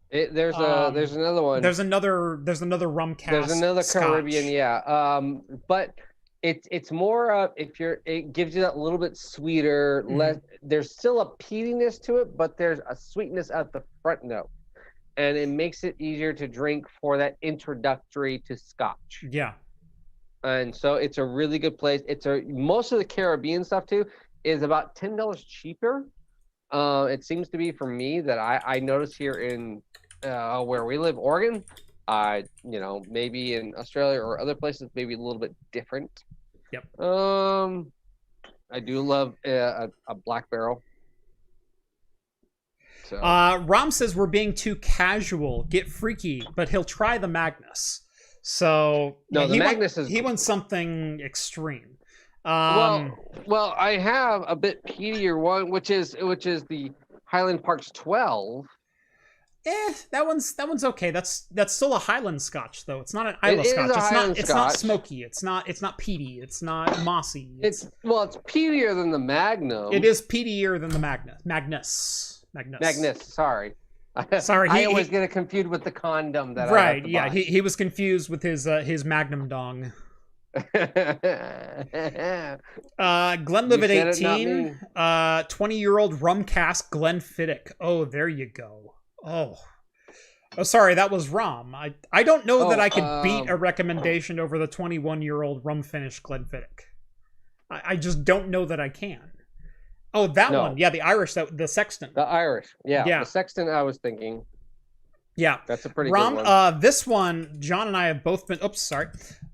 There's another one. There's another rum cask. There's another Scotch. Caribbean, but it's more it gives you that little bit sweeter, less. There's still a peatiness to it, but there's a sweetness at the front note, and it makes it easier to drink for that introductory to Scotch. Yeah, and so it's a really good place. Most of the Caribbean stuff too is about $10 cheaper. It seems to be for me that I notice here in where we live, Oregon. Maybe in Australia or other places, maybe a little bit different. Yep. I do love a black barrel. So. Rom says we're being too casual. Get freaky, but he'll try the Magnus. So no, the Magnus he wants something extreme. Well, I have a bit peatier one, which is the Highland Parks 12. That one's okay. That's still a Highland Scotch though. It's not an Isla Scotch. It's not smoky. It's not peaty. It's not mossy. It's peatier than the Magnum. It is peatier than the Magnus. Sorry. Sorry, I always get it confused with the condom that right. I have to buy. He was confused with his Magnum dong. Glenlivet 18, 20-year-old rum cask Glenfiddich. Oh, there you go. Oh, sorry, that was Rom. I don't know that I could beat a recommendation over the 21-year-old rum finished Glenfiddich. I just don't know that I can. Oh, that one. Yeah, the Irish, the Sexton. The Irish. Yeah. The Sexton I was thinking. Yeah. That's a pretty good one. This one, John and I have both been... Oops, sorry.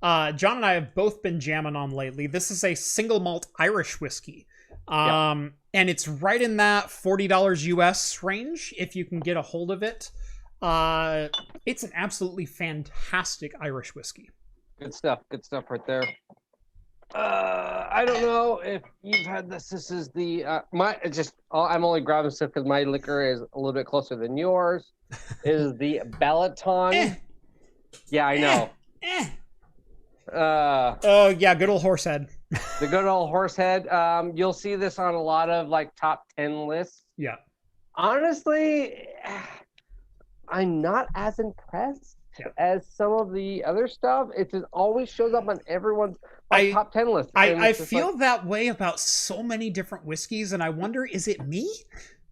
John and I have both been jamming on lately. This is a single malt Irish whiskey. And it's right in that $40 US range, if you can get a hold of it. It's an absolutely fantastic Irish whiskey. Good stuff right there. I don't know if you've had this. This is the I'm only grabbing stuff because my liquor is a little bit closer than yours. Is the Balaton? Yeah, I know. Oh yeah, good old Horsehead. The good old Horsehead. You'll see this on a lot of like top 10 lists. Yeah. Honestly, I'm not as impressed as some of the other stuff. It just always shows up on everyone's top 10 list. I feel that way about so many different whiskeys, and I wonder, is it me?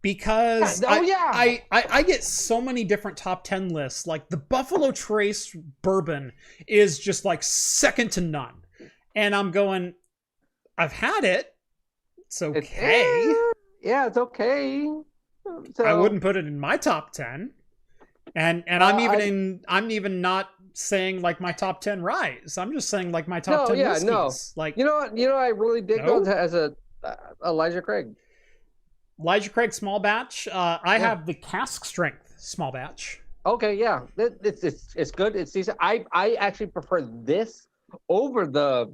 Because I get so many different top 10 lists. Like the Buffalo Trace bourbon is just like second to none. And I'm going, I've had it. It's okay. It's okay. So I wouldn't put it in my top 10. And I'm even not saying like my top 10 ryes. I'm just saying like my top 10 whiskeys. No. Like, you know what? I really dig those as a Elijah Craig. Elijah Craig small batch. I have the cask strength small batch. Okay, yeah, it's good. It's decent. I actually prefer this over the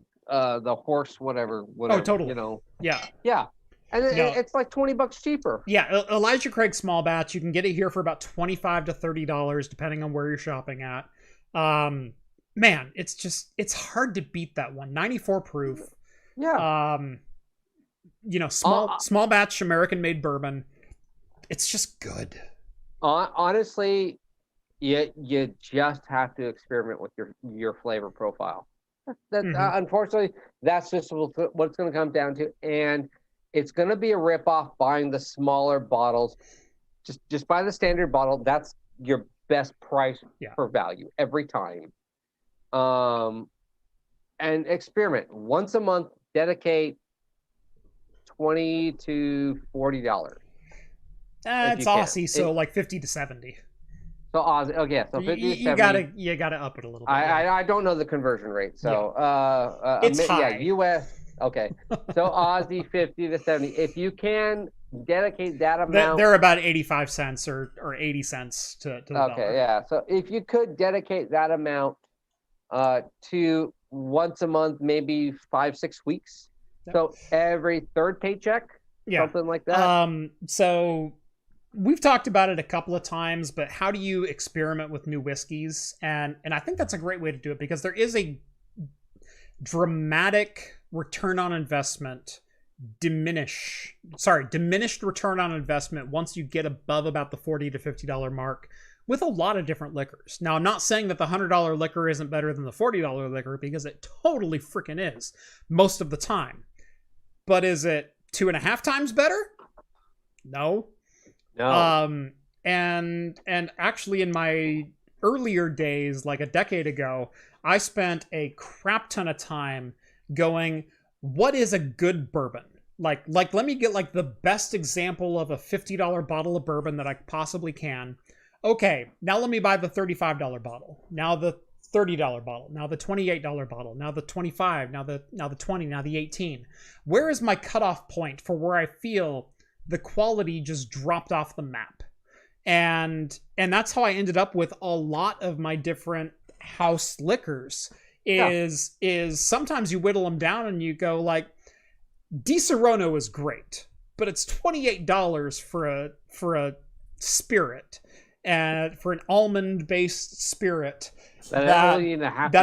horse whatever. Oh, totally. You know. Yeah. And it's like $20 cheaper. Yeah, Elijah Craig small batch. You can get it here for about $25 to $30, depending on where you're shopping at. Man, it's hard to beat that one. 94 proof. Yeah. Small batch American made bourbon. It's just good. Honestly, you just have to experiment with your flavor profile. Unfortunately, that's just what it's going to come down to, and it's going to be a ripoff buying the smaller bottles. Just buy the standard bottle. That's your best price for value every time. And experiment once a month. Dedicate $20 to $40. It's Aussie, so like 50 to 70. So Aussie, okay, so 50 to 70. You gotta up it a little bit. I don't know the conversion rate, so it's high. Yeah, US. Okay, so Aussie 50 to 70. If you can dedicate that amount, they're about 85 cents or 80 cents to the dollar. Okay, yeah. So if you could dedicate that amount to once a month, maybe 5-6 weeks. Yep. So every third paycheck, something like that. So we've talked about it a couple of times, but how do you experiment with new whiskeys? And I think that's a great way to do it, because there is a dramatic return on investment, diminished return on investment once you get above about the $40 to $50 mark with a lot of different liquors. Now, I'm not saying that the $100 liquor isn't better than the $40 liquor, because it totally freaking is most of the time. But is it 2.5 times better? No. And actually in my earlier days, like a decade ago, I spent a crap ton of time going, what is a good bourbon? Like let me get like the best example of a $50 bottle of bourbon that I possibly can. Okay, now let me buy the $35 bottle. Now the $30 bottle. Now the $28 bottle. Now the $25. Now the $20. Now the $18. Where is my cutoff point for where I feel the quality just dropped off the map? And that's how I ended up with a lot of my different house liquors. Is sometimes you whittle them down and you go like, Di Serono is great, but it's $28 for a spirit. And for an almond-based spirit that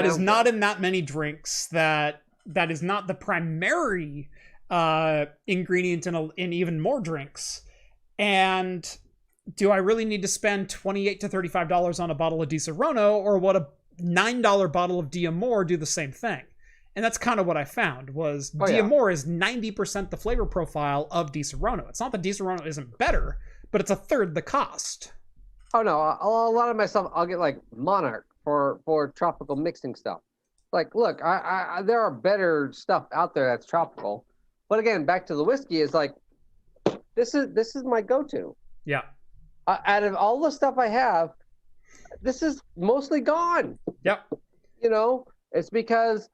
is not in that many drinks, that is not the primary ingredient in even more drinks. And do I really need to spend $28 to $35 on a bottle of Di Serono, or would a $9 bottle of D'Amour do the same thing? And that's kind of what I found was D'Amour is 90% the flavor profile of Di Serono. It's not that Di Serono isn't better, but it's a third the cost. Oh no, a lot of my stuff I'll get like Monarch for tropical mixing stuff. Like, look, I there are better stuff out there that's tropical, but again, back to the whiskey is like, this is my go-to. Yeah. Out of all the stuff I have, this is mostly gone. Yep. You know, it's because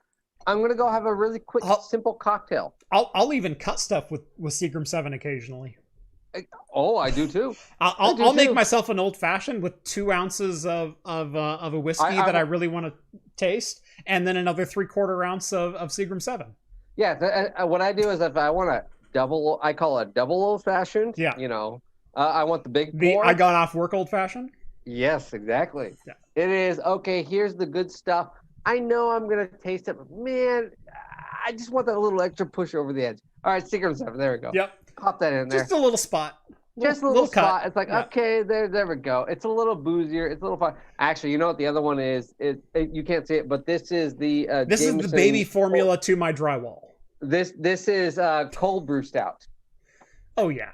I'm gonna go have a really quick, simple cocktail. I'll even cut stuff with Seagram 7 occasionally. Oh, I do too. I'll make myself an old fashioned with 2 ounces of a whiskey that I really want to taste, and then another 3/4 ounce of Seagram 7. Yeah, what I do is if I want a double, I call it a double old fashioned. Yeah, you know, I want the big pour. I got off work old fashioned. Yes, exactly. Yeah. It is okay. Here's the good stuff. I know I'm gonna taste it, but man, I just want that little extra push over the edge. All right, Seagram 7. There we go. Yep. Pop that in there. Just a little spot. Just a little spot. Cut. It's like, okay, there we go. It's a little boozier. It's a little fun. Actually, you know what the other one is? You can't see it, but this is the this Jameson is the baby formula to my drywall. This is cold brew stout. Oh yeah.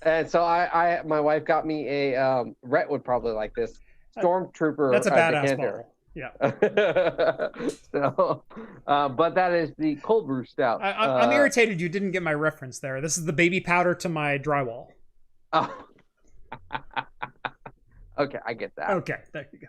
And so my wife got me a Rhett would probably like this Stormtrooper. That's a badass bottle. Yeah. So, but that is the cold brew stout. I'm irritated you didn't get my reference there. This is the baby powder to my drywall. Oh, Okay, I get that. Okay, there you go.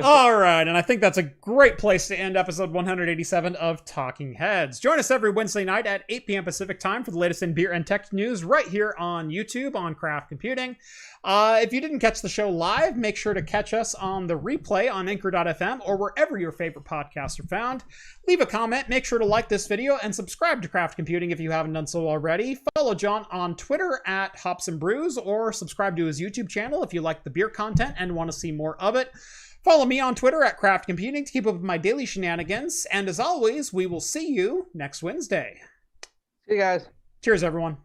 All right, and I think that's a great place to end episode 187 of Talking Heads. Join us every Wednesday night at 8 p.m. Pacific time for the latest in beer and tech news right here on YouTube on Craft Computing. If you didn't catch the show live, make sure to catch us on the replay on Anchor.fm or wherever your favorite podcasts are found. Leave a comment, make sure to like this video, and subscribe to Craft Computing if you haven't done so already. Follow John on Twitter at Hops and Brews, or subscribe to his YouTube channel if you like the beer content and want to see more of it. Follow me on Twitter at Craft Computing to keep up with my daily shenanigans. And as always, we will see you next Wednesday. See you guys. Cheers, everyone.